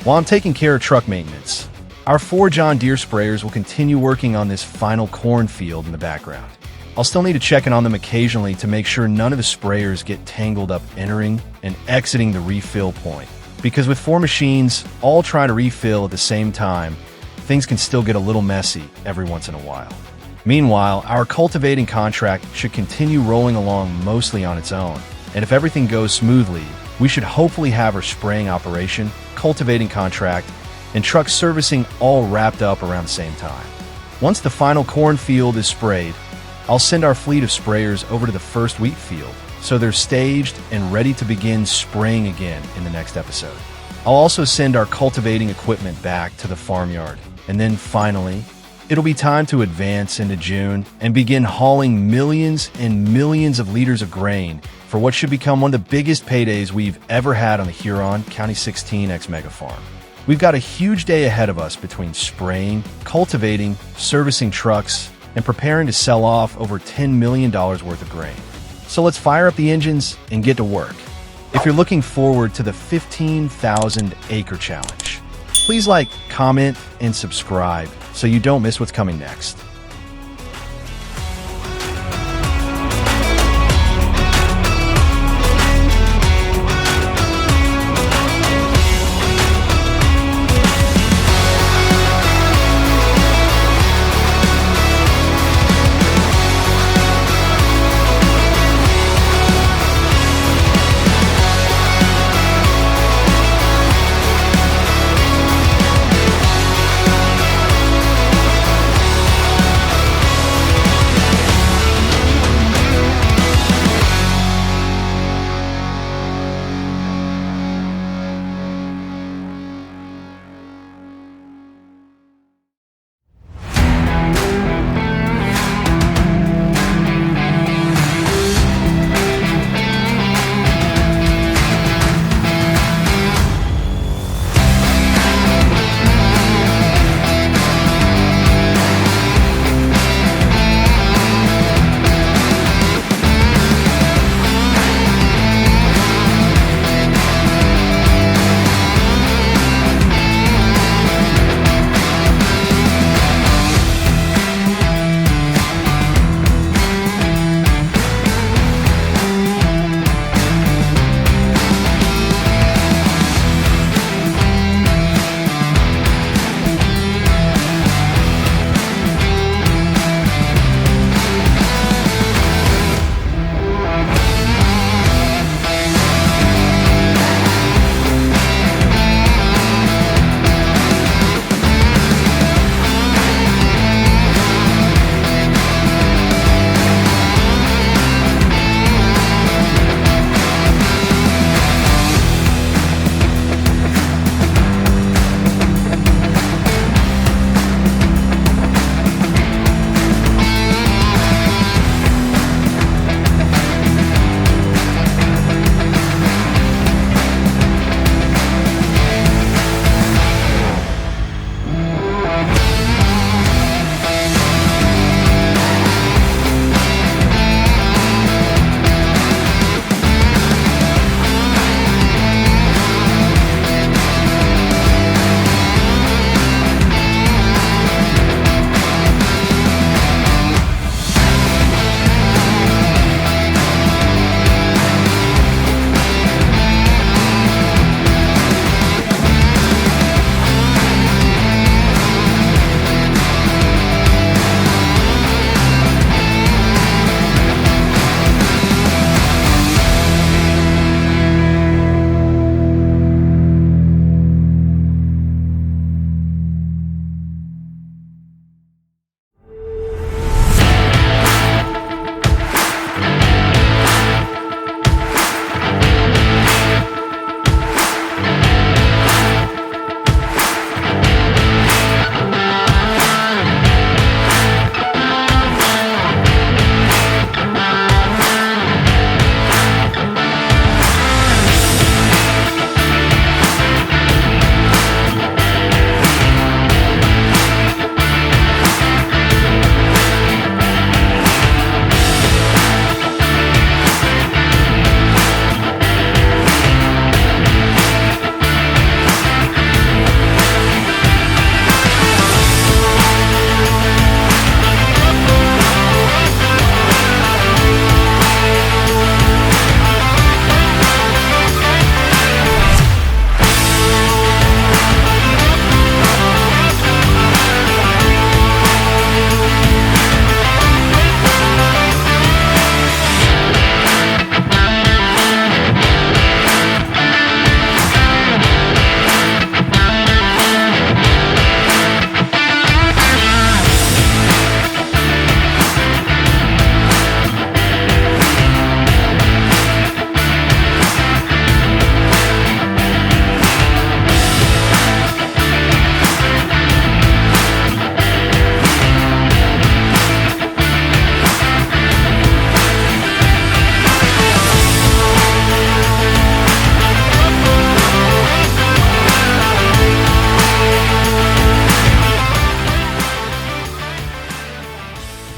While I'm taking care of truck maintenance, our 4 John Deere sprayers will continue working on this final cornfield in the background. I'll still need to check in on them occasionally to make sure none of the sprayers get tangled up entering and exiting the refill point. Because with 4 machines all trying to refill at the same time, things can still get a little messy every once in a while. Meanwhile, our cultivating contract should continue rolling along mostly on its own, and if everything goes smoothly, we should hopefully have our spraying operation, cultivating contract, and truck servicing all wrapped up around the same time. Once the final cornfield is sprayed, I'll send our fleet of sprayers over to the first wheat field, so they're staged and ready to begin spraying again in the next episode. I'll also send our cultivating equipment back to the farmyard, and then finally, it'll be time to advance into June and begin hauling millions and millions of liters of grain for what should become one of the biggest paydays we've ever had on the Huron County 16X Mega Farm. We've got a huge day ahead of us between spraying, cultivating, servicing trucks, and preparing to sell off over $10 million worth of grain. So let's fire up the engines and get to work. If you're looking forward to the 15,000 Acre Challenge, please like, comment, and subscribe so you don't miss what's coming next.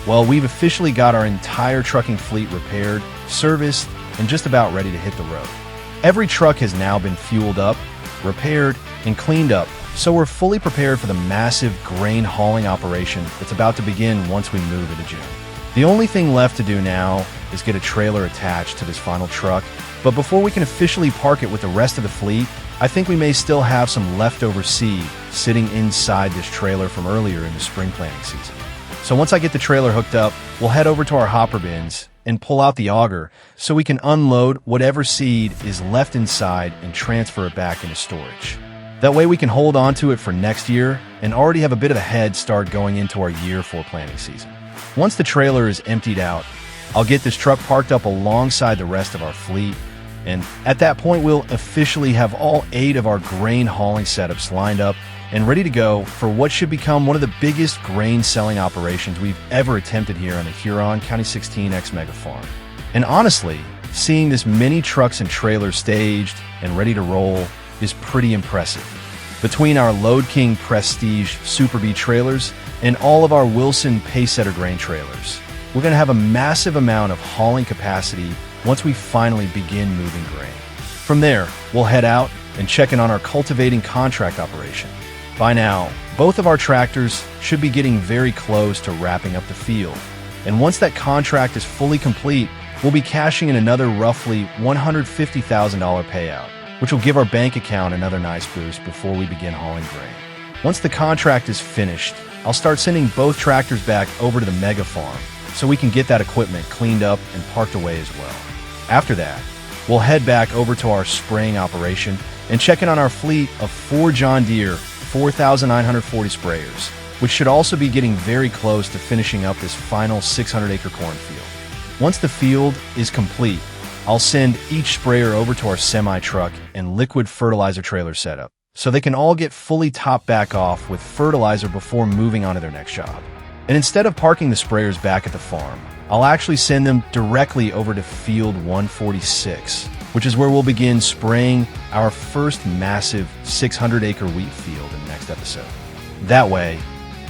Well, we've officially got our entire trucking fleet repaired, serviced, and just about ready to hit the road. Every truck has now been fueled up, repaired, and cleaned up, so we're fully prepared for the massive grain hauling operation that's about to begin once we move into June. The only thing left to do now is get a trailer attached to this final truck, but before we can officially park it with the rest of the fleet, I think we may still have some leftover seed sitting inside this trailer from earlier in the spring planting season. So once I get the trailer hooked up, we'll head over to our hopper bins and pull out the auger so we can unload whatever seed is left inside and transfer it back into storage. That way we can hold on to it for next year and already have a bit of a head start going into our year 4 planting season. Once the trailer is emptied out, I'll get this truck parked up alongside the rest of our fleet, and at that point we'll officially have all 8 of our grain hauling setups lined up and ready to go for what should become one of the biggest grain selling operations we've ever attempted here on the Huron County 16X Mega Farm. And honestly, seeing this many trucks and trailers staged and ready to roll is pretty impressive. Between our Load King Prestige Super B trailers and all of our Wilson Pacesetter grain trailers, we're going to have a massive amount of hauling capacity once we finally begin moving grain. From there, we'll head out and check in on our cultivating contract operation. By now, both of our tractors should be getting very close to wrapping up the field, and once that contract is fully complete, we'll be cashing in another roughly $150,000 payout, which will give our bank account another nice boost before we begin hauling grain. Once the contract is finished, I'll start sending both tractors back over to the mega farm so we can get that equipment cleaned up and parked away as well. After that, we'll head back over to our spraying operation and check in on our fleet of 4 John Deere 4,940 sprayers, which should also be getting very close to finishing up this final 600-acre cornfield. Once the field is complete, I'll send each sprayer over to our semi-truck and liquid fertilizer trailer setup, so they can all get fully topped back off with fertilizer before moving on to their next job. And instead of parking the sprayers back at the farm, I'll actually send them directly over to Field 146, which is where we'll begin spraying our first massive 600-acre wheat field in the next episode. That way,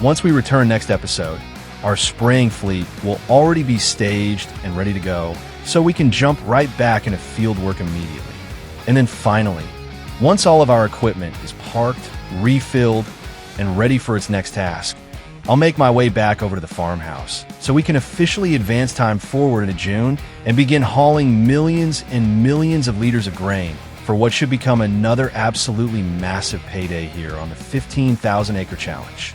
once we return next episode, our spraying fleet will already be staged and ready to go, so we can jump right back into field work immediately. And then finally, once all of our equipment is parked, refilled, and ready for its next task, I'll make my way back over to the farmhouse so we can officially advance time forward into June and begin hauling millions and millions of liters of grain for what should become another absolutely massive payday here on the 15,000-acre challenge.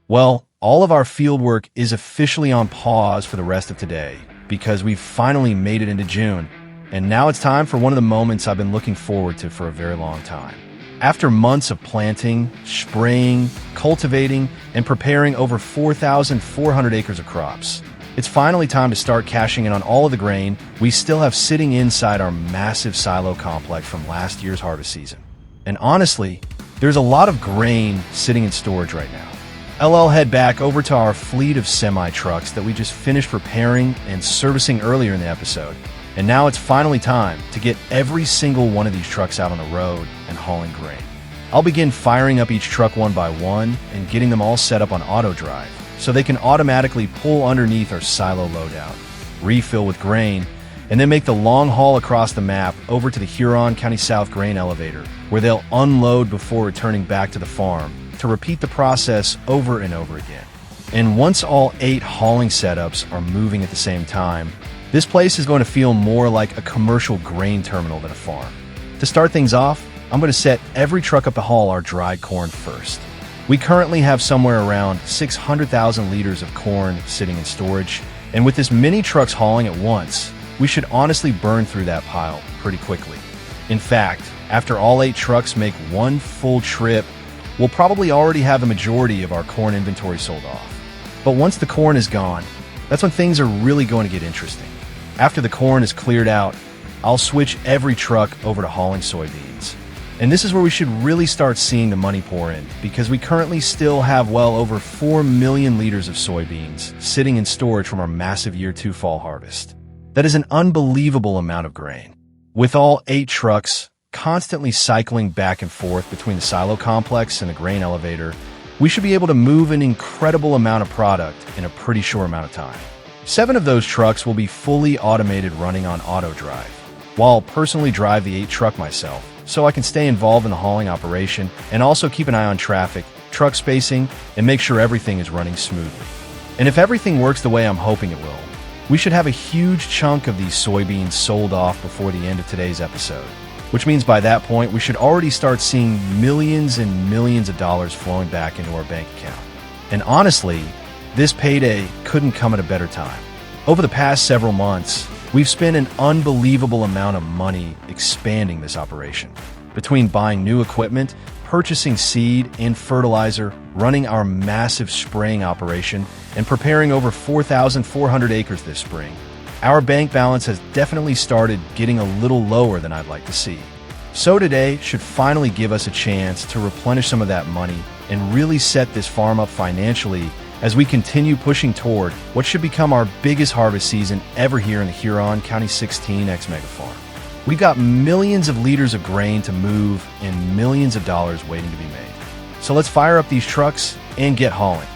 Well, all of our field work is officially on pause for the rest of today because we've finally made it into June, and now it's time for one of the moments I've been looking forward to for a very long time. After months of planting, spraying, cultivating, and preparing over 4,400 acres of crops, it's finally time to start cashing in on all of the grain we still have sitting inside our massive silo complex from last year's harvest season. And honestly, there's a lot of grain sitting in storage right now. I'll head back over to our fleet of semi-trucks that we just finished repairing and servicing earlier in the episode. And now it's finally time to get every single one of these trucks out on the road and hauling grain. I'll begin firing up each truck one by one and getting them all set up on auto drive so they can automatically pull underneath our silo loadout, refill with grain, and then make the long haul across the map over to the Huron County South grain elevator, where they'll unload before returning back to the farm to repeat the process over and over again. And once all 8 hauling setups are moving at the same time, this place is going to feel more like a commercial grain terminal than a farm. To start things off, I'm going to set every truck up to haul our dried corn first. We currently have somewhere around 600,000 liters of corn sitting in storage, and with this many trucks hauling at once, we should honestly burn through that pile pretty quickly. In fact, after all 8 trucks make one full trip, we'll probably already have the majority of our corn inventory sold off. But once the corn is gone, that's when things are really going to get interesting. After the corn is cleared out, I'll switch every truck over to hauling soybeans. And this is where we should really start seeing the money pour in, because we currently still have well over 4 million liters of soybeans sitting in storage from our massive year 2 fall harvest. That is an unbelievable amount of grain. With all 8 trucks constantly cycling back and forth between the silo complex and the grain elevator, we should be able to move an incredible amount of product in a pretty short amount of time. 7 of those trucks will be fully automated, running on auto drive, while I'll personally drive the 8 truck myself, so I can stay involved in the hauling operation and also keep an eye on traffic, truck spacing, and make sure everything is running smoothly. And if everything works the way I'm hoping it will, we should have a huge chunk of these soybeans sold off before the end of today's episode, which means by that point we should already start seeing millions and millions of dollars flowing back into our bank account. And honestly, this payday couldn't come at a better time. Over the past several months, we've spent an unbelievable amount of money expanding this operation. Between buying new equipment, purchasing seed and fertilizer, running our massive spraying operation, and preparing over 4,400 acres this spring, our bank balance has definitely started getting a little lower than I'd like to see. So today should finally give us a chance to replenish some of that money and really set this farm up financially as we continue pushing toward what should become our biggest harvest season ever here in the Huron County 16X Mega Farm. We've got millions of liters of grain to move and millions of dollars waiting to be made. So let's fire up these trucks and get hauling.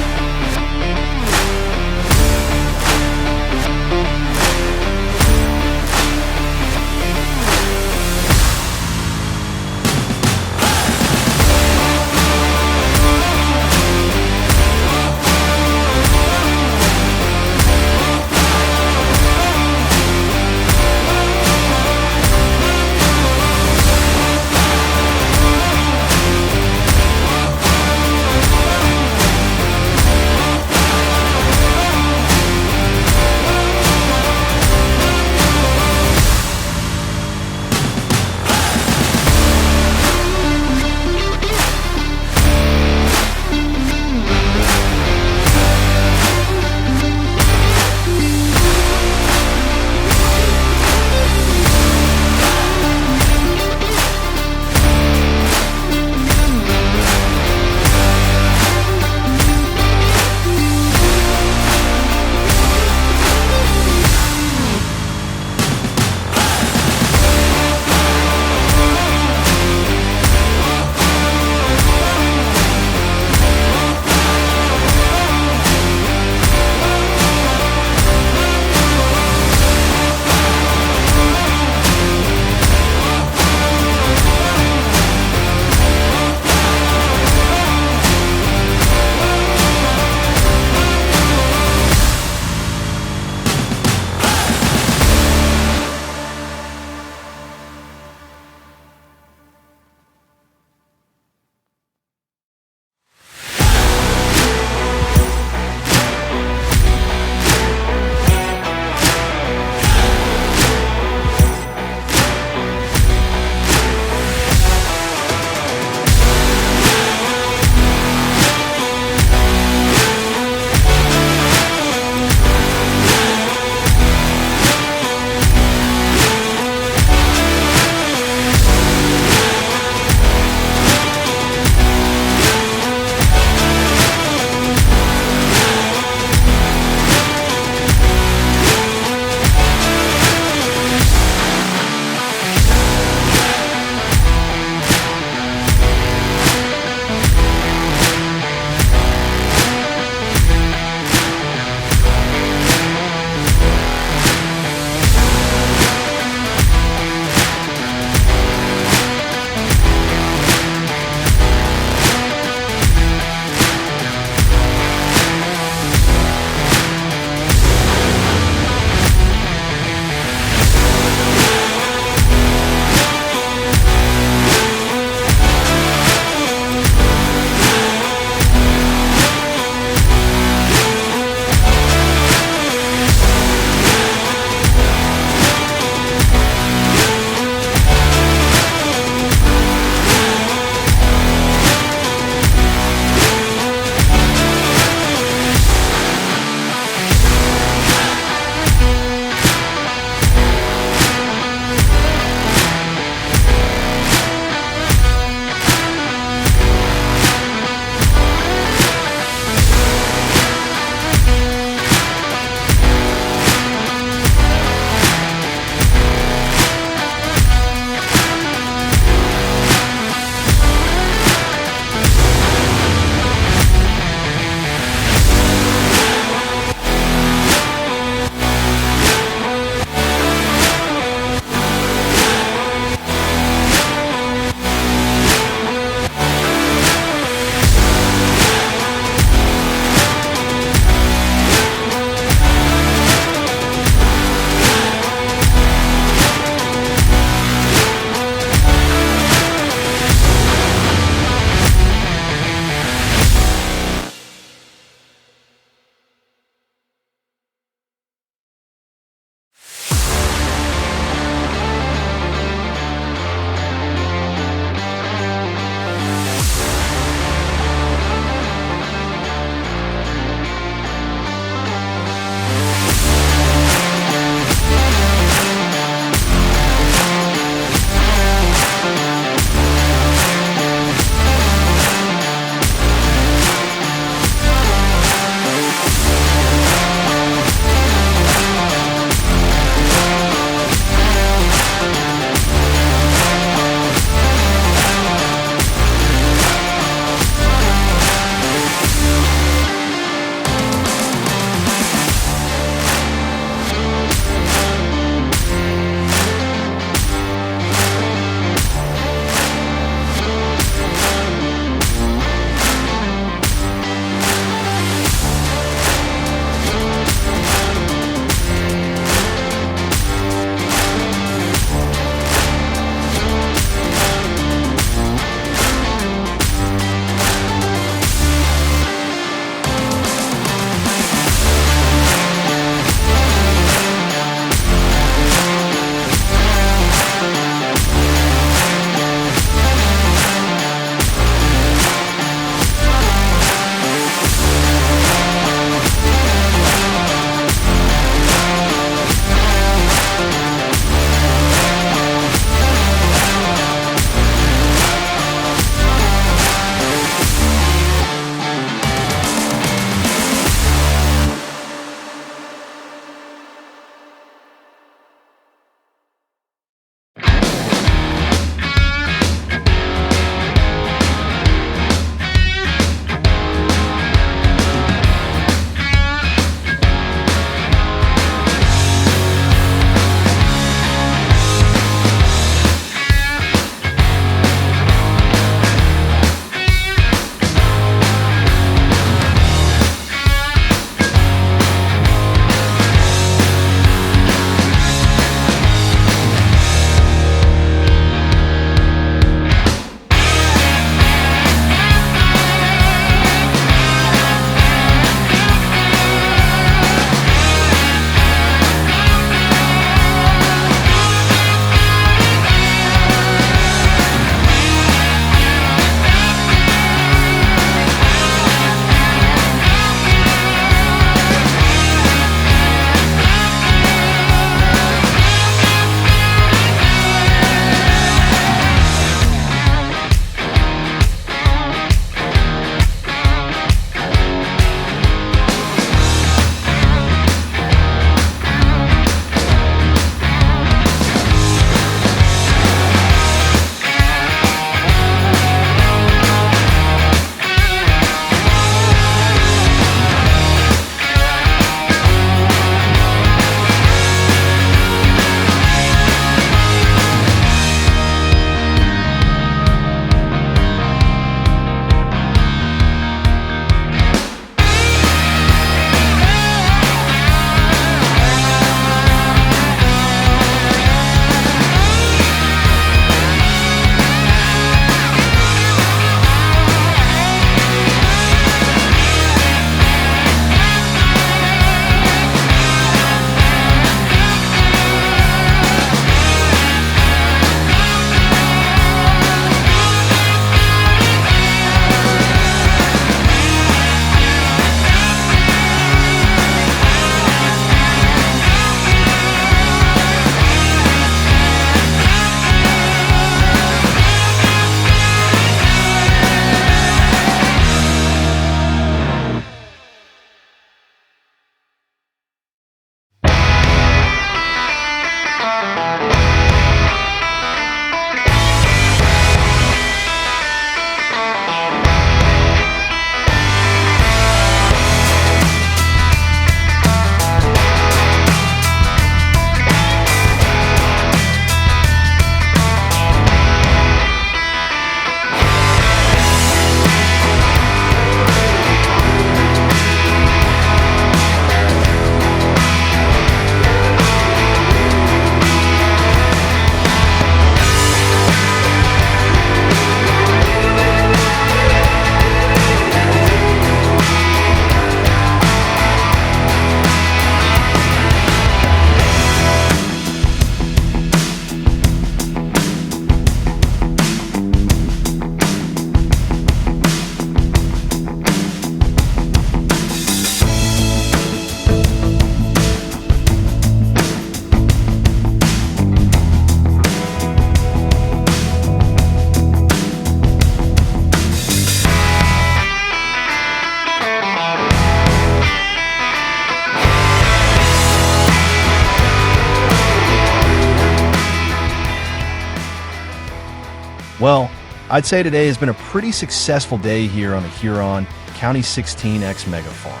I'd say today has been a pretty successful day here on the Huron County 16X Mega Farm.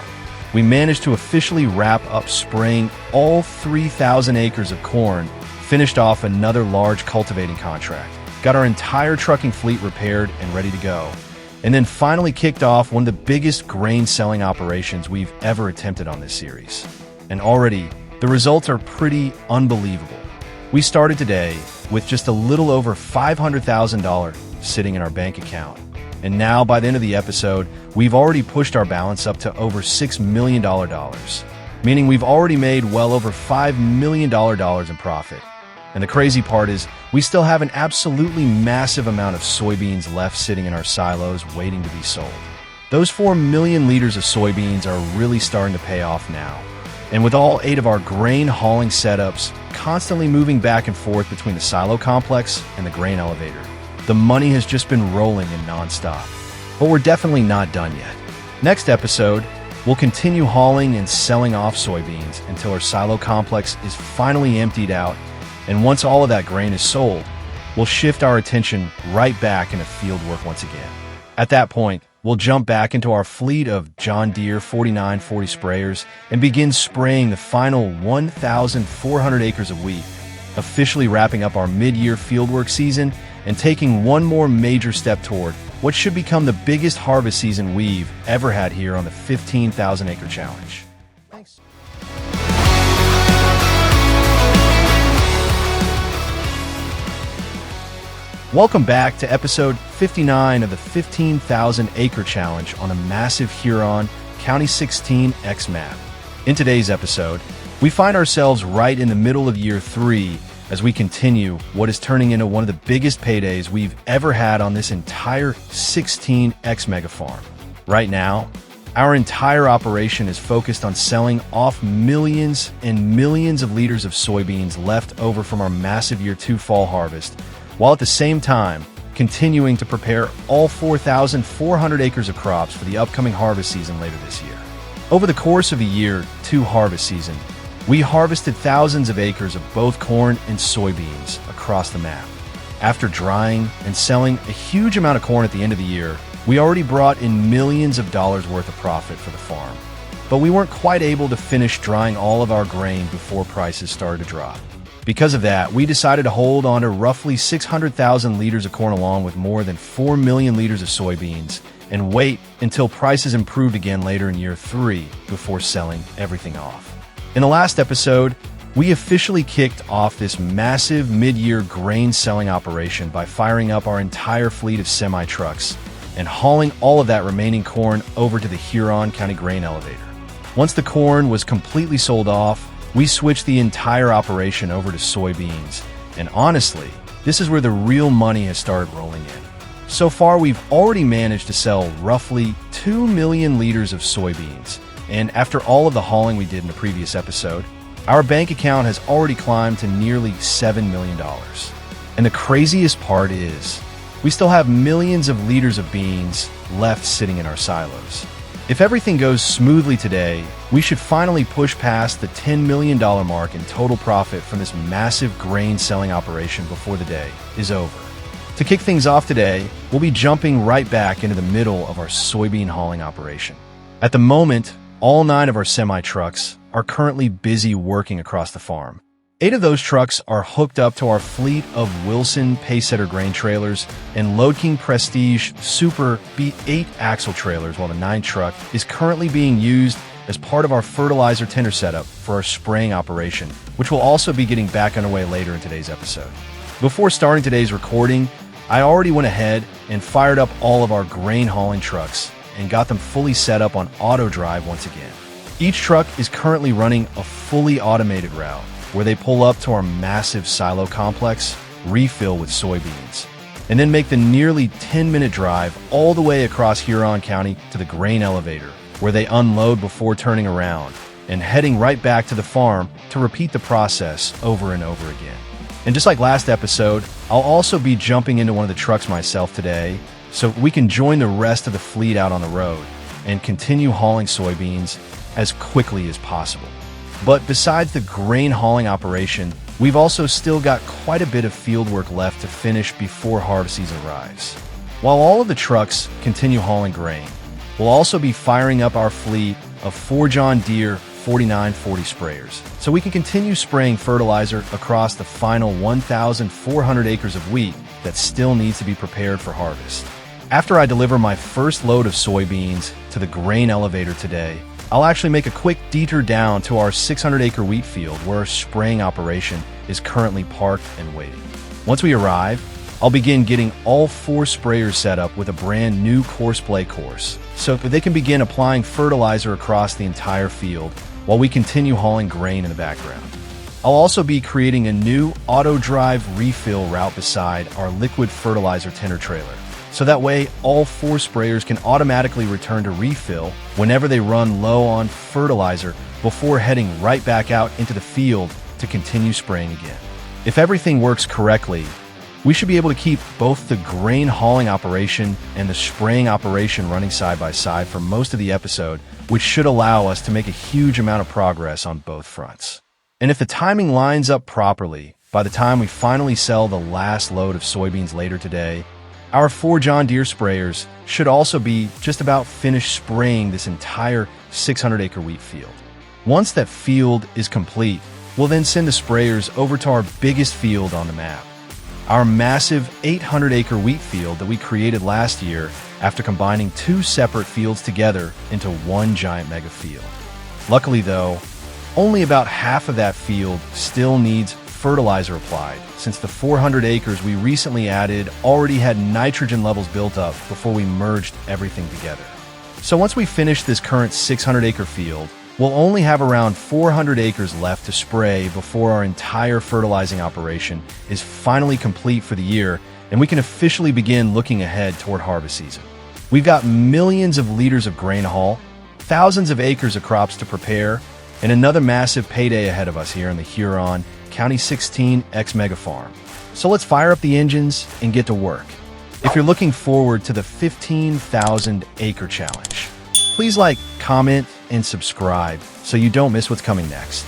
We managed to officially wrap up spraying all 3,000 acres of corn, finished off another large cultivating contract, got our entire trucking fleet repaired and ready to go, and then finally kicked off one of the biggest grain selling operations we've ever attempted on this series. And already, the results are pretty unbelievable. We started today with just a little over $500,000 sitting in our bank account. And now, by the end of the episode, we've already pushed our balance up to over $6 million, meaning we've already made well over $5 million in profit. And the crazy part is, we still have an absolutely massive amount of soybeans left sitting in our silos waiting to be sold. Those 4 million liters of soybeans are really starting to pay off now. And with all 8 of our grain hauling setups constantly moving back and forth between the silo complex and the grain elevator, the money has just been rolling in nonstop. But we're definitely not done yet. Next episode, we'll continue hauling and selling off soybeans until our silo complex is finally emptied out, and once all of that grain is sold, we'll shift our attention right back into field work once again. At that point, we'll jump back into our fleet of John Deere 4940 sprayers and begin spraying the final 1,400 acres of wheat, officially wrapping up our mid-year fieldwork season and taking one more major step toward what should become the biggest harvest season we've ever had here on the 15,000 Acre Challenge. Thanks. Welcome back to episode 59 of the 15,000 Acre Challenge on a massive Huron County 16X map. In today's episode, we find ourselves right in the middle of year 3 as we continue what is turning into one of the biggest paydays we've ever had on this entire 16X mega farm. Right now, our entire operation is focused on selling off millions and millions of liters of soybeans left over from our massive year 2 fall harvest, while at the same time continuing to prepare all 4,400 acres of crops for the upcoming harvest season later this year. Over the course of a year 2 harvest season, we harvested thousands of acres of both corn and soybeans across the map. After drying and selling a huge amount of corn at the end of the year, we already brought in millions of dollars worth of profit for the farm. But we weren't quite able to finish drying all of our grain before prices started to drop. Because of that, we decided to hold on to roughly 600,000 liters of corn along with more than 4 million liters of soybeans and wait until prices improved again later in year 3 before selling everything off. In the last episode, we officially kicked off this massive mid-year grain selling operation by firing up our entire fleet of semi-trucks and hauling all of that remaining corn over to the Huron County Grain Elevator. Once the corn was completely sold off, we switched the entire operation over to soybeans, and honestly, this is where the real money has started rolling in. So far, we've already managed to sell roughly 2 million liters of soybeans, and after all of the hauling we did in the previous episode, our bank account has already climbed to nearly $7 million. And the craziest part is, we still have millions of liters of beans left sitting in our silos. If everything goes smoothly today, we should finally push past the $10 million mark in total profit from this massive grain selling operation before the day is over. To kick things off today, we'll be jumping right back into the middle of our soybean hauling operation. At the moment, all 9 of our semi-trucks are currently busy working across the farm. 8 of those trucks are hooked up to our fleet of Wilson Pacesetter grain trailers and Load King Prestige Super B8 axle trailers, while the 9th truck is currently being used as part of our fertilizer tender setup for our spraying operation, which will also be getting back underway later in today's episode. Before starting today's recording, I already went ahead and fired up all of our grain hauling trucks and got them fully set up on auto drive once again. Each truck is currently running a fully automated route where they pull up to our massive silo complex, refill with soybeans, and then make the nearly 10-minute drive all the way across Huron County to the grain elevator, where they unload before turning around and heading right back to the farm to repeat the process over and over again. And just like last episode, I'll also be jumping into one of the trucks myself today so we can join the rest of the fleet out on the road and continue hauling soybeans as quickly as possible. But besides the grain hauling operation, we've also still got quite a bit of field work left to finish before harvest season arrives. While all of the trucks continue hauling grain, we'll also be firing up our fleet of 4 John Deere 4940 sprayers, so we can continue spraying fertilizer across the final 1,400 acres of wheat that still needs to be prepared for harvest. After I deliver my first load of soybeans to the grain elevator today, I'll actually make a quick detour down to our 600-acre wheat field where our spraying operation is currently parked and waiting. Once we arrive, I'll begin getting all 4 sprayers set up with a brand new course-play course, so that they can begin applying fertilizer across the entire field while we continue hauling grain in the background. I'll also be creating a new auto-drive refill route beside our liquid fertilizer tender trailer, so that way all 4 sprayers can automatically return to refill whenever they run low on fertilizer before heading right back out into the field to continue spraying again. If everything works correctly, we should be able to keep both the grain hauling operation and the spraying operation running side by side for most of the episode, which should allow us to make a huge amount of progress on both fronts. And if the timing lines up properly, by the time we finally sell the last load of soybeans later today, our 4 John Deere sprayers should also be just about finished spraying this entire 600-acre wheat field. Once that field is complete, we'll then send the sprayers over to our biggest field on the map, our massive 800-acre wheat field that we created last year after combining 2 separate fields together into one giant mega field. Luckily though, only about half of that field still needs fertilizer applied, since the 400 acres we recently added already had nitrogen levels built up before we merged everything together. So once we finish this current 600-acre field, we'll only have around 400 acres left to spray before our entire fertilizing operation is finally complete for the year and we can officially begin looking ahead toward harvest season. We've got millions of liters of grain to haul, thousands of acres of crops to prepare, and another massive payday ahead of us here in the Huron County 16 X Mega Farm. So let's fire up the engines and get to work. If you're looking forward to the 15,000 acre challenge, please like, comment, and subscribe so you don't miss what's coming next.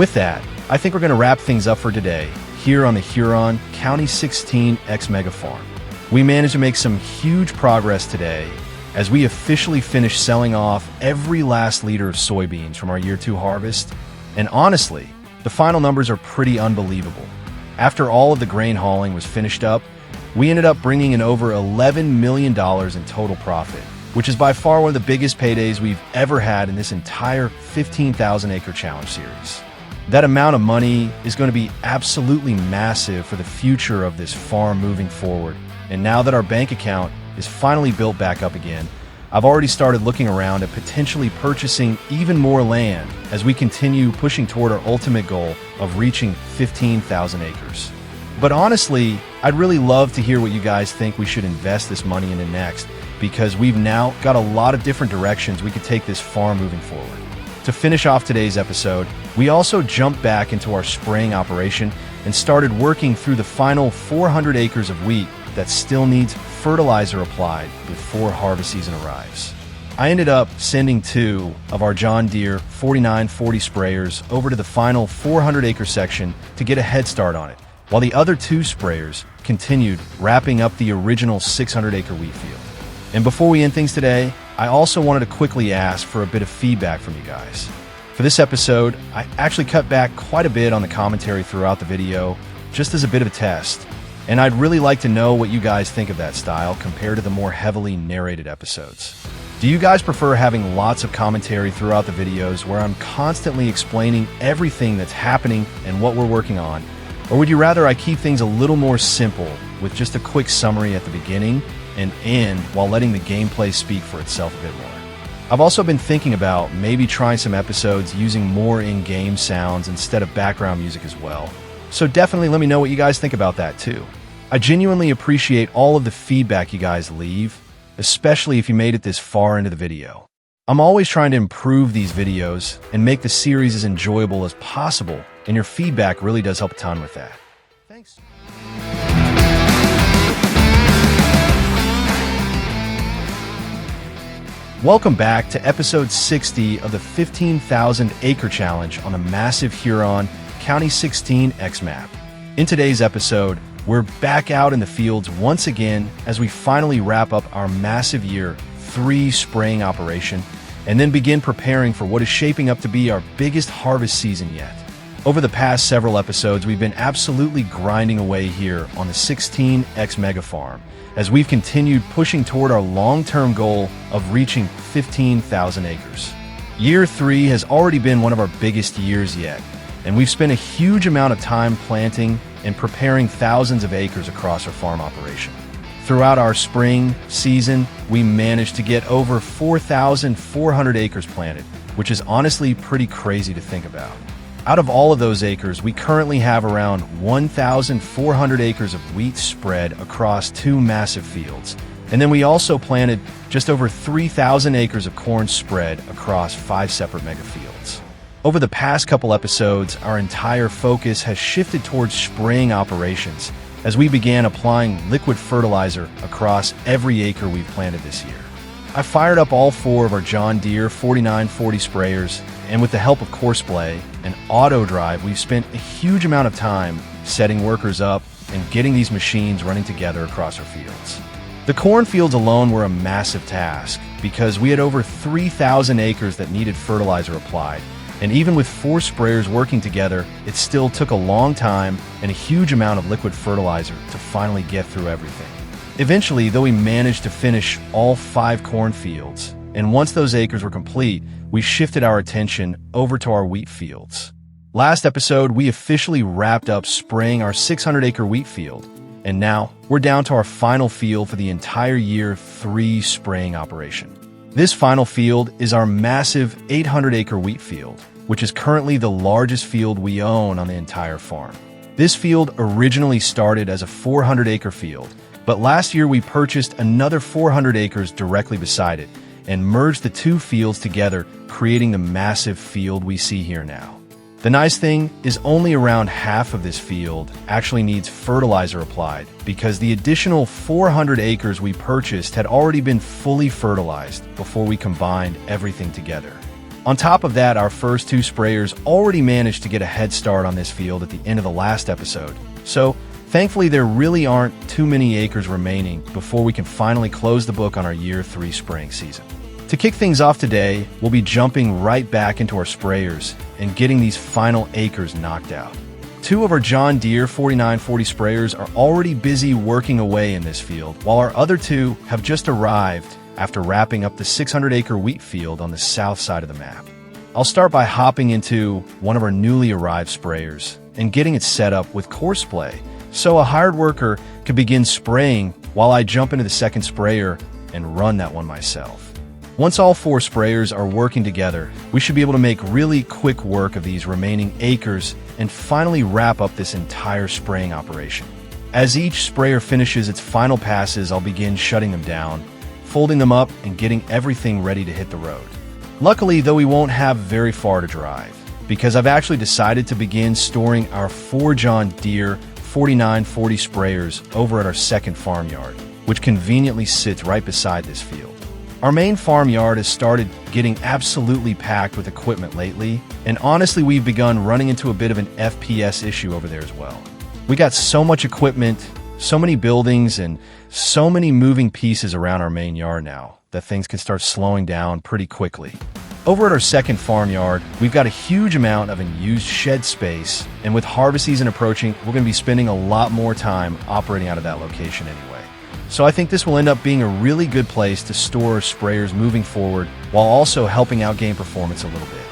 with that, I think we're going to wrap things up for today here on the Huron County 16X Mega Farm. We managed to make some huge progress today as we officially finished selling off every last liter of soybeans from our year 2 harvest. And honestly, the final numbers are pretty unbelievable. After all of the grain hauling was finished up, we ended up bringing in over $11 million in total profit, which is by far one of the biggest paydays we've ever had in this entire 15,000 acre challenge series. That amount of money is going to be absolutely massive for the future of this farm moving forward. And now that our bank account is finally built back up again, I've already started looking around at potentially purchasing even more land as we continue pushing toward our ultimate goal of reaching 15,000 acres. But honestly, I'd really love to hear what you guys think we should invest this money into next, because we've now got a lot of different directions we could take this farm moving forward. To finish off today's episode, we also jumped back into our spraying operation and started working through the final 400 acres of wheat that still needs fertilizer applied before harvest season arrives. I ended up sending 2 of our John Deere 4940 sprayers over to the final 400 acre section to get a head start on it, while the other 2 sprayers continued wrapping up the original 600 acre wheat field. And before we end things today, I also wanted to quickly ask for a bit of feedback from you guys. For this episode, I actually cut back quite a bit on the commentary throughout the video, just as a bit of a test. And I'd really like to know what you guys think of that style compared to the more heavily narrated episodes. Do you guys prefer having lots of commentary throughout the videos where I'm constantly explaining everything that's happening and what we're working on? Or would you rather I keep things a little more simple with just a quick summary at the beginning and end while letting the gameplay speak for itself a bit more? I've also been thinking about maybe trying some episodes using more in-game sounds instead of background music as well. So definitely let me know what you guys think about that too. I genuinely appreciate all of the feedback you guys leave, especially if you made it this far into the video. I'm always trying to improve these videos and make the series as enjoyable as possible, and your feedback really does help a ton with that. Thanks. Welcome back to episode 60 of the 15,000 acre challenge on the massive Huron County 16X map. In today's episode, we're back out in the fields once again as we finally wrap up our massive year 3 spraying operation and then begin preparing for what is shaping up to be our biggest harvest season yet. Over the past several episodes, we've been absolutely grinding away here on the 16X Mega Farm as we've continued pushing toward our long-term goal of reaching 15,000 acres. Year 3 has already been one of our biggest years yet, and we've spent a huge amount of time planting and preparing thousands of acres across our farm operation. Throughout our spring season, we managed to get over 4,400 acres planted, which is honestly pretty crazy to think about. Out of all of those acres, we currently have around 1,400 acres of wheat spread across 2 massive fields. And then we also planted just over 3,000 acres of corn spread across 5 separate mega fields. Over the past couple episodes, our entire focus has shifted towards spraying operations as we began applying liquid fertilizer across every acre we've planted this year. I fired up all 4 of our John Deere 4940 sprayers, and with the help of Courseplay and Auto Drive, we've spent a huge amount of time setting workers up and getting these machines running together across our fields. The cornfields alone were a massive task because we had over 3,000 acres that needed fertilizer applied. And even with 4 sprayers working together, it still took a long time and a huge amount of liquid fertilizer to finally get through everything. Eventually, though, we managed to finish all 5 cornfields, and once those acres were complete, we shifted our attention over to our wheat fields. Last episode, we officially wrapped up spraying our 600-acre wheat field, and now we're down to our final field for the entire year 3 spraying operation. This final field is our massive 800-acre wheat field, which is currently the largest field we own on the entire farm. This field originally started as a 400-acre field, but last year we purchased another 400 acres directly beside it and merged the 2 fields together, creating the massive field we see here now. The nice thing is only around half of this field actually needs fertilizer applied because the additional 400 acres we purchased had already been fully fertilized before we combined everything together. On top of that, our first two sprayers already managed to get a head start on this field at the end of the last episode. So, thankfully, there really aren't too many acres remaining before we can finally close the book on our year 3 spraying season. To kick things off today, we'll be jumping right back into our sprayers and getting these final acres knocked out. Two of our John Deere 4940 sprayers are already busy working away in this field, while our other two have just arrived after wrapping up the 600-acre wheat field on the south side of the map. I'll start by hopping into one of our newly arrived sprayers and getting it set up with core spray, so a hired worker could begin spraying while I jump into the second sprayer and run that one myself. Once all 4 sprayers are working together, we should be able to make really quick work of these remaining acres and finally wrap up this entire spraying operation. As each sprayer finishes its final passes, I'll begin shutting them down, folding them up, and getting everything ready to hit the road. Luckily, though, we won't have very far to drive, because I've actually decided to begin storing our 4 John Deere 4940 sprayers over at our second farmyard, which conveniently sits right beside this field. Our main farmyard has started getting absolutely packed with equipment lately, and honestly, we've begun running into a bit of an FPS issue over there as well. We got so much equipment, so many buildings, and so many moving pieces around our main yard now that things can start slowing down pretty quickly. Over at our second farmyard, we've got a huge amount of unused shed space, and with harvest season approaching, we're going to be spending a lot more time operating out of that location anyway. So I think this will end up being a really good place to store sprayers moving forward while also helping out game performance a little bit.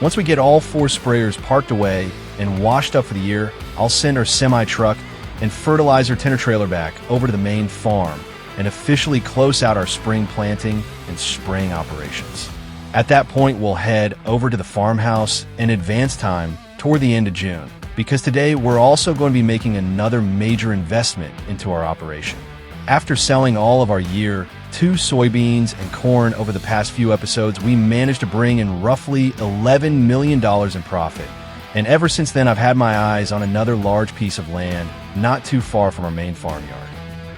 Once we get all 4 sprayers parked away and washed up for the year, I'll send our semi-truck and fertilizer tender trailer back over to the main farm and officially close out our spring planting and spraying operations. At that point, we'll head over to the farmhouse in advance time toward the end of June, because today we're also going to be making another major investment into our operation. After selling all of our year 2 soybeans and corn over the past few episodes, we managed to bring in roughly $11 million in profit. And ever since then, I've had my eyes on another large piece of land not too far from our main farmyard.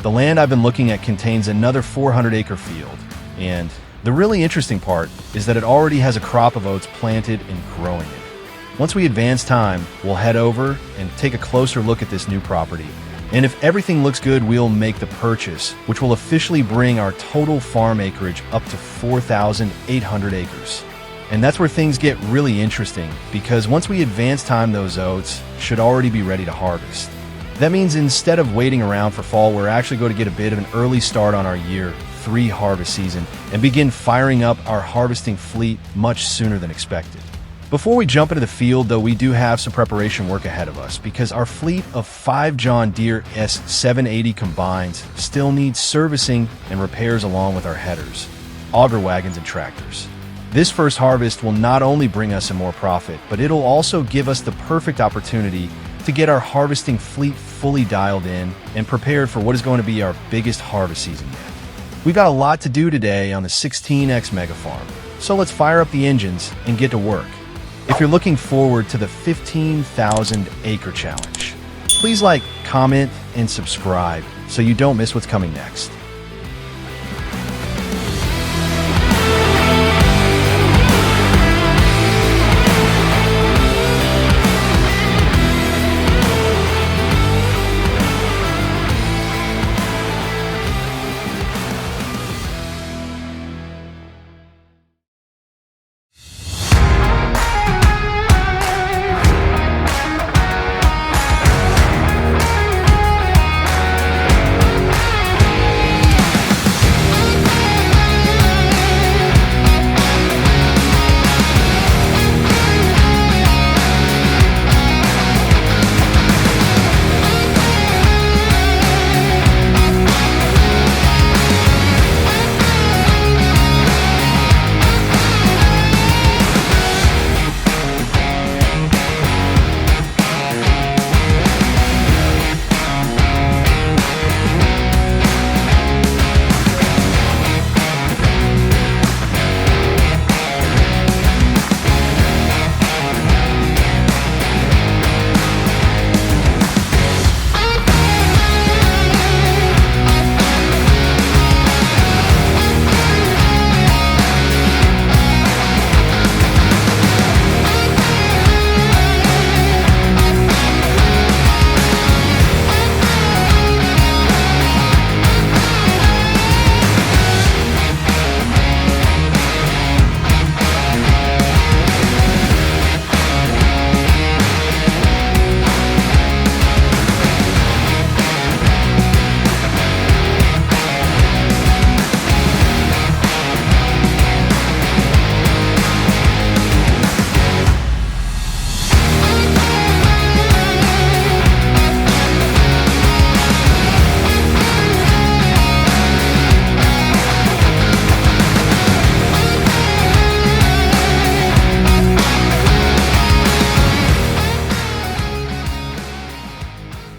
The land I've been looking at contains another 400-acre field, and the really interesting part is that it already has a crop of oats planted and growing it. Once we advance time, we'll head over and take a closer look at this new property. And if everything looks good, we'll make the purchase, which will officially bring our total farm acreage up to 4,800 acres. And that's where things get really interesting, because once we advance time, those oats should already be ready to harvest. That means instead of waiting around for fall, we're actually going to get a bit of an early start on our year 3 harvest season and begin firing up our harvesting fleet much sooner than expected. Before we jump into the field, though, we do have some preparation work ahead of us, because our fleet of 5 John Deere S780 combines still needs servicing and repairs along with our headers, auger wagons, and tractors. This first harvest will not only bring us some more profit, but it'll also give us the perfect opportunity to get our harvesting fleet fully dialed in and prepared for what is going to be our biggest harvest season yet. We've got a lot to do today on the 16X Mega Farm, so let's fire up the engines and get to work. If you're looking forward to the 15,000 acre challenge, please like, comment, and subscribe so you don't miss what's coming next.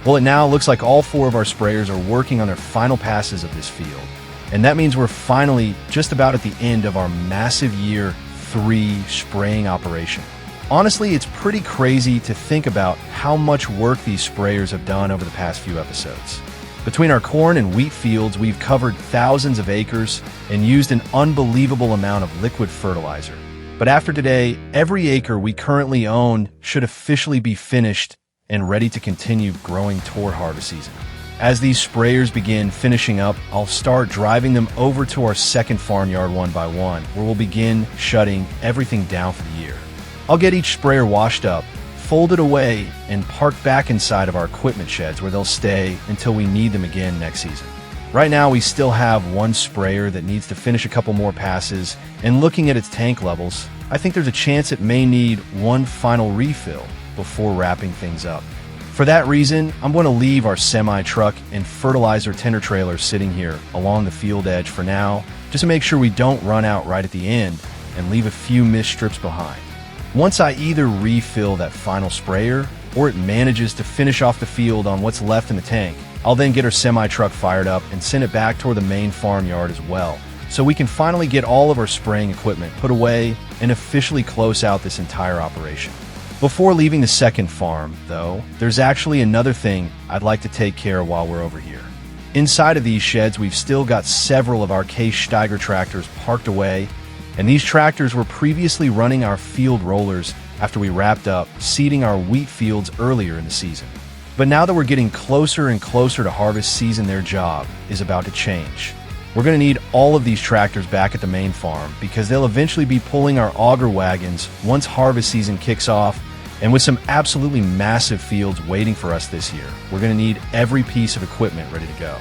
Well, it now looks like all 4 of our sprayers are working on their final passes of this field. And that means we're finally just about at the end of our massive year 3 spraying operation. Honestly, it's pretty crazy to think about how much work these sprayers have done over the past few episodes. Between our corn and wheat fields, we've covered thousands of acres and used an unbelievable amount of liquid fertilizer. But after today, every acre we currently own should officially be finished and ready to continue growing toward harvest season. As these sprayers begin finishing up, I'll start driving them over to our second farmyard one by one, where we'll begin shutting everything down for the year. I'll get each sprayer washed up, folded away, and parked back inside of our equipment sheds where they'll stay until we need them again next season. Right now, we still have one sprayer that needs to finish a couple more passes, and looking at its tank levels, I think there's a chance it may need one final refill before wrapping things up. For that reason, I'm going to leave our semi-truck and fertilizer tender trailer sitting here along the field edge for now, just to make sure we don't run out right at the end and leave a few mist strips behind. Once I either refill that final sprayer or it manages to finish off the field on what's left in the tank, I'll then get our semi-truck fired up and send it back toward the main farmyard as well, so we can finally get all of our spraying equipment put away and officially close out this entire operation. Before leaving the second farm, though, there's actually another thing I'd like to take care of while we're over here. Inside of these sheds, we've still got several of our Case IH tractors parked away, and these tractors were previously running our field rollers after we wrapped up seeding our wheat fields earlier in the season. But now that we're getting closer and closer to harvest season, their job is about to change. We're going to need all of these tractors back at the main farm because they'll eventually be pulling our auger wagons once harvest season kicks off, and with some absolutely massive fields waiting for us this year, we're going to need every piece of equipment ready to go.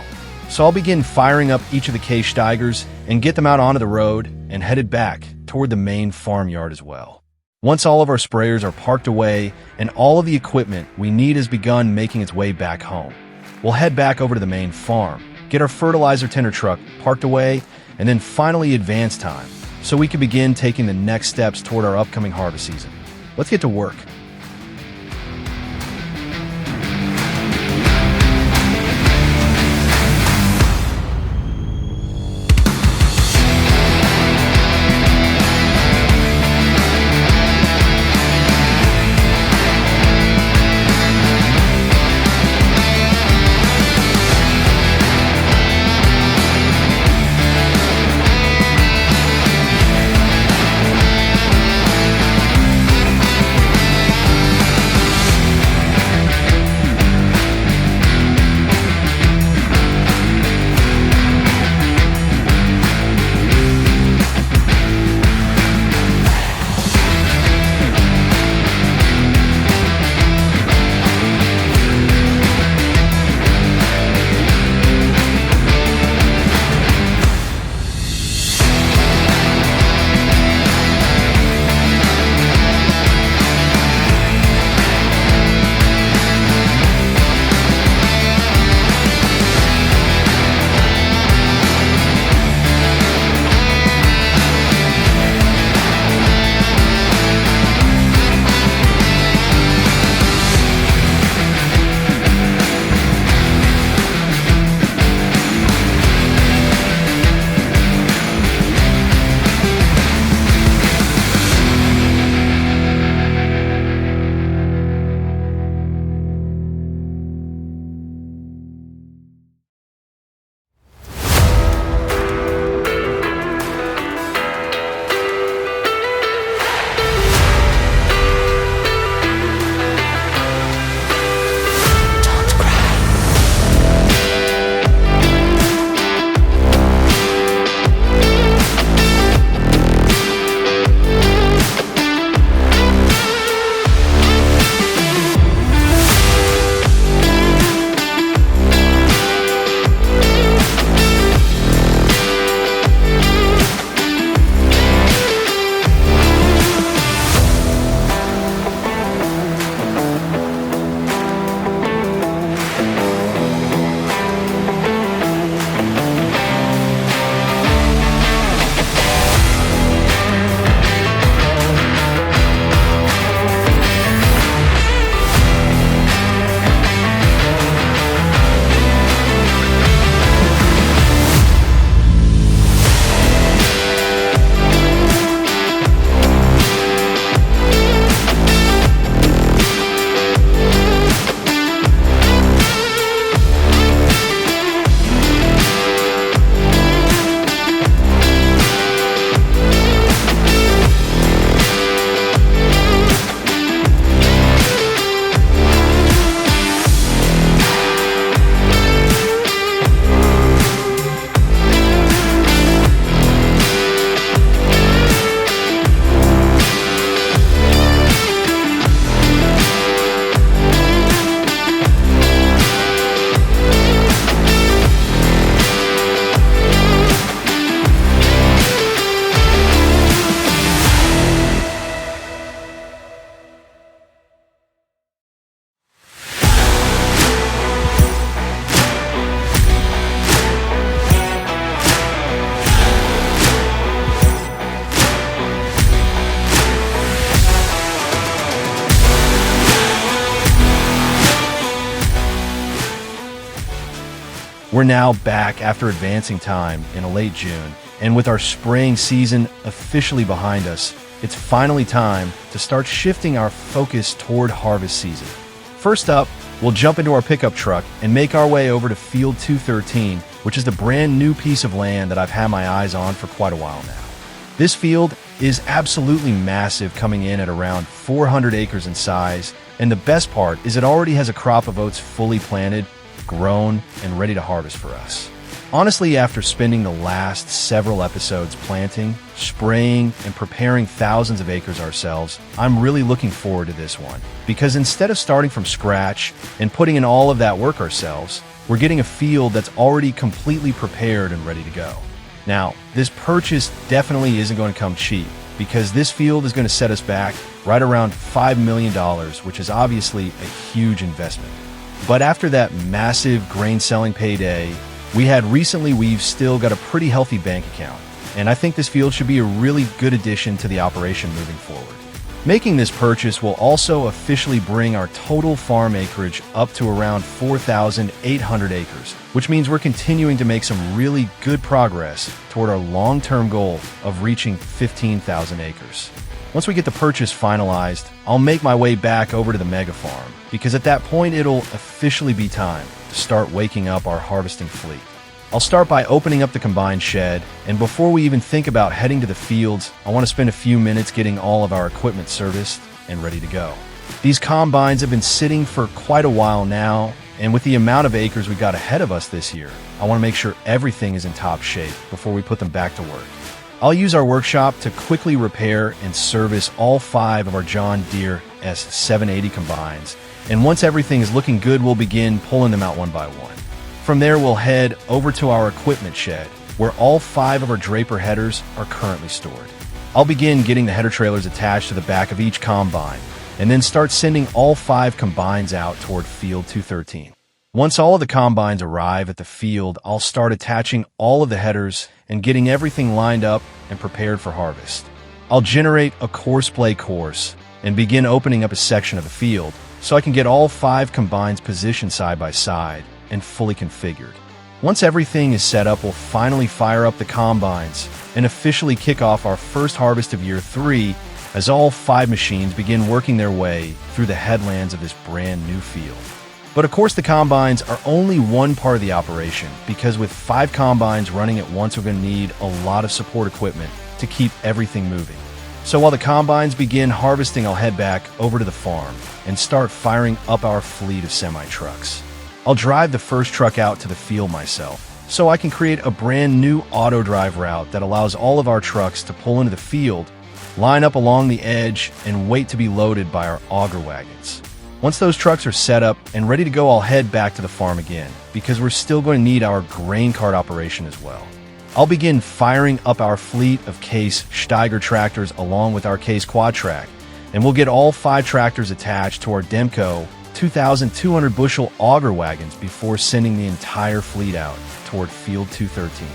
So I'll begin firing up each of the Case Steigers and get them out onto the road and headed back toward the main farmyard as well. Once all of our sprayers are parked away and all of the equipment we need has begun making its way back home, we'll head back over to the main farm, get our fertilizer tender truck parked away, and then finally advance time so we can begin taking the next steps toward our upcoming harvest season. Let's get to work. We're now back after advancing time in a late June, and with our spraying season officially behind us, it's finally time to start shifting our focus toward harvest season. First up, we'll jump into our pickup truck and make our way over to Field 213, which is the brand new piece of land that I've had my eyes on for quite a while now. This field is absolutely massive, coming in at around 400 acres in size, and the best part is it already has a crop of oats fully planted, grown, and ready to harvest for us. Honestly, after spending the last several episodes planting, spraying, and preparing thousands of acres ourselves, I'm really looking forward to this one. Because instead of starting from scratch and putting in all of that work ourselves, we're getting a field that's already completely prepared and ready to go. Now, this purchase definitely isn't going to come cheap, because this field is going to set us back right around $5 million, which is obviously a huge investment. But after that massive grain selling payday we've still got a pretty healthy bank account, and I think this field should be a really good addition to the operation moving forward. Making this purchase will also officially bring our total farm acreage up to around 4,800 acres, which means we're continuing to make some really good progress toward our long-term goal of reaching 15,000 acres. Once we get the purchase finalized, I'll make my way back over to the mega farm, because at that point it'll officially be time to start waking up our harvesting fleet. I'll start by opening up the combine shed, and before we even think about heading to the fields, I want to spend a few minutes getting all of our equipment serviced and ready to go. These combines have been sitting for quite a while now, and with the amount of acres we got ahead of us this year, I want to make sure everything is in top shape before we put them back to work. I'll use our workshop to quickly repair and service all 5 of our John Deere S780 combines, and once everything is looking good, we'll begin pulling them out one by one. From there, we'll head over to our equipment shed, where all 5 of our Draper headers are currently stored. I'll begin getting the header trailers attached to the back of each combine, and then start sending all 5 combines out toward Field 213. Once all of the combines arrive at the field, I'll start attaching all of the headers and getting everything lined up and prepared for harvest. I'll generate a course-play course and begin opening up a section of the field so I can get all 5 combines positioned side by side and fully configured. Once everything is set up, we'll finally fire up the combines and officially kick off our first harvest of year 3 as all 5 machines begin working their way through the headlands of this brand new field. But of course, the combines are only one part of the operation, because with 5 combines running at once, we're going to need a lot of support equipment to keep everything moving. So while the combines begin harvesting, I'll head back over to the farm and start firing up our fleet of semi-trucks. I'll drive the first truck out to the field myself, so I can create a brand new auto drive route that allows all of our trucks to pull into the field, line up along the edge, and wait to be loaded by our auger wagons. Once those trucks are set up and ready to go, I'll head back to the farm again, because we're still going to need our grain cart operation as well. I'll begin firing up our fleet of Case Steiger tractors along with our Case Quadtrac, and we'll get all 5 tractors attached to our Demco 2,200 bushel auger wagons before sending the entire fleet out toward Field 213.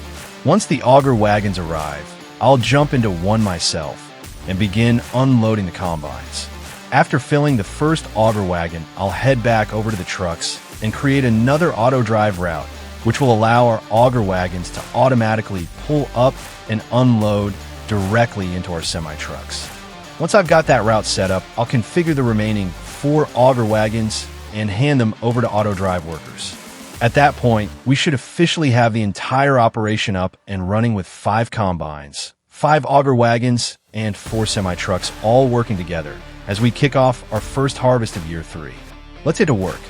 Once the auger wagons arrive, I'll jump into one myself and begin unloading the combines. After filling the first auger wagon, I'll head back over to the trucks and create another auto drive route, which will allow our auger wagons to automatically pull up and unload directly into our semi-trucks. Once I've got that route set up, I'll configure the remaining 4 auger wagons and hand them over to auto drive workers. At that point, we should officially have the entire operation up and running with 5 combines, 5 auger wagons, and 4 semi-trucks all working together as we kick off our first harvest of year 3. Let's get to work.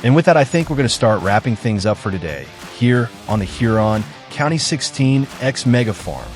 And with that, I think we're going to start wrapping things up for today, here on the Huron County 16X Mega Farm.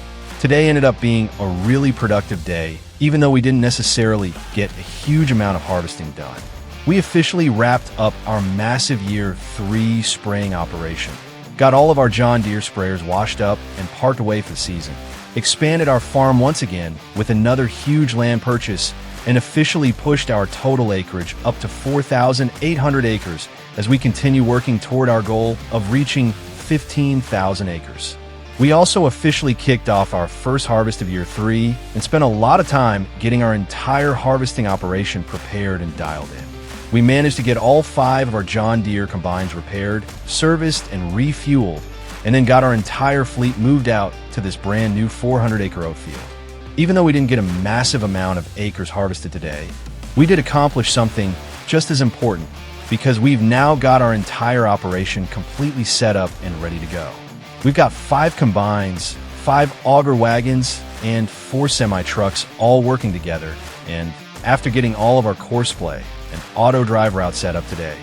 Today ended up being a really productive day, even though we didn't necessarily get a huge amount of harvesting done. We officially wrapped up our massive year 3 spraying operation, got all of our John Deere sprayers washed up and parked away for the season, expanded our farm once again with another huge land purchase, and officially pushed our total acreage up to 4,800 acres as we continue working toward our goal of reaching 15,000 acres. We also officially kicked off our first harvest of year 3 and spent a lot of time getting our entire harvesting operation prepared and dialed in. We managed to get all 5 of our John Deere combines repaired, serviced, and refueled, and then got our entire fleet moved out to this brand new 400-acre oat field. Even though we didn't get a massive amount of acres harvested today, we did accomplish something just as important, because we've now got our entire operation completely set up and ready to go. We've got 5 combines, 5 auger wagons, and 4 semi-trucks all working together, and after getting all of our course play and auto drive route set up today,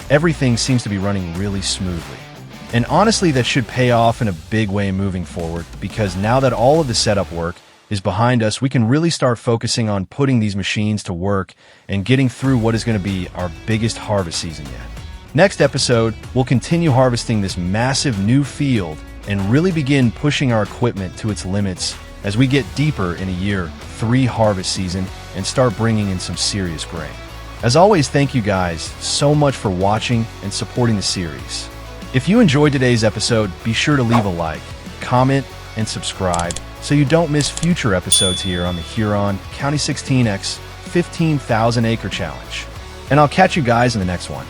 everything seems to be running really smoothly. And honestly, that should pay off in a big way moving forward, because now that all of the setup work is behind us, we can really start focusing on putting these machines to work and getting through what is going to be our biggest harvest season yet. Next episode, we'll continue harvesting this massive new field and really begin pushing our equipment to its limits as we get deeper in a year 3 harvest season and start bringing in some serious grain. As always, thank you guys so much for watching and supporting the series. If you enjoyed today's episode, be sure to leave a like, comment, and subscribe so you don't miss future episodes here on the Huron County 16X 15,000 Acre Challenge. And I'll catch you guys in the next one.